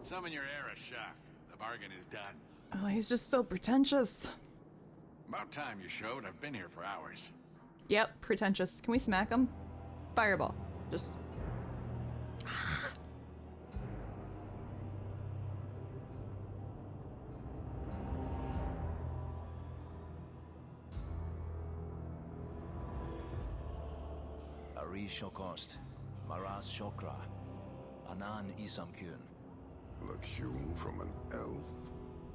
S15: Summon your Shock. The bargain is done.
S1: Oh, he's just so pretentious.
S15: About time you showed. I've been here for hours.
S1: Yep, pretentious. Can we smack him? Fireball. Just...
S2: Shokost, Maras Shokra, Anan Isamkun.
S16: Look hewn from an elf?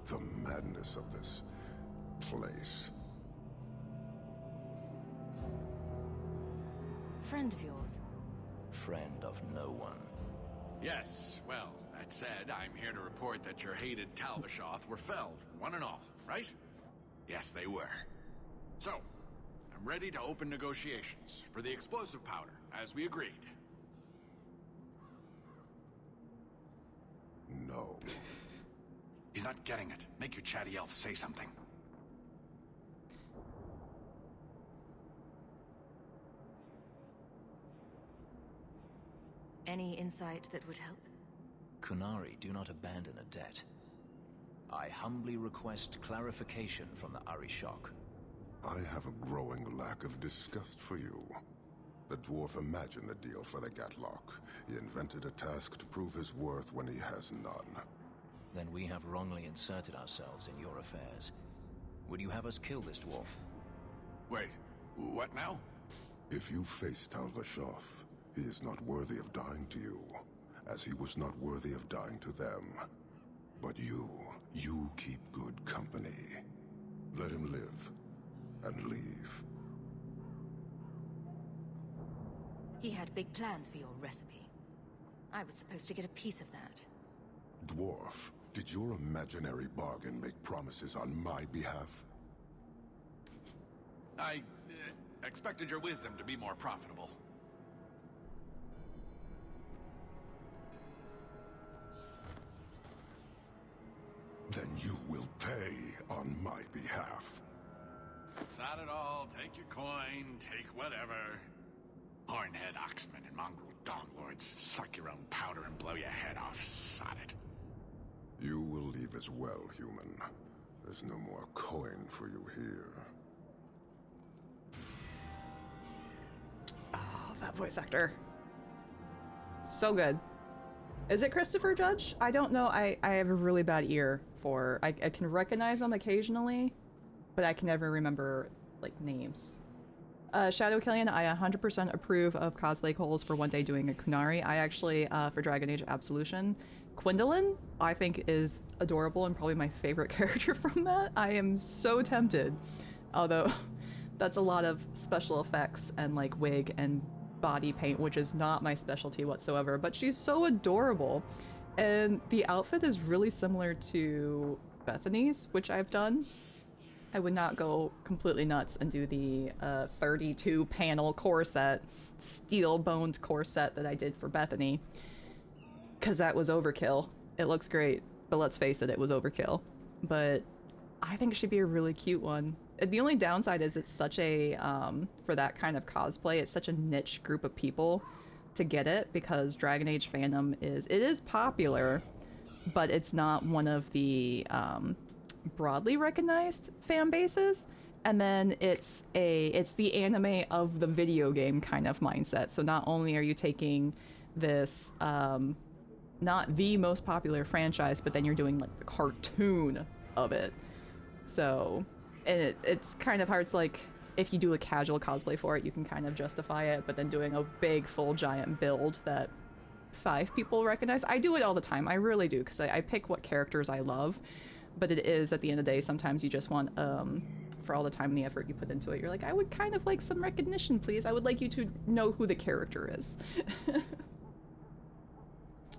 S16: The madness of this place.
S6: Friend of yours?
S2: Friend of no one.
S15: Yes, well, that said, I'm here to report that your hated Tal-Vashoth were felled, one and all, right? Yes, they were. So, I'm ready to open negotiations for the explosive powder, as we agreed.
S16: No.
S15: He's not getting it. Make your chatty elf say something.
S6: Any insight that would help?
S2: Kunari do not abandon a debt. I humbly request clarification from the Arishok.
S16: I have a growing lack of disgust for you. The dwarf imagined the deal for the Gatlock. He invented a task to prove his worth when he has none.
S2: Then we have wrongly inserted ourselves in your affairs. Would you have us kill this dwarf?
S15: Wait, what now?
S16: If you face Tal-Vashoth, he is not worthy of dying to you, as he was not worthy of dying to them. But you keep good company. Let him live, and leave.
S6: He had big plans for your recipe. I was supposed to get a piece of that.
S16: Dwarf, did your imaginary bargain make promises on my behalf?
S15: I expected your wisdom to be more profitable.
S16: Then you will pay on my behalf.
S15: It's not at all. Take your coin, take whatever. Hornhead oxmen and mongrel donglords, suck your own powder and blow your head off, sod it.
S16: You will leave as well, human. There's no more coin for you here.
S1: Oh, that voice actor. So good. Is it Christopher Judge? I don't know. I have a really bad ear for... I can recognize them occasionally, but I can never remember, like, names. Shadow Killian, I 100% approve of cosplay goals for one day doing a Kunari. I actually, for Dragon Age Absolution, Gwendolyn, I think is adorable and probably my favorite character from that. I am so tempted. Although, that's a lot of special effects and, like, wig and body paint, which is not my specialty whatsoever, but she's so adorable. And the outfit is really similar to Bethany's, which I've done. I would not go completely nuts and do the 32 panel corset, steel boned corset that I did for Bethany, because that was overkill. It looks great, but let's face it, it was overkill. But I think it should be a really cute one. The only downside is it's such a, for that kind of cosplay, it's such a niche group of people to get it, because Dragon Age fandom it is popular, but it's not one of the broadly recognized fan bases. And then it's the anime of the video game kind of mindset. So not only are you taking this, not the most popular franchise, but then you're doing like the cartoon of it. So, and it's kind of hard. It's like, if you do a casual cosplay for it, you can kind of justify it, but then doing a big, full, giant build that 5 people recognize. I do it all the time. I really do, because I pick what characters I love, but it is, at the end of the day, sometimes you just want, for all the time and the effort you put into it, you're like, I would kind of like some recognition, please. I would like you to know who the character is.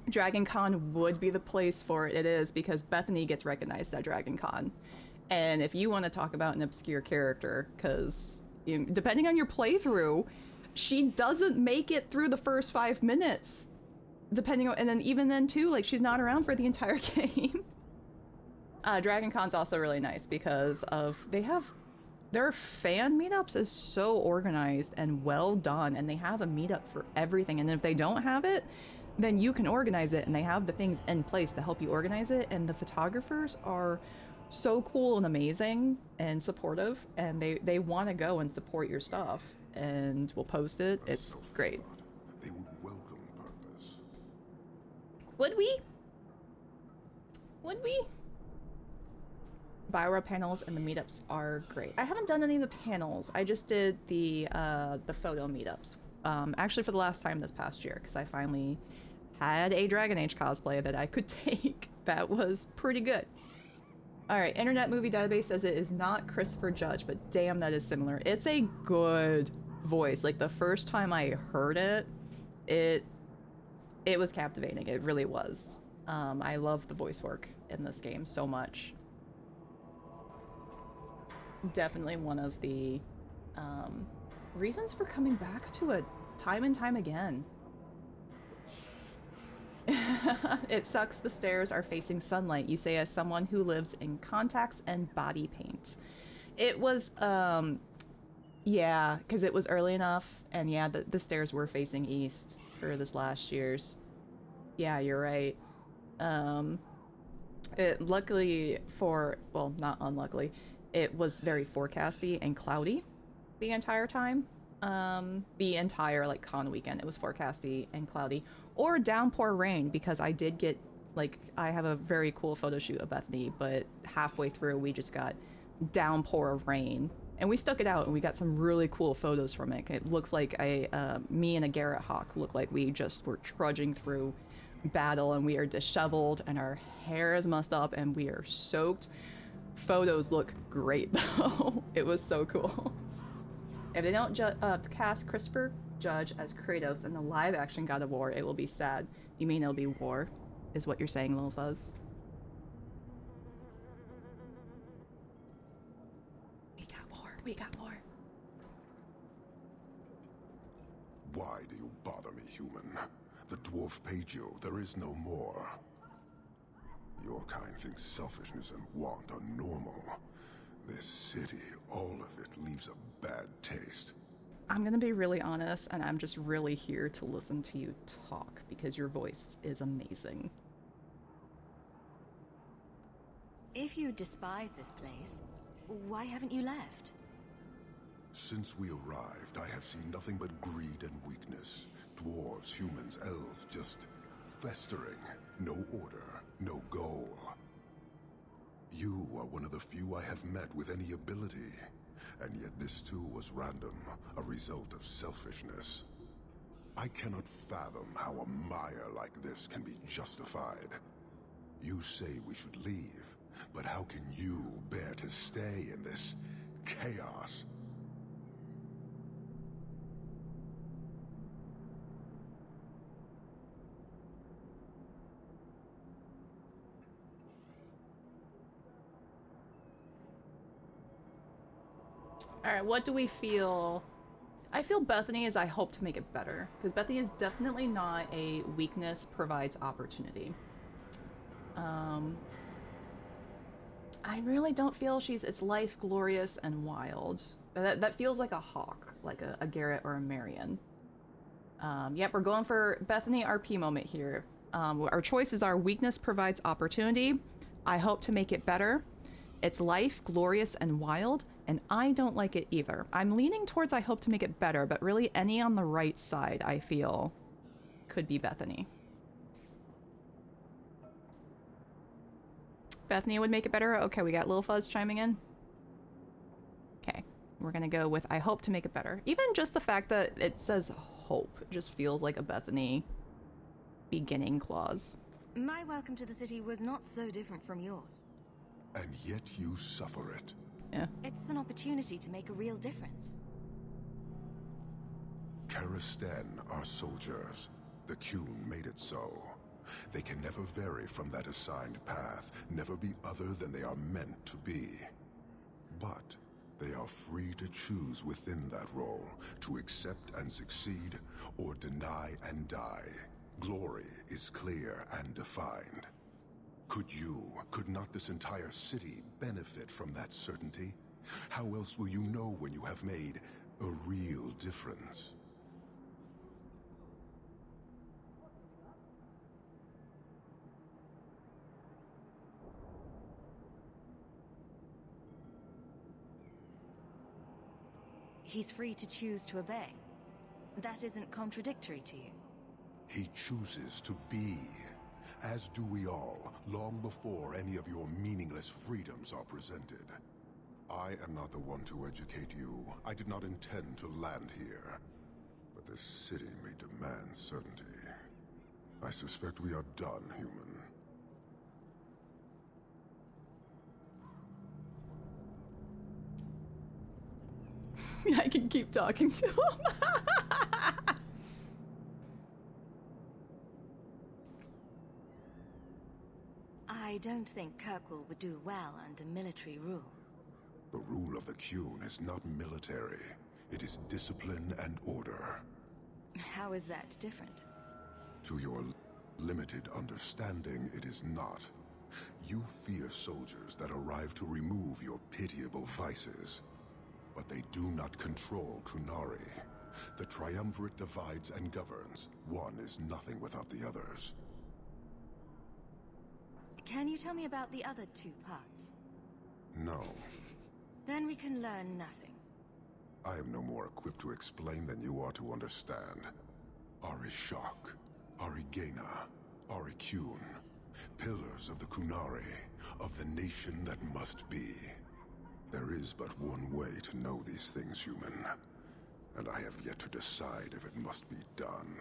S1: Dragon Con would be the place for it. It is, because Bethany gets recognized at Dragon Con. And if you want to talk about an obscure character, because depending on your playthrough, she doesn't make it through the first 5 minutes. Depending on, and then even then too, like, she's not around for the entire game. Dragon Con's also really nice because of, their fan meetups is so organized and well done, and they have a meetup for everything. And if they don't have it, then you can organize it, and they have the things in place to help you organize it. And the photographers are so cool and amazing and supportive, and they want to go and support your stuff, and will post it. It's great.
S16: They would welcome purpose.
S1: Would we? Bioware panels and the meetups are great. I haven't done any of the panels. I just did the photo meetups. Actually, for the last time this past year, because I finally had a Dragon Age cosplay that I could take. That was pretty good. Alright, Internet Movie Database says it is not Christopher Judge, but damn, that is similar. It's a good voice. Like, the first time I heard it, it was captivating. It really was. I love the voice work in this game so much. Definitely one of the reasons for coming back to it time and time again. It sucks the stairs are facing sunlight, you say, as someone who lives in contacts and body paint. It was, yeah, because it was early enough, and yeah, the stairs were facing east for this last year's. Yeah, you're right. Luckily for, well, not unluckily, it was very forecasty and cloudy the entire time. The entire, like, con weekend, it was forecasty and cloudy. Or downpour rain, because I did get, like, I have a very cool photo shoot of Bethany, but halfway through we just got downpour of rain. And we stuck it out, and we got some really cool photos from it. It looks like me and a Garrett Hawk look like we just were trudging through battle, and we are disheveled, and our hair is mussed up, and we are soaked. Photos look great, though. It was so cool. If they don't cast Christopher Judge as Kratos in the live-action God of War, it will be sad. You mean it'll be war, is what you're saying, Lil Fuzz? We got more.
S16: Why do you bother me, human? The dwarf paid you. There is no more. Your kind thinks selfishness and want are normal. This city, all of it, leaves a bad taste.
S1: I'm gonna be really honest, and I'm just really here to listen to you talk, because your voice is amazing.
S6: If you despise this place, why haven't you left?
S16: Since we arrived, I have seen nothing but greed and weakness. Dwarves, humans, elves, just festering. No order, no goal. You are one of the few I have met with any ability. And yet this too was random, a result of selfishness. I cannot fathom how a mire like this can be justified. You say we should leave, but how can you bear to stay in this chaos?
S1: Alright, what do we feel? I feel Bethany is I hope to make it better, because Bethany is definitely not a weakness provides opportunity. I really don't feel it's life glorious and wild. That feels like a Hawk, like a Garrett or a Marion. Yep, we're going for Bethany RP moment here. Our choices are weakness provides opportunity. I hope to make it better. It's life glorious and wild. and I don't like it either. I'm leaning towards I hope to make it better, but really any on the right side, I feel, could be Bethany. Bethany would make it better? Okay, we got Lil Fuzz chiming in. Okay, we're gonna go with I hope to make it better. Even just the fact that it says hope just feels like a Bethany beginning clause.
S6: My welcome to the city was not so different from yours.
S16: And yet you suffer it.
S1: Yeah.
S6: It's an opportunity to make a real difference.
S16: Karastan are soldiers. The Qun made it so. They can never vary from that assigned path, never be other than they are meant to be. But they are free to choose within that role, to accept and succeed, or deny and die. Glory is clear and defined. Could not this entire city benefit from that certainty? How else will you know when you have made a real difference?
S6: He's free to choose to obey. That isn't contradictory to you.
S16: He chooses to be, as do we all, long before any of your meaningless freedoms are presented. I am not the one to educate you. I did not intend to land here. But this city may demand certainty. I suspect we are done, human.
S1: I can keep talking to him.
S6: I don't think Kirkwall would do well under military rule.
S16: The rule of the Qun is not military. It is discipline and order.
S6: How is that different?
S16: To your limited understanding, it is not. You fear soldiers that arrive to remove your pitiable vices. But they do not control Qunari. The Triumvirate divides and governs. One is nothing without the others.
S6: Can you tell me about the other two parts?
S16: No.
S6: Then we can learn nothing.
S16: I am no more equipped to explain than you are to understand. Arishak, Arigena, Ariqun, pillars of the Qunari, of the nation that must be. There is but one way to know these things, human. And I have yet to decide if it must be done.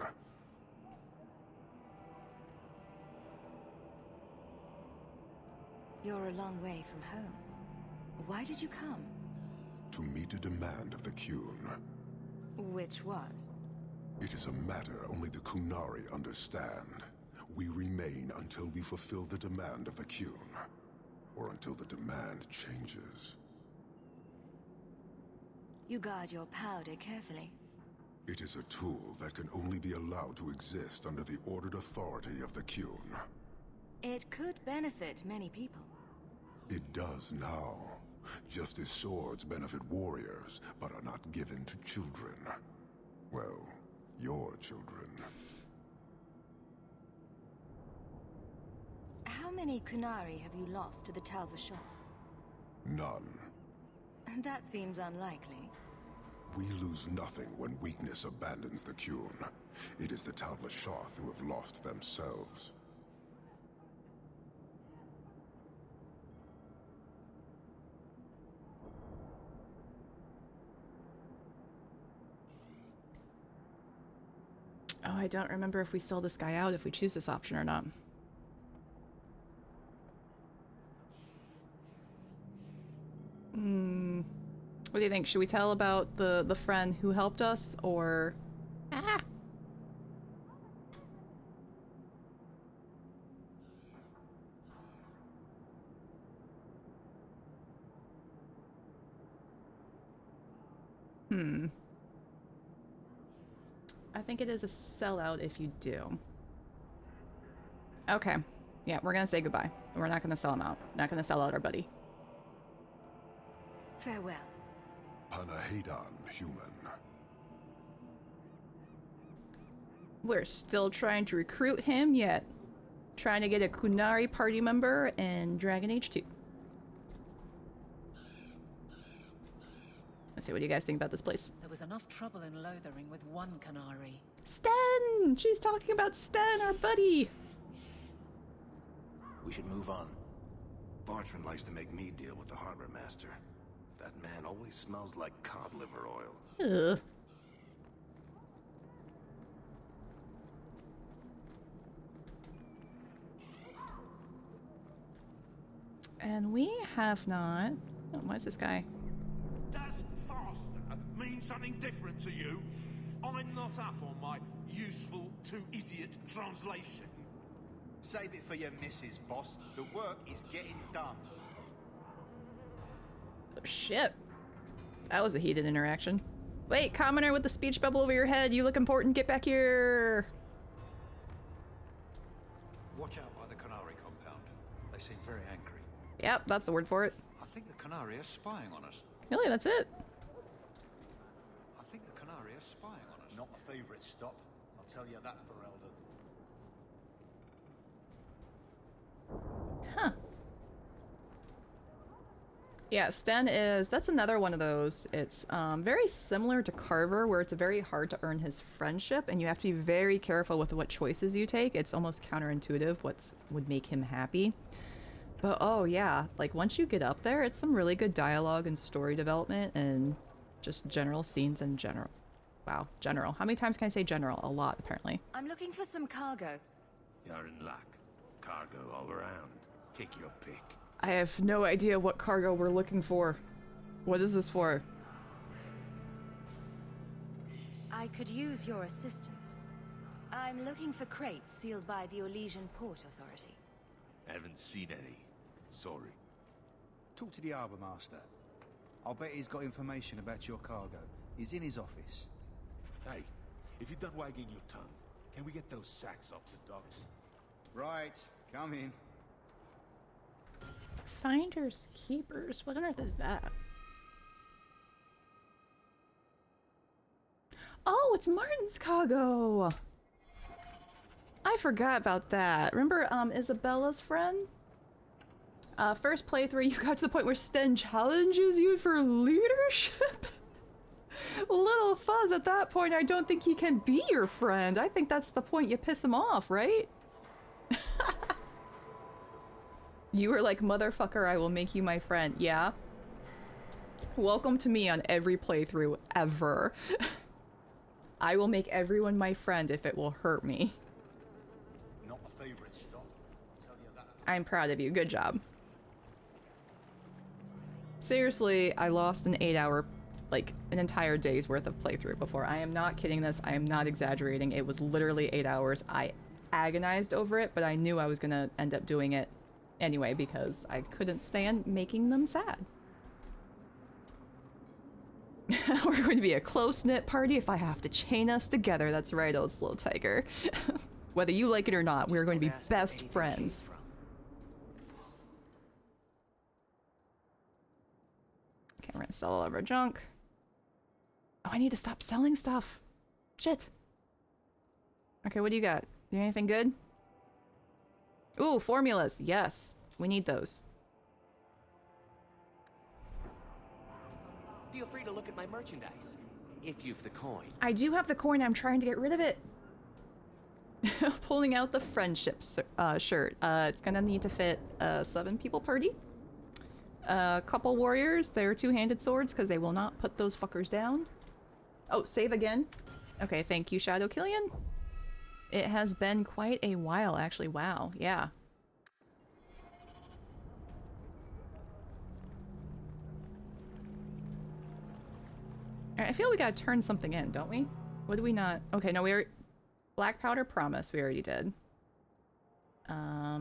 S6: You're a long way from home. Why did you come?
S16: To meet a demand of the Qun.
S6: Which was?
S16: It is a matter only the Qunari understand. We remain until we fulfill the demand of the Qun. Or until the demand changes.
S6: You guard your powder carefully.
S16: It is a tool that can only be allowed to exist under the ordered authority of the Qun.
S6: It could benefit many people.
S16: It does now. Just as swords benefit warriors, but are not given to children. Well, your children.
S6: How many Qunari have you lost to the Tal-Vashoth?
S16: None.
S6: That seems unlikely.
S16: We lose nothing when weakness abandons the Qun. It is the Tal-Vashoth who have lost themselves.
S1: Oh, I don't remember if we sell this guy out if we choose this option or not. What do you think? Should we tell about the friend who helped us, or... Ah! I think it is a sellout if you do. Okay. Yeah, we're gonna say goodbye. We're not gonna sell him out. Not gonna sell out our buddy.
S6: Farewell.
S16: Panahedan, human.
S1: We're still trying to recruit him, yet trying to get a Qunari party member in Dragon Age 2. see, what do you guys think about this place?
S14: There was enough trouble in Lothering with one Canary.
S1: Sten! She's talking about Sten, our buddy!
S2: We should move on.
S8: Bartrand likes to make me deal with the harbor master. That man always smells like cod liver oil.
S1: Ugh. And we have not... Oh, why is this guy?
S17: Does faster mean something different to you? I'm not up on my useful to idiot translation.
S7: Save it for your missus, boss. The work is getting done.
S1: Oh, shit. That was a heated interaction. Wait, commoner with the speech bubble over your head. You look important. Get back here.
S18: Watch out by the Canary compound. They seem very angry.
S1: Yep, that's the word for it.
S18: I think the Canary are spying on us.
S1: Really, that's it?
S18: I think the Canary are spying on us.
S7: Not my favourite stop. I'll tell you that for Eldon.
S1: Huh. Yeah, Sten is... That's another one of those. It's very similar to Carver, where it's very hard to earn his friendship, and you have to be very careful with what choices you take. It's almost counterintuitive what would make him happy. But oh yeah, like once you get up there, it's some really good dialogue and story development and just general scenes in general. Wow, general. How many times can I say general? A lot, apparently.
S6: I'm looking for some cargo.
S8: You're in luck. Cargo all around. Take your pick.
S1: I have no idea what cargo we're looking for. What is this for?
S6: I could use your assistance. I'm looking for crates sealed by the Olesian Port Authority.
S8: Haven't seen any. Sorry.
S7: Talk to the harbour master. I'll bet he's got information about your cargo. He's in his office.
S5: Hey, if you're done wagging your tongue, can we get those sacks off the docks?
S7: Right, come in.
S1: Finders Keepers? What on earth is that? Oh, it's Martin's cargo! I forgot about that. Remember Isabella's friend? First playthrough, you got to the point where Sten challenges you for leadership? Little fuzz, at that point, I don't think he can be your friend. I think that's the point you piss him off, right? You were like, motherfucker, I will make you my friend. Yeah? Welcome to me on every playthrough ever. I will make everyone my friend if it will hurt me.
S7: Not my favourite stop. I'll tell you that.
S1: I'm proud of you. Good job. Seriously, I lost an 8-hour, like, an entire day's worth of playthrough before. I am not kidding this. I am not exaggerating. It was literally 8 hours. I agonized over it, but I knew I was gonna end up doing it anyway because I couldn't stand making them sad. We're going to be a close-knit party if I have to chain us together. That's right, old slow tiger. Whether you like it or not, we're going to be best friends. Okay, we're gonna sell all of our junk. Oh, I need to stop selling stuff. Shit. Okay, what do you got? You got anything good? Ooh, formulas. Yes, we need those.
S10: Feel free to look at my merchandise, if you've the coin.
S1: I do have the coin. I'm trying to get rid of it. Pulling out the friendship shirt. It's gonna need to fit a 7-people party. A couple warriors. They're two-handed swords because they will not put those fuckers down. Oh, save again. Okay, thank you, Shadow Killian. It has been quite a while, actually. Wow, yeah. Alright, I feel we gotta turn something in, don't we? What do we not? Okay, no, we are... Blackpowder promise, we already did. I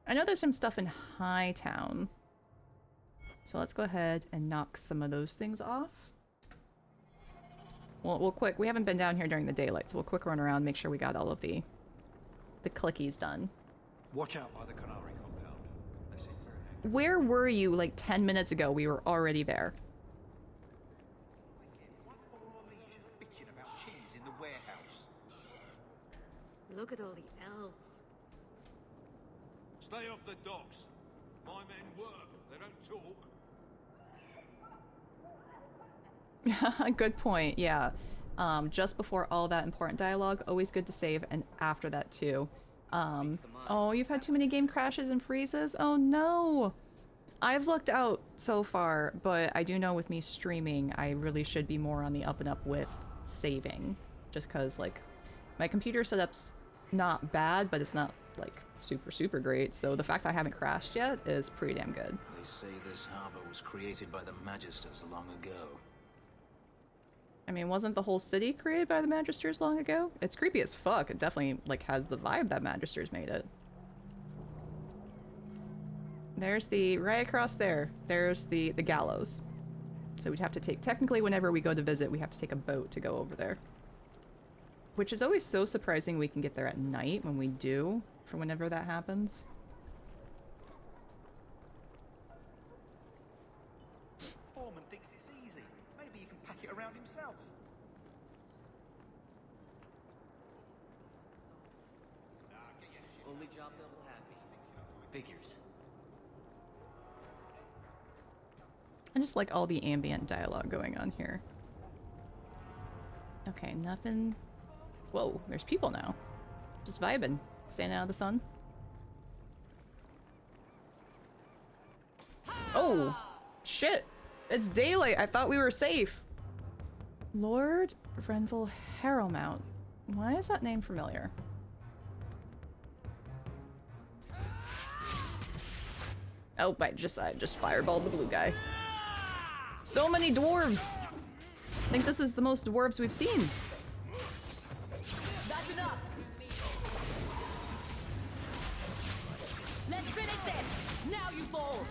S1: know there's some stuff in Hightown. So let's go ahead and knock some of those things off. We'll quick, we haven't been down here during the daylight, so we'll quick run around, make sure we got all of the clickies done.
S18: Watch out by the Canary compound. They seem very angry.
S1: Where were you like 10 minutes ago? We were already there.
S7: Bitching about cheese in the warehouse.
S3: Look at all the elves.
S17: Stay off the docks. My men work, they don't talk.
S1: Good point, yeah. Just before all that important dialogue, always good to save, and after that too. Oh, you've had too many game crashes and freezes? Oh no! I've looked out so far, but I do know with me streaming, I really should be more on the up and up with saving. Just cause, like, my computer setup's not bad, but it's not, like, super great, so the fact I haven't crashed yet is pretty damn good.
S2: They say this harbor was created by the Magisters long ago.
S1: I mean, wasn't the whole city created by the Magisters long ago? It's creepy as fuck. It definitely, like, has the vibe that Magisters made it. There's the, right across there, there's the gallows. So we'd have to take, technically whenever we go to visit, we have to take a boat to go over there. Which is always so surprising we can get there at night when we do, for whenever that happens.
S18: Foreman thinks it's easy. Maybe he can pack it around himself.
S4: Only job double happy. Figures.
S1: I just like all the ambient dialogue going on here. Okay, nothing. Whoa, there's people now. Just vibing. Standing out of the sun. Oh, shit. It's daylight. I thought we were safe. Lord Renville Harrowmount. Why is that name familiar? Oh, I just fireballed the blue guy. So many dwarves! I think this is the most dwarves we've seen.
S9: That's enough. Let's finish this. Now you bold.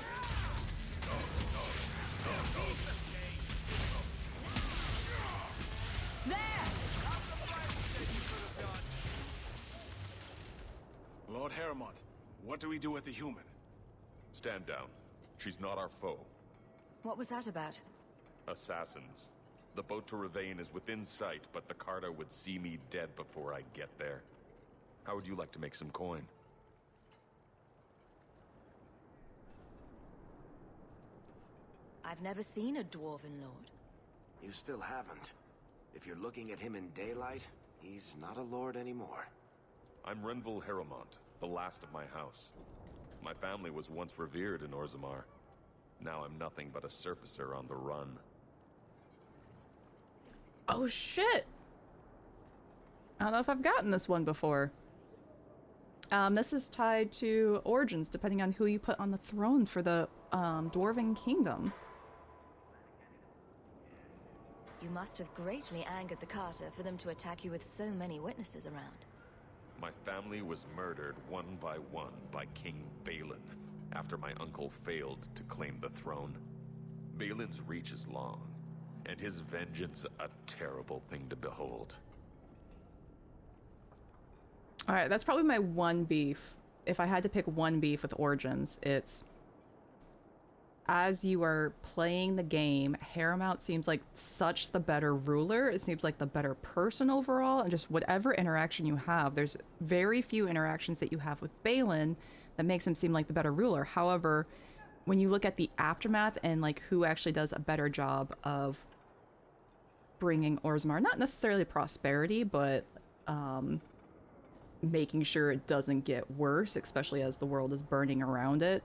S9: There.
S5: Lord Harrowmont, what do we do with the human?
S19: Stand down. She's not our foe.
S6: What was that about?
S19: Assassins. The boat to Ravane is within sight, but the Carta would see me dead before I get there. How would you like to make some coin?
S6: I've never seen a dwarven lord.
S8: You still haven't. If you're looking at him in daylight, he's not a lord anymore.
S19: I'm Renville Harrowmont, the last of my house. My family was once revered in Orzammar. Now I'm nothing but a surfacer on the run.
S1: Oh shit! I don't know if I've gotten this one before. This is tied to origins, depending on who you put on the throne for the Dwarven Kingdom.
S6: You must have greatly angered the Carter for them to attack you with so many witnesses around.
S19: My family was murdered one by King Balin, after my uncle failed to claim the throne. Balin's reach is long, and his vengeance a terrible thing to behold.
S1: Alright, that's probably my one beef. If I had to pick one beef with Origins, it's... As you are playing the game, Harrowmount seems like such the better ruler. It seems like the better person overall, and just whatever interaction you have. There's very few interactions that you have with Balin that makes him seem like the better ruler. However, when you look at the aftermath and like who actually does a better job of bringing Orzammar, not necessarily prosperity, but making sure it doesn't get worse, especially as the world is burning around it,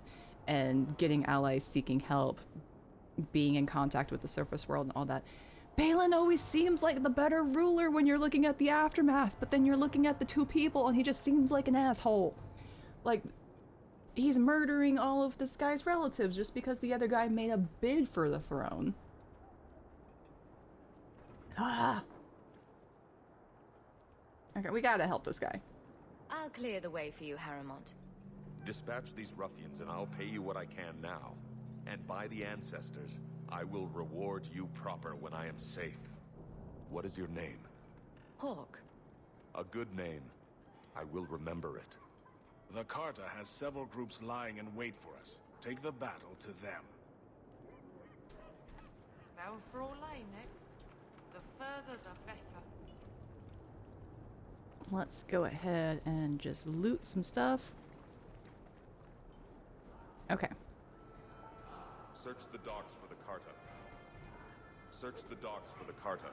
S1: and getting allies seeking help, being in contact with the surface world and all that. Balin always seems like the better ruler when you're looking at the aftermath, but then you're looking at the two people and he just seems like an asshole. Like, he's murdering all of this guy's relatives just because the other guy made a bid for the throne. Ah. Okay, we gotta help this guy.
S6: I'll clear the way for you, Harrowmont.
S19: Dispatch these ruffians and I'll pay you what I can now. And by the ancestors, I will reward you proper when I am safe. What is your name?
S6: Hawke.
S19: A good name. I will remember it.
S5: The Carta has several groups lying in wait for us. Take the battle to them.
S9: Bound for Orlais next. The further the better.
S1: Let's go ahead and just loot some stuff. Okay.
S19: Search the docks for the Carta. Search the docks for the Carta.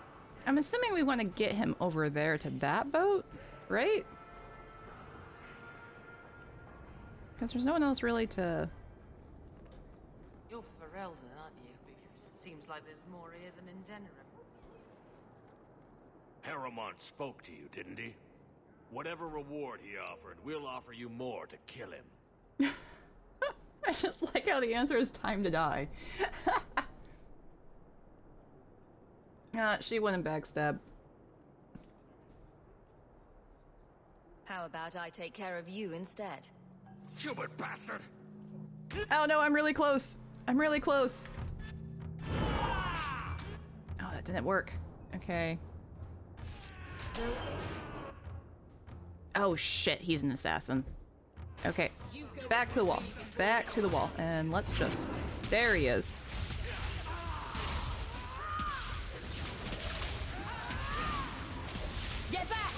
S1: I'm assuming we want to get him over there to that boat, right? Because there's no one else really to...
S14: You're Ferelden, aren't you? Seems like there's more here than in Denerim.
S10: Harriman spoke to you, didn't he? Whatever reward he offered, we'll offer you more to kill him.
S1: I just like how the answer is time to die. She wouldn't backstab.
S6: How about I take care of you instead?
S10: Stupid bastard!
S1: Oh no, I'm really close. I'm really close. Oh, that didn't work. Okay. Oh shit, he's an assassin. Okay. Back to the wall. Back to the wall. And let's just... There he is.
S9: Get back!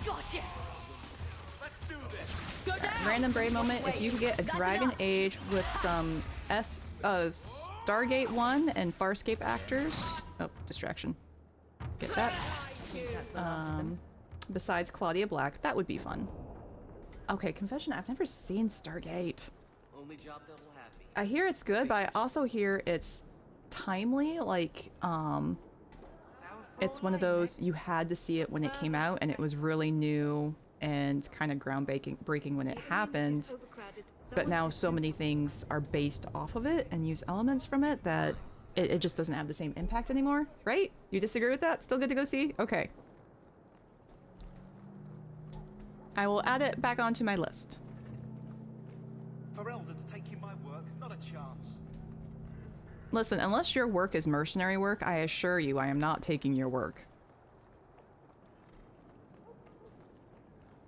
S9: Gotcha!
S17: Let's do this.
S9: Go down!
S1: Random brave moment. If you can get a Dragon Age with some Stargate 1 and Farscape actors. Oh, distraction. Get that. Besides Claudia Black, that would be fun. Okay, confession, I've never seen Stargate.
S4: Only job that will have me.
S1: I hear it's good, but I also hear it's timely, like, it's one of those, you had to see it when it came out, and it was really new and kind of groundbreaking when it happened, but now so many things are based off of it and use elements from it that it just doesn't have the same impact anymore, right? You disagree with that? Still good to go see? Okay. I will add it back onto my list.
S18: Ferelden's taking my work, not a chance.
S1: Listen, unless your work is mercenary work, I assure you I am not taking your work.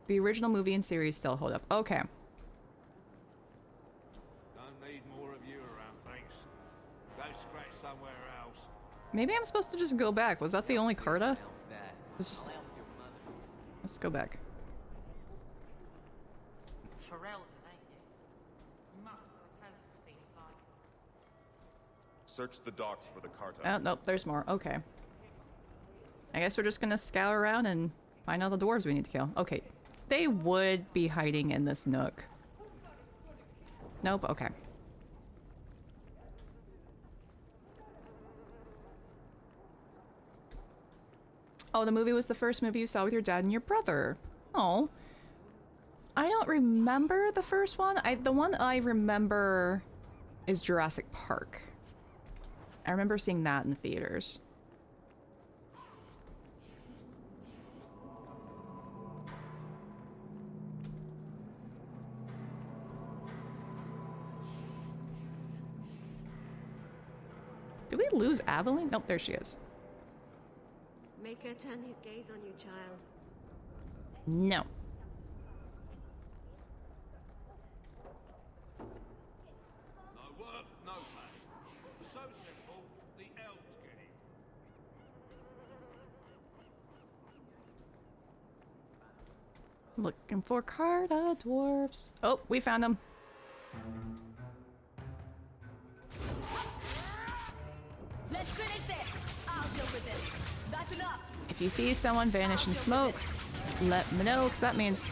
S1: The original movie and series still hold up. Okay.
S17: Don't need more of you around, thanks. Go scratch somewhere else.
S1: Maybe I'm supposed to just go back. Was that the only Carta? Let's just... Let's go back.
S14: Ferelden, ain't you? Much the coast seems like.
S19: Search the docks for the Carta.
S1: Oh, nope, there's more. Okay. I guess we're just gonna scour around and find all the dwarves we need to kill. Okay. They would be hiding in this nook. Nope, okay. Oh, the movie was the first movie you saw with your dad and your brother. Oh. I don't remember the first one. The one I remember is Jurassic Park. I remember seeing that in the theaters. Did we lose Aveline? Nope, there she is.
S3: Make her turn his gaze on you, child.
S1: No.
S17: No work, no pay. So simple, the elves get it.
S1: Looking for Carta dwarves. Oh, we found them.
S9: Let's finish this! I'll deal with this. That's enough!
S1: If you see someone vanish in smoke, let me know, because that means...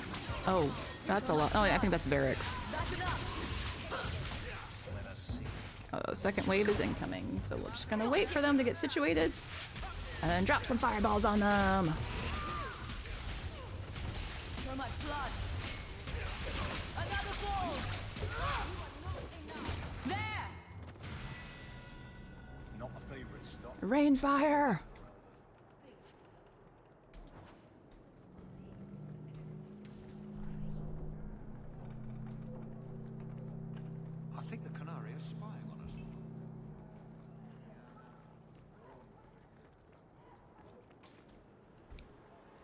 S1: Oh, that's a lot. Oh, I think that's Varix.
S9: That's enough!
S1: Oh, second wave is incoming, so we're just gonna wait for them to get situated and then drop some fireballs on them.
S9: So much blood! Another fall! There!
S7: Not my favorite stop.
S1: Rain fire!
S18: I think the Canary is spying on us.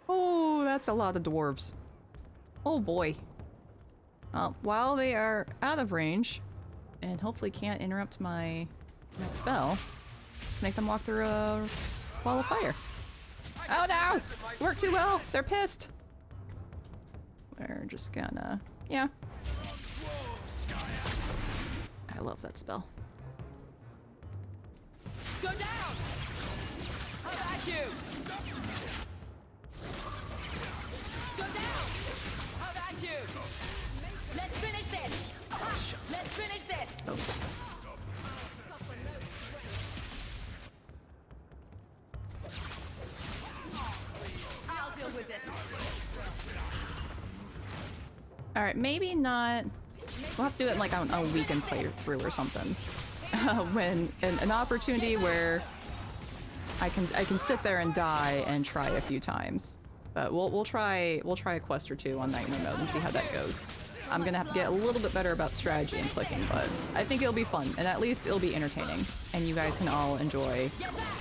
S1: Oh, that's a lot of dwarves. Oh boy. While they are out of range, and hopefully can't interrupt my spell, let's make them walk through a wall of fire. Oh no! Worked too well! They're pissed! We're just gonna... yeah. I love that spell.
S4: Go down! How about you? Go down! How about you? Let's finish this! Let's finish this! I'll deal with this.
S1: Alright, maybe not... We'll have to do it like on a weekend playthrough or something. When an opportunity where I can sit there and die and try a few times. But we'll try a quest or two on Nightmare mode and see how that goes. I'm gonna have to get a little bit better about strategy and clicking, but I think it'll be fun, and at least it'll be entertaining. And you guys can all enjoy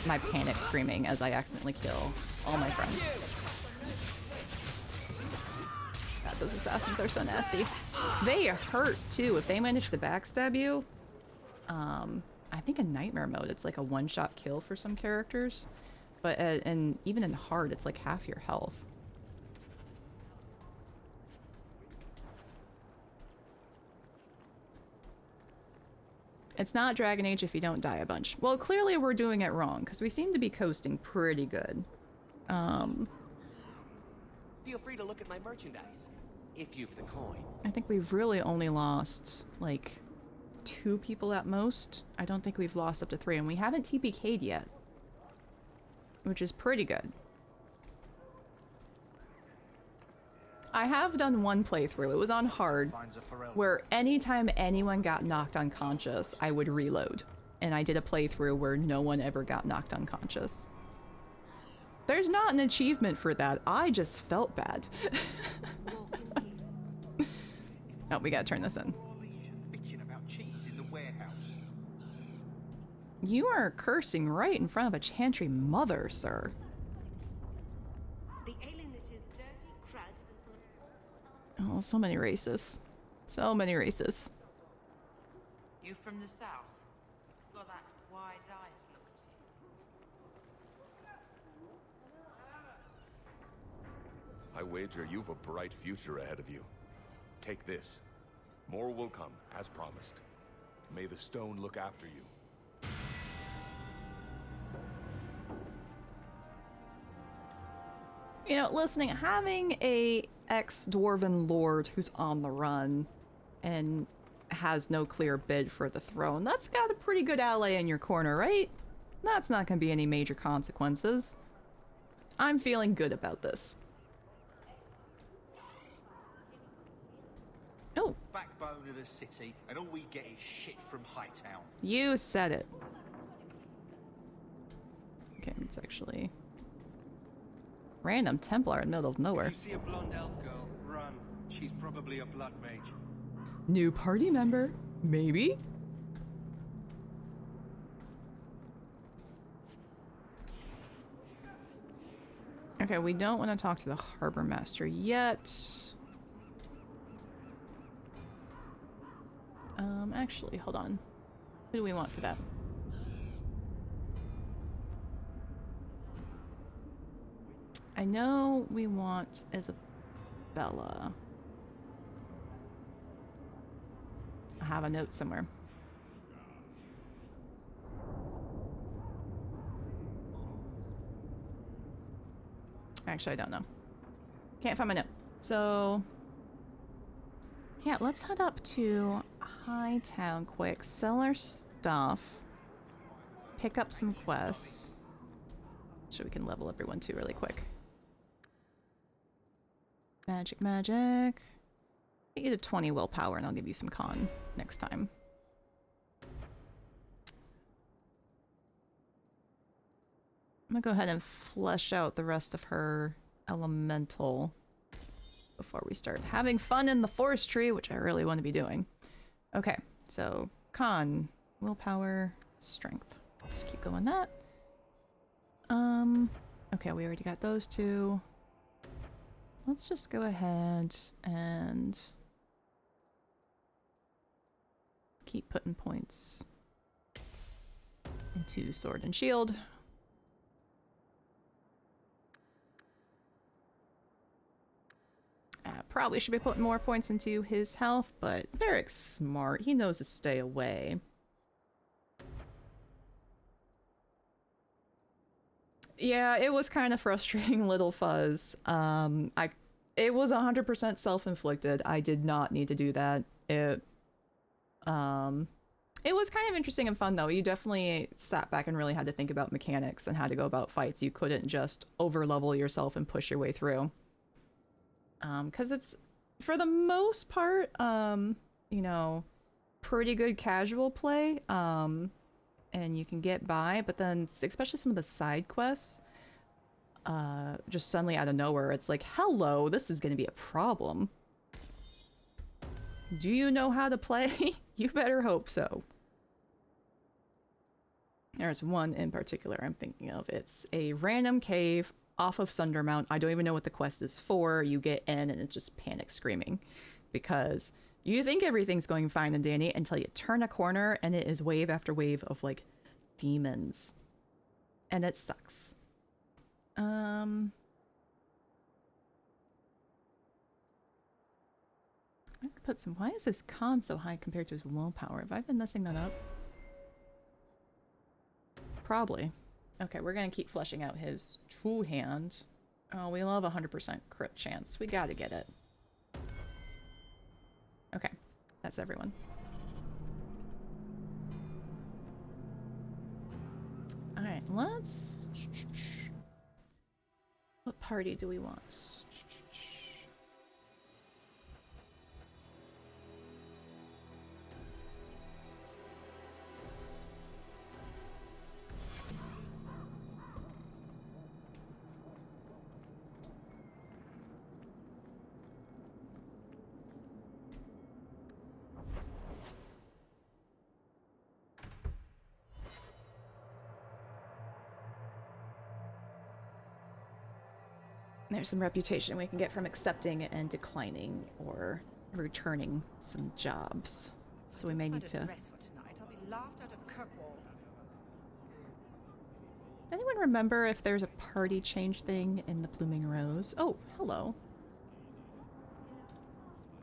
S1: my panic screaming as I accidentally kill all my friends. God, those assassins are so nasty. They hurt too. If they manage to backstab you, I think in Nightmare mode it's like a one-shot kill for some characters, but and even in hard it's like half your health. It's not Dragon Age if you don't die a bunch. Well, clearly we're doing it wrong because we seem to be coasting pretty good.
S20: Feel free to look at my merchandise if you've the coin.
S1: I think we've really only lost like 2 people at most. I don't think we've lost up to 3, and we haven't TPK'd yet, which is pretty good. I have done one playthrough, it was on hard, where anytime anyone got knocked unconscious, I would reload. And I did a playthrough where no one ever got knocked unconscious. There's not an achievement for that, I just felt bad. Oh, we gotta turn this in. You are cursing right in front of a chantry mother, sir.
S9: The alienage is dirty, crowded, and full of...
S1: Oh, so many races. So many races.
S14: You from the south? Got that wide-eyed look to you.
S19: I wager you've a bright future ahead of you. Take this. More will come, as promised. May the stone look after you.
S1: You know, listening, having a ex-dwarven lord who's on the run and has no clear bid for the throne, that's got a pretty good ally in your corner, right? That's not gonna be any major consequences. I'm feeling good about this. Oh.
S18: Backbone of the city, and all we get is shit from Hightown.
S1: You said it. Okay, it's actually... Random Templar in the middle of nowhere.
S18: If you see a blonde elf girl, run. She's probably a blood mage.
S1: New party member, maybe? Okay, we don't want to talk to the harbor master yet. Actually, hold on. Who do we want for that? I know we want Isabella. I have a note somewhere. Actually, I don't know. Can't find my note. So, yeah, let's head up to Hightown quick. Sell our stuff. Pick up some quests. So we can level everyone too really quick. Magic, magic. Get you to 20 willpower and I'll give you some con next time. I'm gonna go ahead and flesh out the rest of her elemental before we start having fun in the forest tree, which I really want to be doing. Okay, so con, willpower, strength. Just keep going that. Okay, we already got those two. Let's just go ahead and keep putting points into sword and shield. Probably should be putting more points into his health, but Varric's smart. He knows to stay away. Yeah, it was kind of frustrating, Little Fuzz. It was 100% self-inflicted. I did not need to do that. It was kind of interesting and fun, though. You definitely sat back and really had to think about mechanics and how to go about fights. You couldn't just over-level yourself and push your way through. Because it's, for the most part, you know, pretty good casual play. And you can get by, but then, especially some of the side quests, just suddenly out of nowhere, it's like, hello, this is going to be a problem. Do you know how to play? You better hope so. There's one in particular I'm thinking of. It's a random cave off of Sundermount. I don't even know what the quest is for. You get in and it's just panic screaming because you think everything's going fine and dandy until you turn a corner and it is wave after wave of like demons. And it sucks. I could put some. Why is his con so high compared to his willpower? Have I been messing that up? Probably. Okay, we're gonna keep fleshing out his true hand. Oh, we love 100% crit chance. We gotta get it. Okay, that's everyone. Alright, let's... What party do we want? There's some reputation we can get from accepting and declining or returning some jobs. So we may need to...
S14: I'll be laughed out of Kirkwall.
S1: Anyone remember if there's a party change thing in the Blooming Rose? Oh, hello.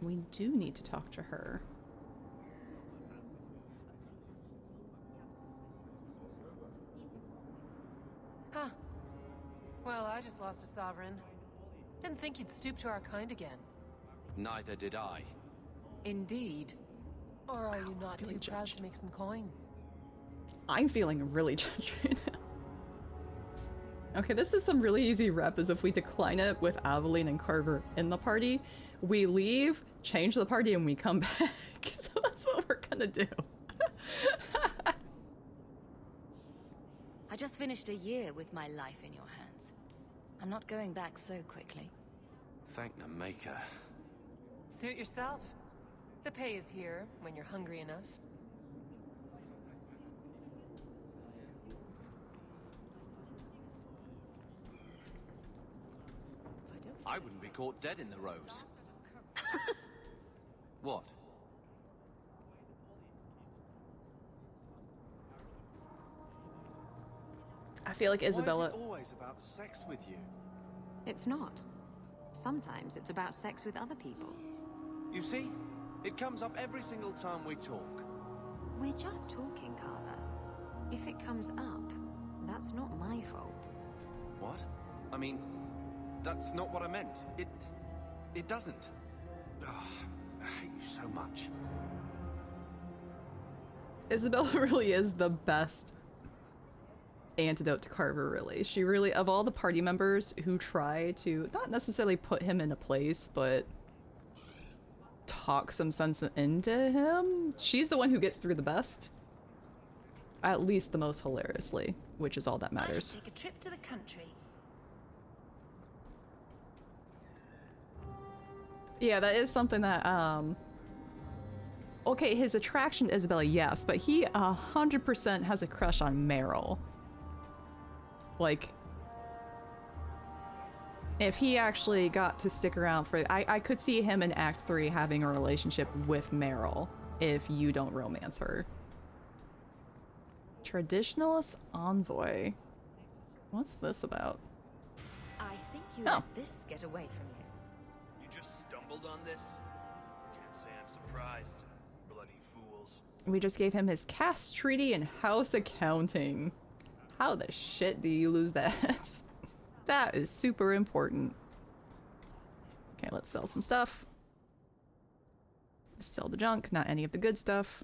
S1: We do need to talk to her.
S14: Huh. Well, I just lost a sovereign. Didn't think you'd stoop to our kind again.
S8: Neither did I.
S14: Indeed. Or are you not too proud to make some coin?
S1: I'm feeling really judged right now. Okay, this is some really easy rep, is if we decline it with Aveline and Carver in the party, we leave, change the party, and we come back. So that's what we're gonna do.
S6: I just finished a year with my life in your hands. I'm not going back so quickly.
S8: Thank the Maker.
S14: Suit yourself. The pay is here when you're hungry enough.
S8: I wouldn't be caught dead in the Rose. What?
S1: I feel like Isabella...
S8: Why is it always about sex with you?
S6: It's not. Sometimes it's about sex with other people.
S8: You see? It comes up every single time we talk.
S6: We're just talking, Carver. If it comes up, that's not my fault.
S8: What? I mean, that's not what I meant. It doesn't. Ugh, I hate you so much.
S1: Isabella really is the best antidote to Carver, really. She really, of all the party members who try to not necessarily put him in a place, but talk some sense into him, she's the one who gets through the best. At least the most hilariously, which is all that matters.
S14: Take a trip to the country.
S1: Yeah, that is something that, okay, his attraction to Isabella, yes, but he 100% has a crush on Meryl. Like, if he actually got to stick around for... I could see him in Act 3 having a relationship with Meryl if you don't romance her. Traditionalist Envoy. What's this about?
S6: I think you
S1: Oh.
S6: let this get away from you.
S17: You just stumbled
S4: gambled on this? Can't say I'm surprised. Bloody fools.
S1: We just gave him his caste treaty and house accounting. How the shit do you lose that? That is super important. Okay, let's sell some stuff. Just sell the junk, not any of the good stuff.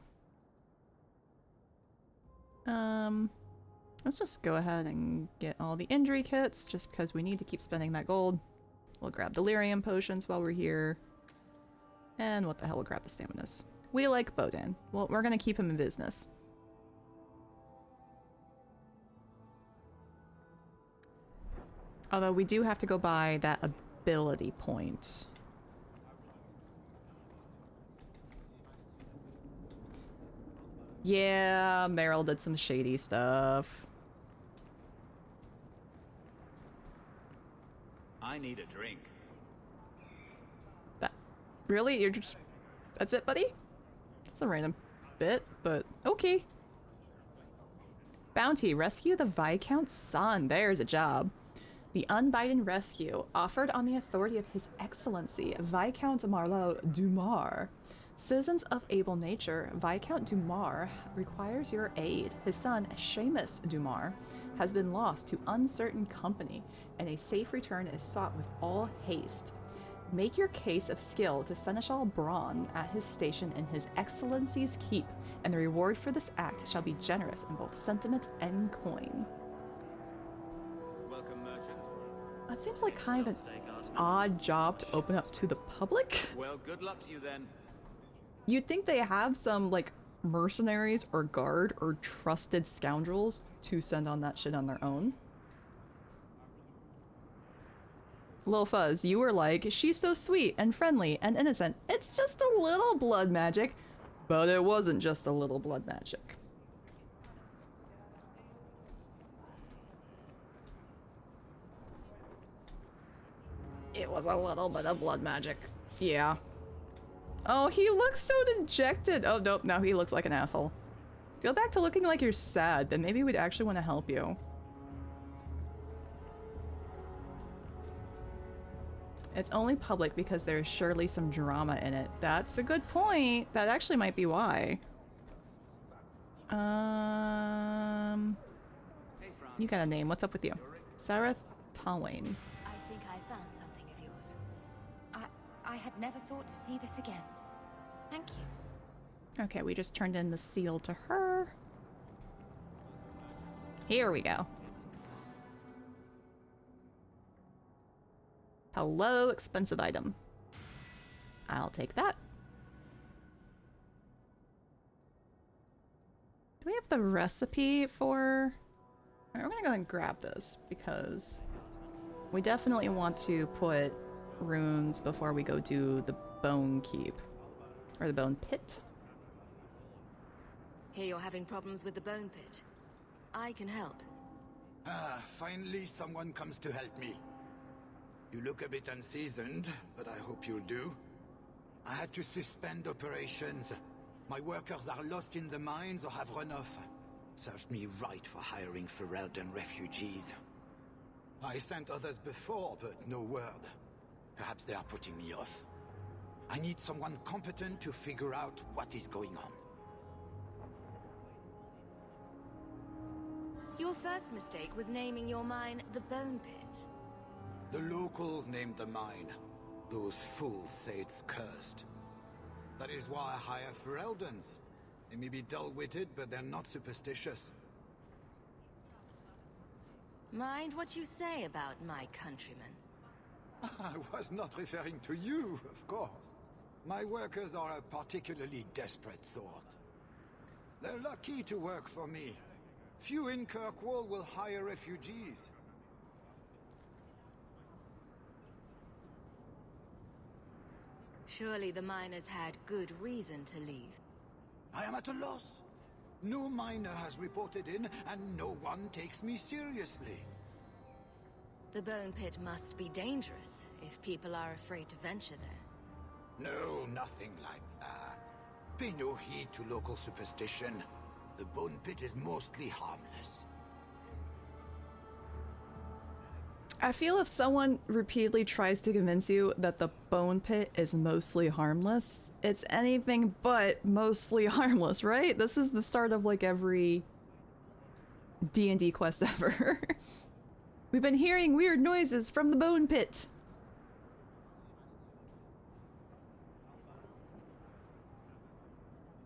S1: Let's just go ahead and get all the injury kits, just because we need to keep spending that gold. We'll grab delirium potions while we're here. And what the hell, we'll grab the staminas. We like Bodon. Well, we're gonna keep him in business. Although we do have to go buy that ability point. Yeah, Meryl did some shady stuff.
S4: I need a drink.
S1: That really? You're just... That's it, buddy? That's a random bit, but okay. Bounty. Rescue the Viscount's son. There's a job. The Unbidden rescue, offered on the authority of His Excellency, Viscount Marleau Dumar. Citizens of able nature, Viscount Dumar requires your aid. His son, Seamus Dumar, has been lost to uncertain company, and a safe return is sought with all haste. Make your case of skill to Seneschal Braun at his station in His Excellency's keep, and the reward for this act shall be generous in both sentiment and coin.
S4: Welcome, merchant.
S1: That seems like kind of an odd job to open up to the public.
S4: Well, good luck to you then.
S1: You'd think they have some, like, mercenaries or guard or trusted scoundrels to send on that shit on their own. Lil Fuzz, you were like, she's so sweet and friendly and innocent. It's just a little blood magic. But it wasn't just a little blood magic. It was a little bit of blood magic. Yeah. Oh, he looks so dejected. Oh, nope, now he looks like an asshole. Go back to looking like you're sad, then maybe we'd actually want to help you. It's only public because there's surely some drama in it. That's a good point. That actually might be why. You got a name. What's up with you? Sarah Talwain.
S6: I think I found something of yours. I had never thought to see this again. Thank you.
S1: Okay, we just turned in the seal to her. Here we go. Hello, expensive item. I'll take that. Do we have the recipe for... All right, we're gonna go ahead and grab this because we definitely want to put runes before we go do the bone keep. Or the bone pit.
S6: Hear you're having problems with the bone pit. I can help.
S21: Ah, finally someone comes to help me. You look a bit unseasoned, but I hope you'll do. I had to suspend operations. My workers are lost in the mines or have run off. Served me right for hiring Ferelden refugees. I sent others before, but no word. Perhaps they are putting me off. I need someone competent to figure out what is going on.
S6: Your first mistake was naming your mine the Bone Pit.
S21: The locals named the mine. Those fools say it's cursed. That is why I hire Fereldens. They may be dull-witted, but they're not superstitious.
S6: Mind what you say about my countrymen.
S21: I was not referring to you, of course. My workers are a particularly desperate sort. They're lucky to work for me. Few in Kirkwall will hire refugees.
S6: Surely the miners had good reason to leave.
S21: I am at a loss. No miner has reported in, and no one takes me seriously.
S6: The Bone Pit must be dangerous if people are afraid to venture there.
S21: No, nothing like that. Pay no heed to local superstition. The Bone Pit is mostly harmless.
S1: I feel if someone repeatedly tries to convince you that the bone pit is mostly harmless, it's anything but mostly harmless, right? This is the start of like every D&D quest ever. We've been hearing weird noises from the bone pit.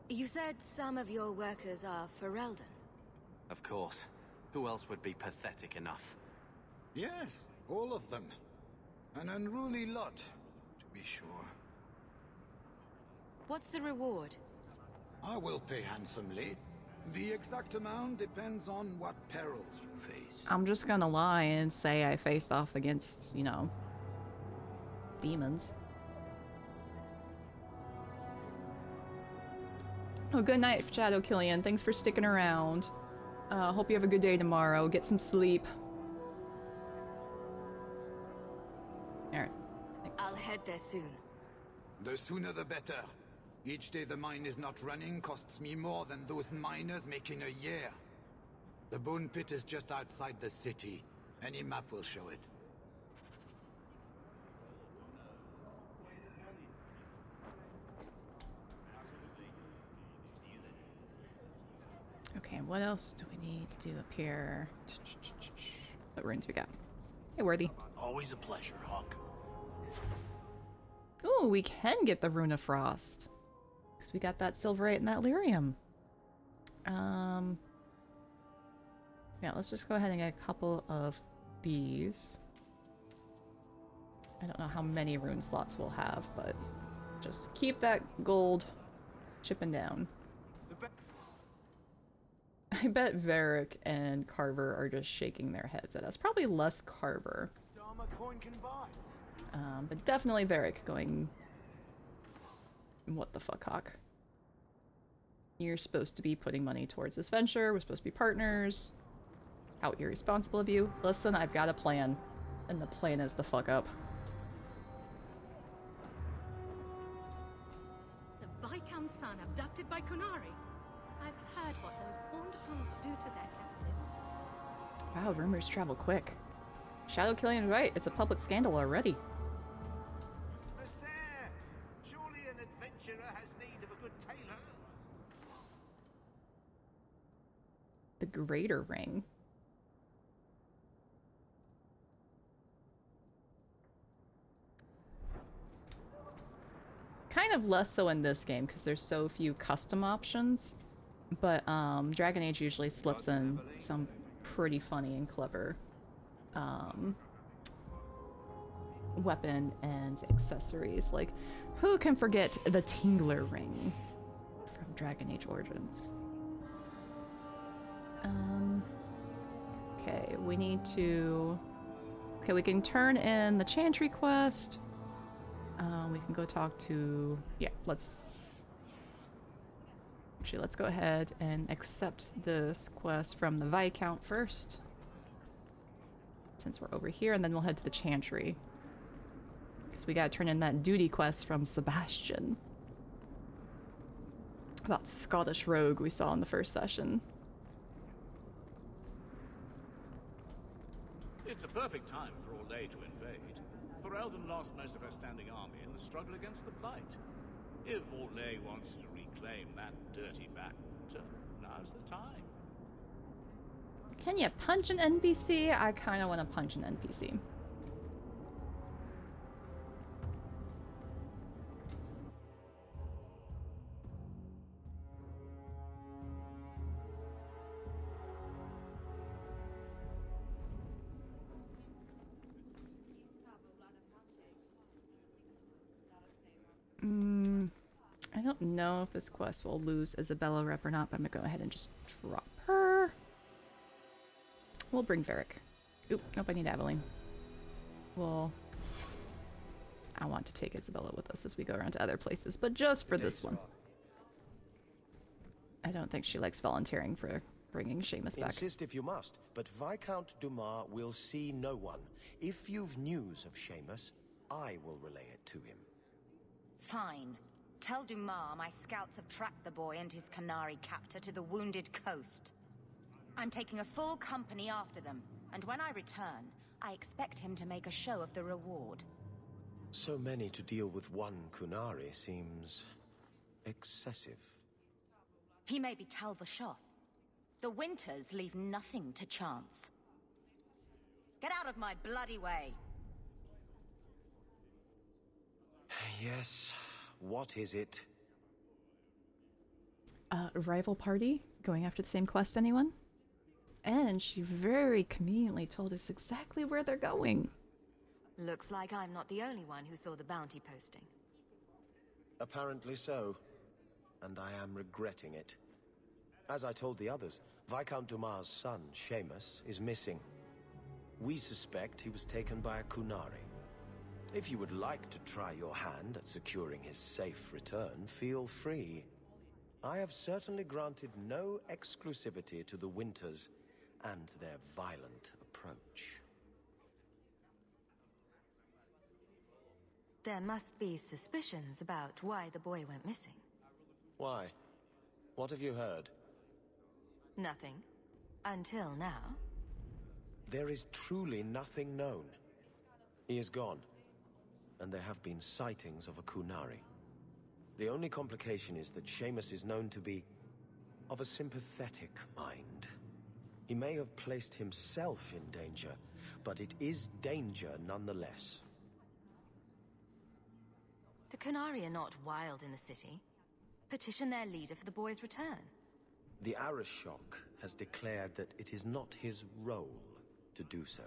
S6: You said some of your workers are Ferelden.
S11: Of course. Who else would be pathetic enough?
S21: Yes, all of them. An unruly lot, to be sure.
S6: What's the reward?
S21: I will pay handsomely. The exact amount depends on what perils you face.
S1: I'm just gonna lie and say I faced off against, you know, demons. Oh, good night, Shadow Killian. Thanks for sticking around. Hope you have a good day tomorrow. Get some sleep. Alright.
S6: I'll head there soon.
S21: The sooner the better. Each day the mine is not running costs me more than those miners make in a year. The bone pit is just outside the city. Any map will show it.
S1: Okay, what else do we need to do up here? What runes we got? Hey, Worthy.
S4: Always a pleasure, Hawke.
S1: Ooh, we can get the Rune of Frost. Because we got that Silverite and that Lyrium. Yeah, let's just go ahead and get a couple of these. I don't know how many rune slots we'll have, but just keep that gold chipping down. I bet Varric and Carver are just shaking their heads at us. Probably less Carver. But definitely Varric going, what the fuck, Hawke? You're supposed to be putting money towards this venture. We're supposed to be partners. How irresponsible of you. Listen, I've got a plan. And the plan is the fuck up.
S22: The Viscount's son abducted by Kunari. I've heard what those horned brutes do to their captives.
S1: Wow, rumors travel quick. Shadow Killian is right. It's a public scandal already.
S17: Surely an adventurer has need of a good tailor.
S1: The Greater Ring. Kind of less so in this game because there's so few custom options. But Dragon Age usually slips in some pretty funny and clever weapon and accessories. Like, who can forget the Tingler Ring from Dragon Age Origins? Okay, we need to... Okay, we can turn in the Chantry quest. We can go talk to... Yeah, let's... Actually, let's go ahead and accept this quest from the Viscount first. Since we're over here, and then we'll head to the Chantry. Because we gotta turn in that duty quest from Sebastian. That Scottish rogue we saw in the first session.
S10: It's a perfect time for Orlais to invade. Ferelden lost most of her standing army in the struggle against the Blight. If Orlais wants to reclaim that dirty backwater, now's the time.
S1: Can you punch an NPC? I kind of want to punch an NPC. I don't know if this quest will lose Isabella rep or not, but I'm gonna go ahead and just drop her. We'll bring Varric. Oop, nope, I need Aveline. Well, I want to take Isabella with us as we go around to other places, but just for this one. I don't think she likes volunteering for bringing Seamus back.
S8: Insist if you must, but Viscount Dumas will see no one. If you've news of Seamus, I will relay it to him.
S23: Fine. Tell Dumas my scouts have tracked the boy and his Canary captor to the Wounded Coast. I'm taking a full company after them, and when I return, I expect him to make a show of the reward.
S8: So many to deal with one Kunari seems excessive.
S23: He may be Tal-Vashoth. The Winters leave nothing to chance. Get out of my bloody way!
S8: Yes, what is it?
S1: A rival party going after the same quest, anyone? And she very conveniently told us exactly where they're going.
S6: Looks like I'm not the only one who saw the bounty posting.
S8: Apparently so, and I am regretting it. As I told the others, Viscount Dumas' son, Seamus, is missing. We suspect he was taken by a Kunari. If you would like to try your hand at securing his safe return, feel free. I have certainly granted no exclusivity to the Winters and their violent approach.
S6: There must be suspicions about why the boy went missing.
S8: Why? What have you heard?
S6: Nothing. Until now.
S8: There is truly nothing known. He is gone, and there have been sightings of a Kunari. The only complication is that Seamus is known to be of a sympathetic mind. He may have placed himself in danger, but it is danger nonetheless.
S6: The Kunari are not wild in the city. Petition their leader for the boy's return.
S8: The Arishok has declared that it is not his role to do so.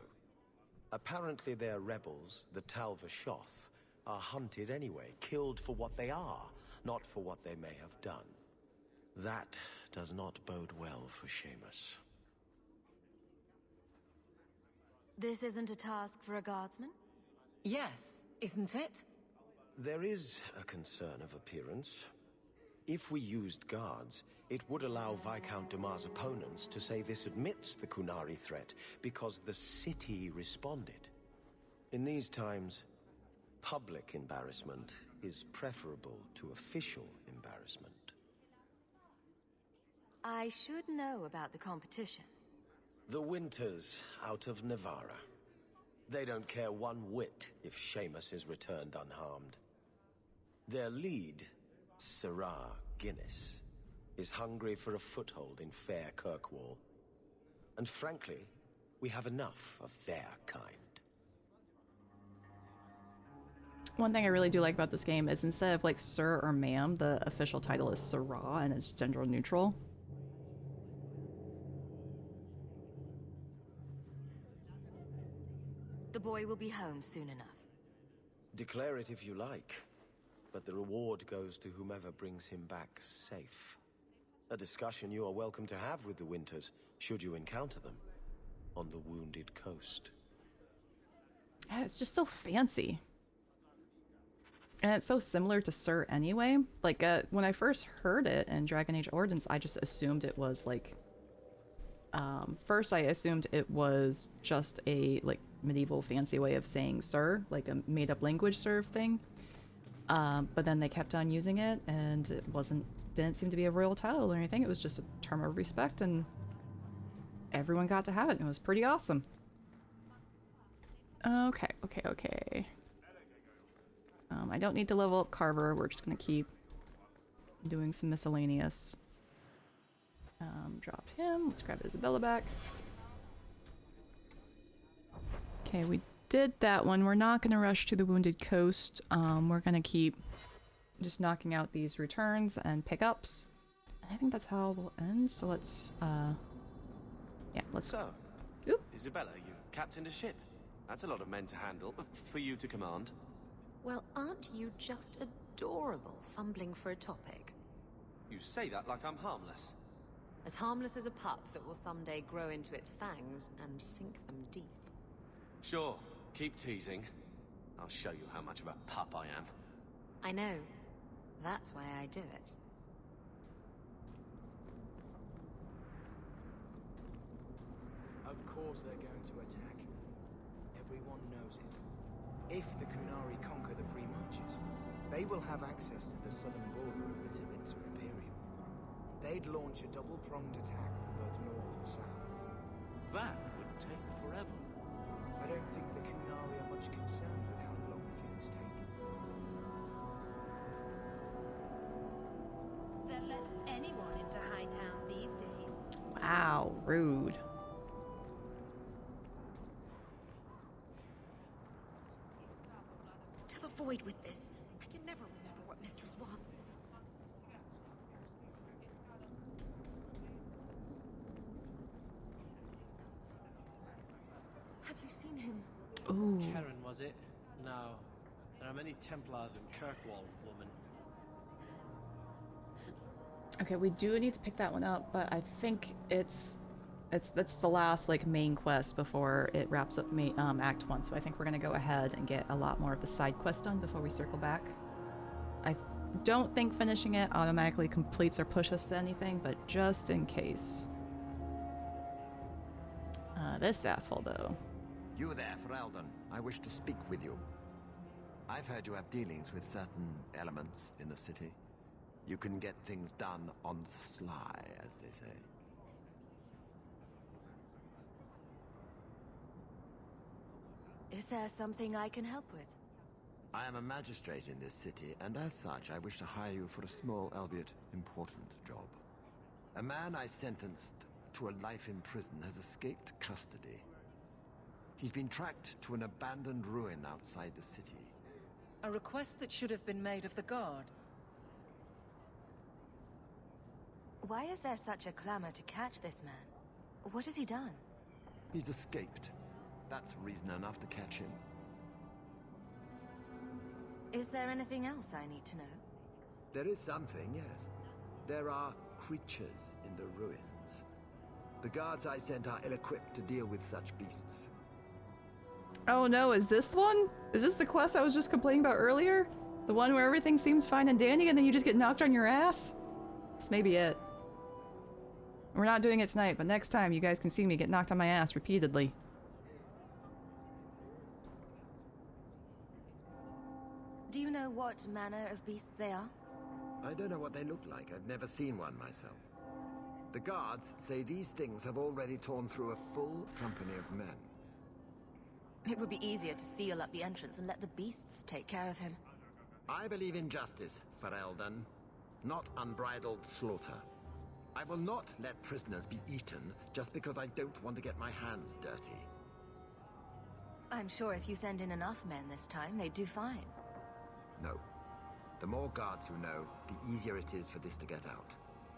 S8: Apparently their rebels, the Tal-Vashoth, are hunted anyway, killed for what they are, not for what they may have done. That does not bode well for Seamus.
S6: This isn't a task for a guardsman? Yes, isn't it?
S8: There is a concern of appearance. If we used guards, it would allow Viscount Dumas' opponents to say this admits the Kunari threat because the city responded. In these times, public embarrassment is preferable to official embarrassment.
S6: I should know about the competition.
S8: The Winters out of Navarra. They don't care one whit if Seamus is returned unharmed. Their lead, Sirrah Guinness, is hungry for a foothold in fair Kirkwall. And frankly, we have enough of their kind.
S1: One thing I really do like about this game is instead of like Sir or Ma'am, the official title is Sirrah and it's gender neutral.
S6: The boy will be home soon enough.
S8: Declare it if you like, but the reward goes to whomever brings him back safe. A discussion you are welcome to have with the Winters, should you encounter them, on the Wounded Coast.
S1: It's just so fancy. And it's so similar to Sir anyway. Like, when I first heard it in Dragon Age Origins, I just assumed it was, like... first I assumed it was just a, like, medieval fancy way of saying Sir, like a made-up language sort of thing. But then they kept on using it, and it didn't seem to be a royal title or anything. It was just a term of respect, and everyone got to have it. It was pretty awesome. Okay. I don't need to level up Carver. We're just gonna keep doing some miscellaneous. Drop him. Let's grab Isabella back. Okay, we did that one. We're not gonna rush to the Wounded Coast. We're gonna keep just knocking out these returns and pickups. And I think that's how we'll end. So let's, let's.
S8: So,
S1: Oop.
S8: Isabella, you captained a ship. That's a lot of men to handle, for you to command.
S6: Well, aren't you just adorable, fumbling for a topic?
S8: You say that like I'm harmless.
S6: As harmless as a pup that will someday grow into its fangs and sink them deep.
S8: Sure, keep teasing. I'll show you how much of a pup I am.
S6: I know. That's why I do it.
S12: Of course they're going to attack. Everyone knows it. If the Kunari conquer the Free Marches, they will have access to the southern border of the Tevinter Imperium. They'd launch a double-pronged attack from both north and south.
S10: That would take forever.
S12: I don't think the Kunari are much concerned with how long things take.
S9: They'll let anyone into Hightown these days.
S1: Wow, rude.
S6: To the void with this. I can never remember what Mistress wants. Have you seen him?
S1: Ooh.
S13: Karen, was it? No. There are many Templars in Kirkwall, woman.
S1: Okay, we do need to pick that one up, but I think that's the last like main quest before it wraps up Act 1. So I think we're gonna go ahead and get a lot more of the side quest done before we circle back. I don't think finishing it automatically completes or pushes us to anything, but just in case. This asshole though.
S8: You there, Ferelden. I wish to speak with you. I've heard you have dealings with certain elements in the city. You can get things done on the sly, as they say.
S23: Is there something I can help with?
S8: I am a magistrate in this city, and as such, I wish to hire you for a small, albeit important, job. A man I sentenced to a life in prison has escaped custody. He's been tracked to an abandoned ruin outside the city.
S14: A request that should have been made of the guard.
S23: Why is there such a clamor to catch this man? What has he done?
S8: He's escaped. That's reason enough to catch him.
S23: Is there anything else I need to know?
S8: There is something, yes. There are creatures in the ruins. The guards I sent are ill-equipped to deal with such beasts.
S1: Oh no, is this the one? Is this the quest I was just complaining about earlier? The one where everything seems fine and dandy and then you just get knocked on your ass? This may be it. We're not doing it tonight, but next time you guys can see me get knocked on my ass repeatedly.
S23: Do you know what manner of beasts they are?
S8: I don't know what they look like. I've never seen one myself. The guards say these things have already torn through a full company of men.
S23: It would be easier to seal up the entrance and let the beasts take care of him.
S8: I believe in justice, Ferelden, not unbridled slaughter. I will not let prisoners be eaten just because I don't want to get my hands dirty.
S23: I'm sure if you send in enough men this time, they'd do fine.
S8: No. The more guards who know, the easier it is for this to get out.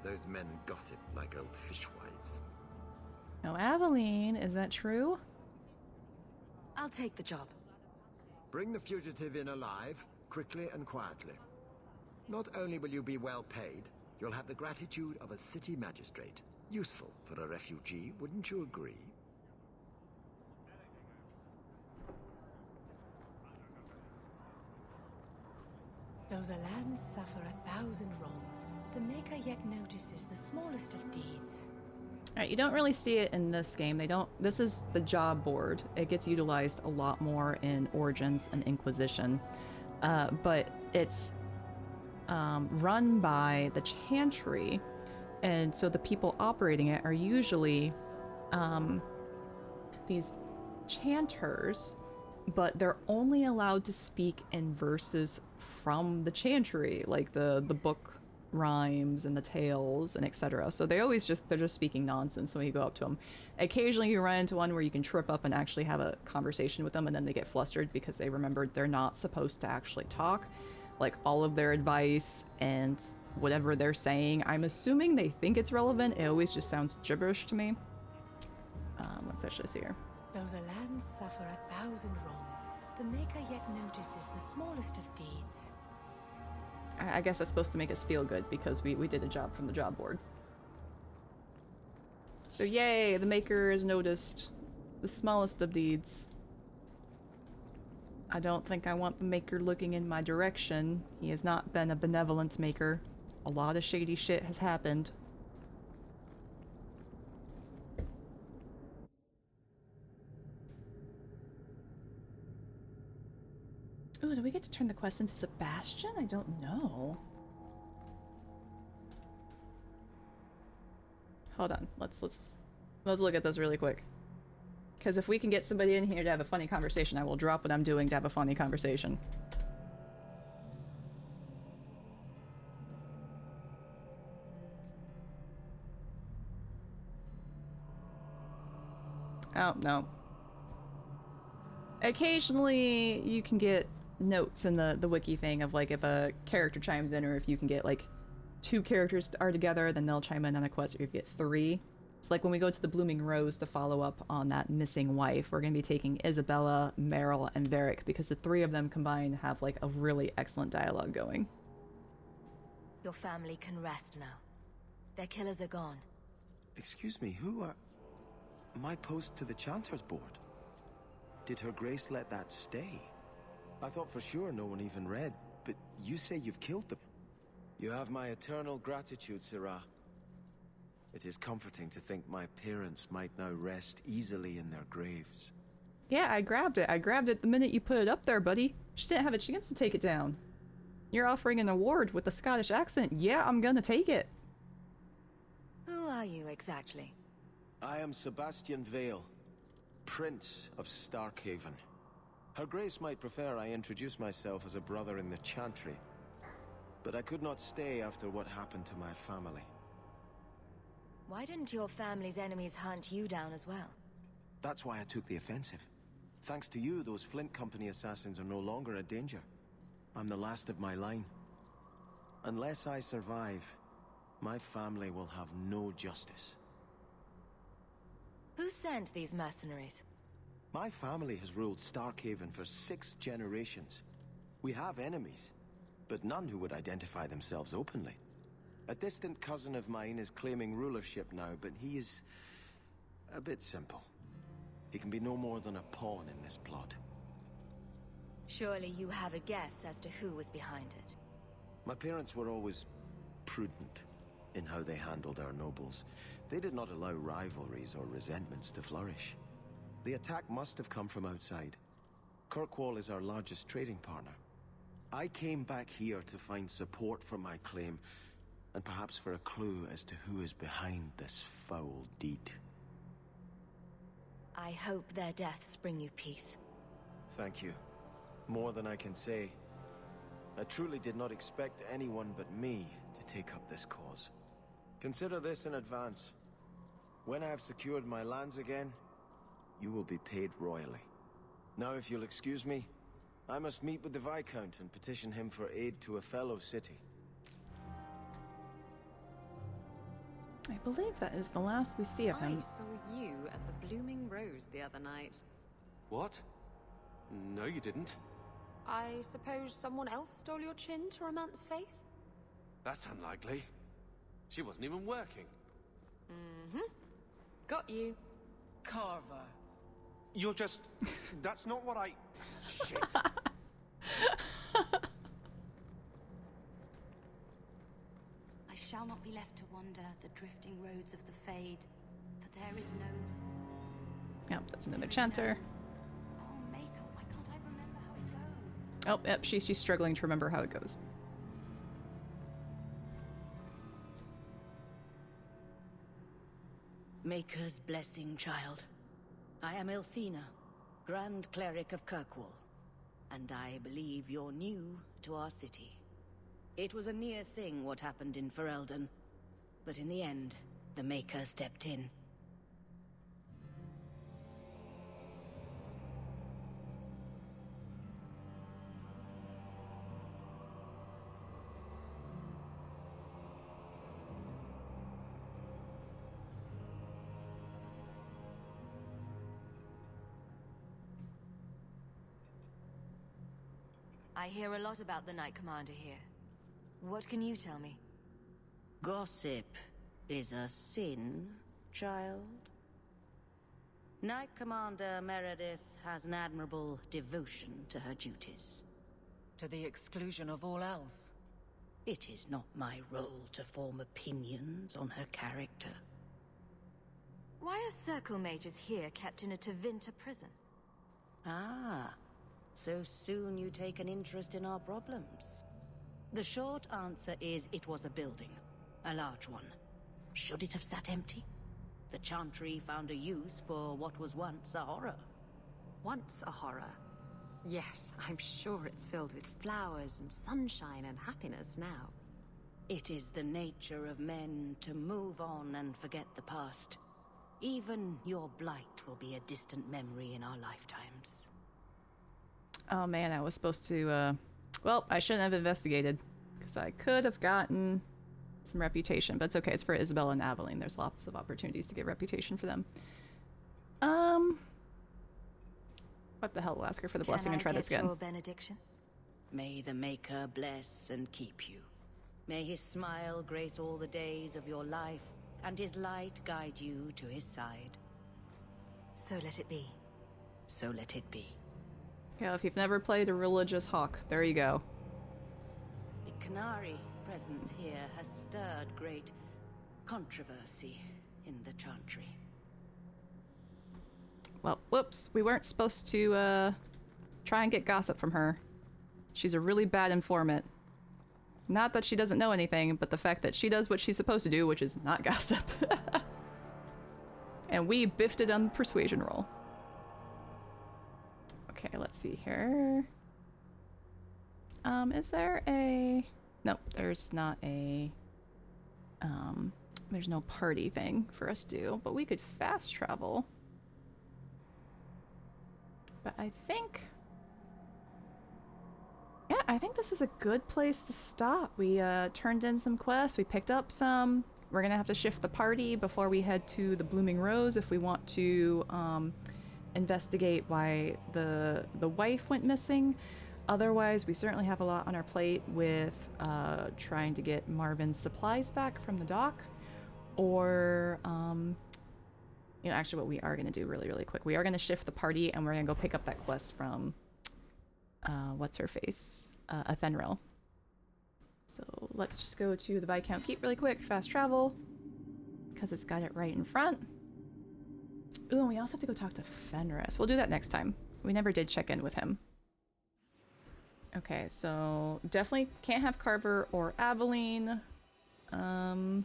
S8: Those men gossip like old fishwives.
S1: Now, Aveline, is that true?
S23: I'll take the job.
S8: Bring the fugitive in alive, quickly and quietly. Not only will you be well paid, you'll have the gratitude of a city magistrate. Useful for a refugee, wouldn't you agree?
S9: Though the lands suffer 1,000 wrongs, the Maker yet notices the smallest of deeds.
S1: Alright, you don't really see it in this game. This is the job board. It gets utilized a lot more in Origins and Inquisition. But it's run by the Chantry, and so the people operating it are usually these chanters, but they're only allowed to speak in verses from the Chantry, like the book rhymes and the tales and etc. So they're just speaking nonsense when you go up to them. Occasionally you run into one where you can trip up and actually have a conversation with them, and then they get flustered because they remembered they're not supposed to actually talk. Like all of their advice and whatever they're saying, I'm assuming they think it's relevant. It always just sounds gibberish to me. Let's actually see here.
S9: Though the lands suffer 1,000 wrongs, the Maker yet notices the smallest of deeds.
S1: I guess that's supposed to make us feel good because we did a job from the job board. So yay, the Maker has noticed the smallest of deeds. I don't think I want the Maker looking in my direction. He has not been a benevolent Maker. A lot of shady shit has happened. Ooh, do we get to turn the quest into Sebastian? I don't know. Hold on. Let's look at this really quick. Because if we can get somebody in here to have a funny conversation, I will drop what I'm doing to have a funny conversation. Oh, no. Occasionally, you can get notes in the wiki thing of, like, if a character chimes in, or if you can get, like, 2 characters are together, then they'll chime in on a quest, or if you get 3. It's like when we go to the Blooming Rose to follow up on that missing wife, we're going to be taking Isabella, Meryl, and Varric, because the 3 of them combined have, like, a really excellent dialogue going.
S23: Your family can rest now. Their killers are gone.
S8: Excuse me, who are... My post to the Chanter's Board? Did Her Grace let that stay? I thought for sure no one even read, but you say you've killed them. You have my eternal gratitude, Sirrah. It is comforting to think my parents might now rest easily in their graves.
S1: Yeah, I grabbed it. I grabbed it the minute you put it up there, buddy. She didn't have a chance to take it down. You're offering an award with a Scottish accent. Yeah, I'm gonna take it.
S23: Who are you exactly?
S8: I am Sebastian Vale, Prince of Starkhaven. Her Grace might prefer I introduce myself as a brother in the Chantry, but I could not stay after what happened to my family.
S23: Why didn't your family's enemies hunt you down as well?
S8: That's why I took the offensive. Thanks to you, those Flint Company assassins are no longer a danger. I'm the last of my line. Unless I survive, my family will have no justice.
S23: Who sent these mercenaries?
S8: My family has ruled Starkhaven for 6 generations. We have enemies, but none who would identify themselves openly. A distant cousin of mine is claiming rulership now, but he is a bit simple. He can be no more than a pawn in this plot.
S23: Surely you have a guess as to who was behind it.
S8: My parents were always prudent in how they handled our nobles. They did not allow rivalries or resentments to flourish. The attack must have come from outside. Kirkwall is our largest trading partner. I came back here to find support for my claim, and perhaps for a clue as to who is behind this foul deed.
S23: I hope their deaths bring you peace.
S8: Thank you. More than I can say. I truly did not expect anyone but me to take up this cause. Consider this in advance. When I have secured my lands again, you will be paid royally. Now, if you'll excuse me, I must meet with the Viscount and petition him for aid to a fellow city.
S1: I believe that is the last we see of him.
S6: I saw you at the Blooming Rose the other night.
S8: What? No, you didn't.
S6: I suppose someone else stole your chin to romance faith?
S8: That's unlikely. She wasn't even working.
S6: Mm-hmm. Got you.
S17: Carver. You're just... That's not what I... Shit.
S3: I shall not be left to wander the drifting roads of the Fade, for there is no...
S1: Yep, that's another chanter.
S3: Oh, Maker, why can't I remember how it goes?
S1: Oh, yep, she's struggling to remember how it goes.
S2: Maker's blessing, child. I am Elthina, Grand Cleric of Kirkwall, and I believe you're new to our city. It was a near thing what happened in Ferelden, but in the end, the Maker stepped in.
S23: I hear a lot about the Knight Commander here. What can you tell me?
S2: Gossip is a sin, child. Knight Commander Meredith has an admirable devotion to her duties.
S14: To the exclusion of all else.
S2: It is not my role to form opinions on her character.
S23: Why are circle mages here kept in a Tevinter prison?
S2: Ah, so soon you take an interest in our problems. The short answer is it was a building. A large one. Should it have sat empty? The Chantry found a use for what was once a horror.
S3: Once a horror? Yes, I'm sure it's filled with flowers and sunshine and happiness now.
S2: It is the nature of men to move on and forget the past. Even your blight will be a distant memory in our lifetimes.
S1: Oh man, I was supposed to, well, I shouldn't have investigated, because I could have gotten some reputation, but it's okay. It's for Isabella and Aveline. There's lots of opportunities to get reputation for them. What the hell? We'll ask her for the blessing and try this again.
S2: Your benediction? May the Maker bless and keep you. May his smile grace all the days of your life, and his light guide you to his side.
S3: So let it be.
S2: So let it be.
S1: Yeah, if you've never played a religious hawk, there you go.
S2: The Canary presence here has stirred great controversy in the Chantry.
S1: Well, whoops, we weren't supposed to try and get gossip from her. She's a really bad informant. Not that she doesn't know anything, but the fact that she does what she's supposed to do, which is not gossip. And we biffed it on the persuasion roll. Okay, let's see here. Is there a... Nope, there's not a... there's no party thing for us to do, but we could fast travel. But I think... Yeah, I think this is a good place to stop. We turned in some quests, we picked up some. We're gonna have to shift the party before we head to the Blooming Rose if we want to investigate why the wife went missing. Otherwise, we certainly have a lot on our plate with trying to get Marvin's supplies back from the dock. Or, you know, actually what we are gonna do really quick, we are gonna shift the party and we're gonna go pick up that quest from what's her face? Athenril. So let's just go to the Viscount Keep really quick, fast travel, because it's got it right in front. Ooh, and we also have to go talk to Fenris. We'll do that next time. We never did check in with him. Okay, so definitely can't have Carver or Aveline. I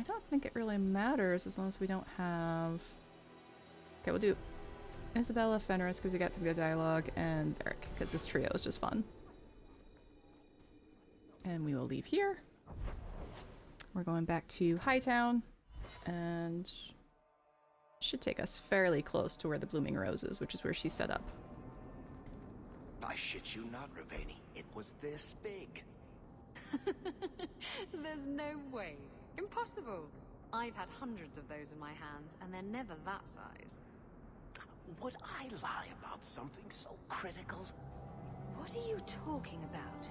S1: don't think it really matters as long as we don't have... Okay, we'll do Isabella, Fenris, because you got some good dialogue, and Varric, because this trio is just fun. And we will leave here. We're going back to Hightown, and should take us fairly close to where the Blooming Rose is, which is where she's set up.
S8: I shit you not, Ravani. It was this big.
S3: There's no way. Impossible. I've had hundreds of those in my hands, and they're never that size.
S8: Would I lie about something so critical?
S3: What are you talking about?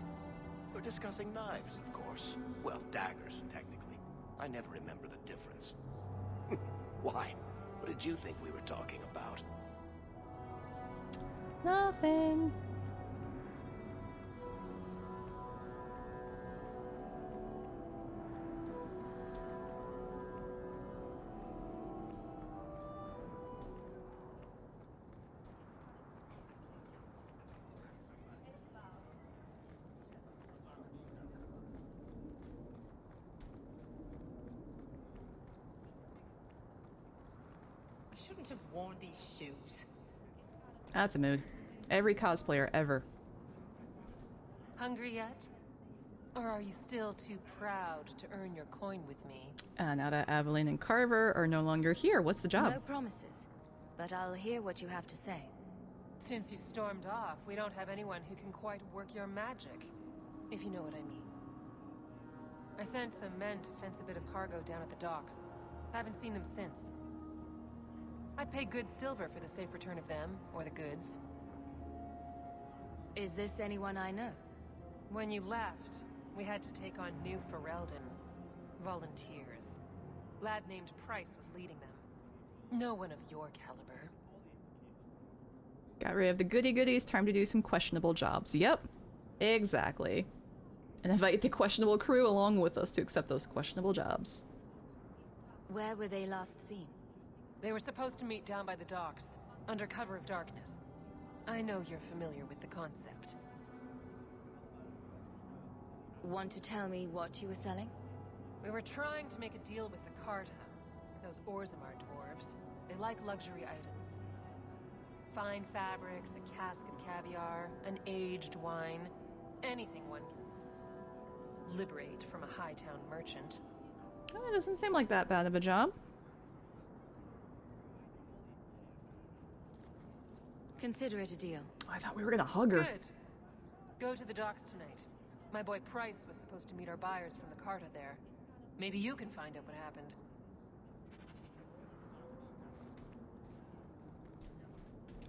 S8: We're discussing knives, of course. Well, daggers, technically. I never remember the difference. Why? What did you think we were talking about?
S1: Nothing.
S14: I shouldn't have worn these shoes.
S1: That's a mood. Every cosplayer ever.
S5: Hungry yet? Or are you still too proud to earn your coin with me?
S1: Now that Aveline and Carver are no longer here, what's the job?
S23: No promises, but I'll hear what you have to say.
S5: Since you stormed off, we don't have anyone who can quite work your magic, if you know what I mean. I sent some men to fence a bit of cargo down at the docks. Haven't seen them since. I'd pay good silver for the safe return of them, or the goods.
S23: Is this anyone I know?
S5: When you left, we had to take on New Ferelden. Volunteers. Lad named Price was leading them. No one of your caliber.
S1: Got rid of the goody-goodies, time to do some questionable jobs. Yep, exactly. And invite the questionable crew along with us to accept those questionable jobs.
S23: Where were they last seen?
S5: They were supposed to meet down by the docks, under cover of darkness. I know you're familiar with the concept.
S23: Want to tell me what you were selling?
S5: We were trying to make a deal with the Carta. Those Orzammar dwarves. They like luxury items. Fine fabrics, a cask of caviar, an aged wine. Anything one can liberate from a Hightown merchant.
S1: Oh, it doesn't seem like that bad of a job.
S23: Consider it a deal.
S1: I thought we were gonna hug her.
S5: Good. Go to the docks tonight. My boy Price was supposed to meet our buyers from the Carta there. Maybe you can find out what happened.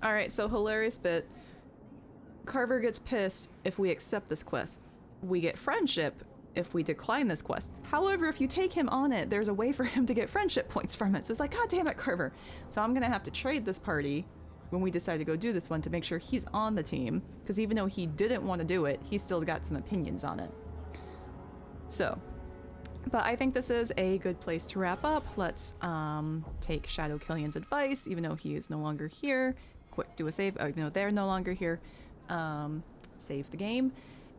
S1: Alright, so hilarious bit. Carver gets pissed if we accept this quest. We get friendship if we decline this quest. However, if you take him on it, there's a way for him to get friendship points from it. So it's like, God damn it, Carver. So I'm gonna have to trade this party when we decide to go do this one to make sure he's on the team. Because even though he didn't want to do it, he still got some opinions on it. So, but I think this is a good place to wrap up. Let's take Shadow Killian's advice, even though he is no longer here. Quick, do a save. Oh, even though they're no longer here. Save the game.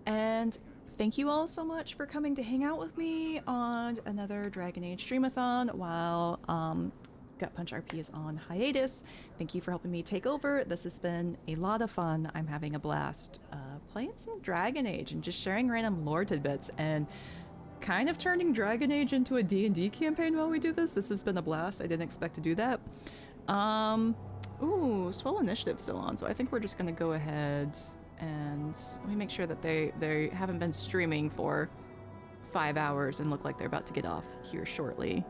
S1: And thank you all so much for coming to hang out with me on another Dragon Age Streamathon while GutPunchRP is on hiatus. Thank you for helping me take over. This has been a lot of fun. I'm having a blast playing some Dragon Age and just sharing random lore tidbits and kind of turning Dragon Age into a D&D campaign while we do this. This has been a blast. I didn't expect to do that. Ooh, Swell Initiative's still on, so I think we're just gonna go ahead and let me make sure that they haven't been streaming for 5 hours and look like they're about to get off here shortly.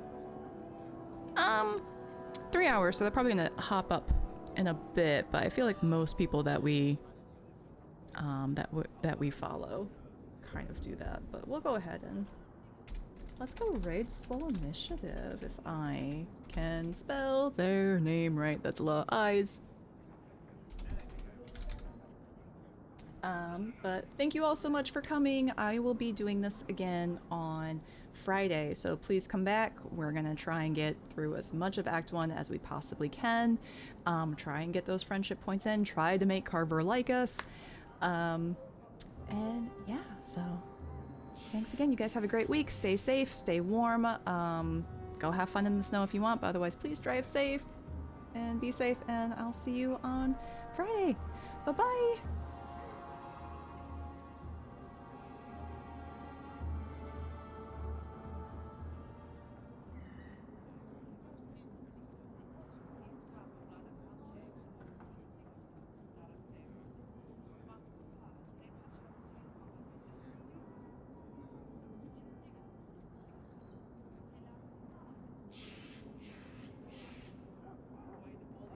S1: 3 hours, so they're probably gonna hop up in a bit, but I feel like most people that we that we follow kind of do that. But we'll go ahead and let's go raid Swell Initiative if I can spell their name right. That's a lot of I's. But thank you all so much for coming. I will be doing this again on Friday, so please come back. We're gonna try and get through as much of Act 1 as we possibly can. Try and get those friendship points in. Try to make Carver like us. And yeah, so thanks again. You guys have a great week. Stay safe, stay warm. Go have fun in the snow if you want, but otherwise please drive safe and be safe, and I'll see you on Friday. Bye-bye.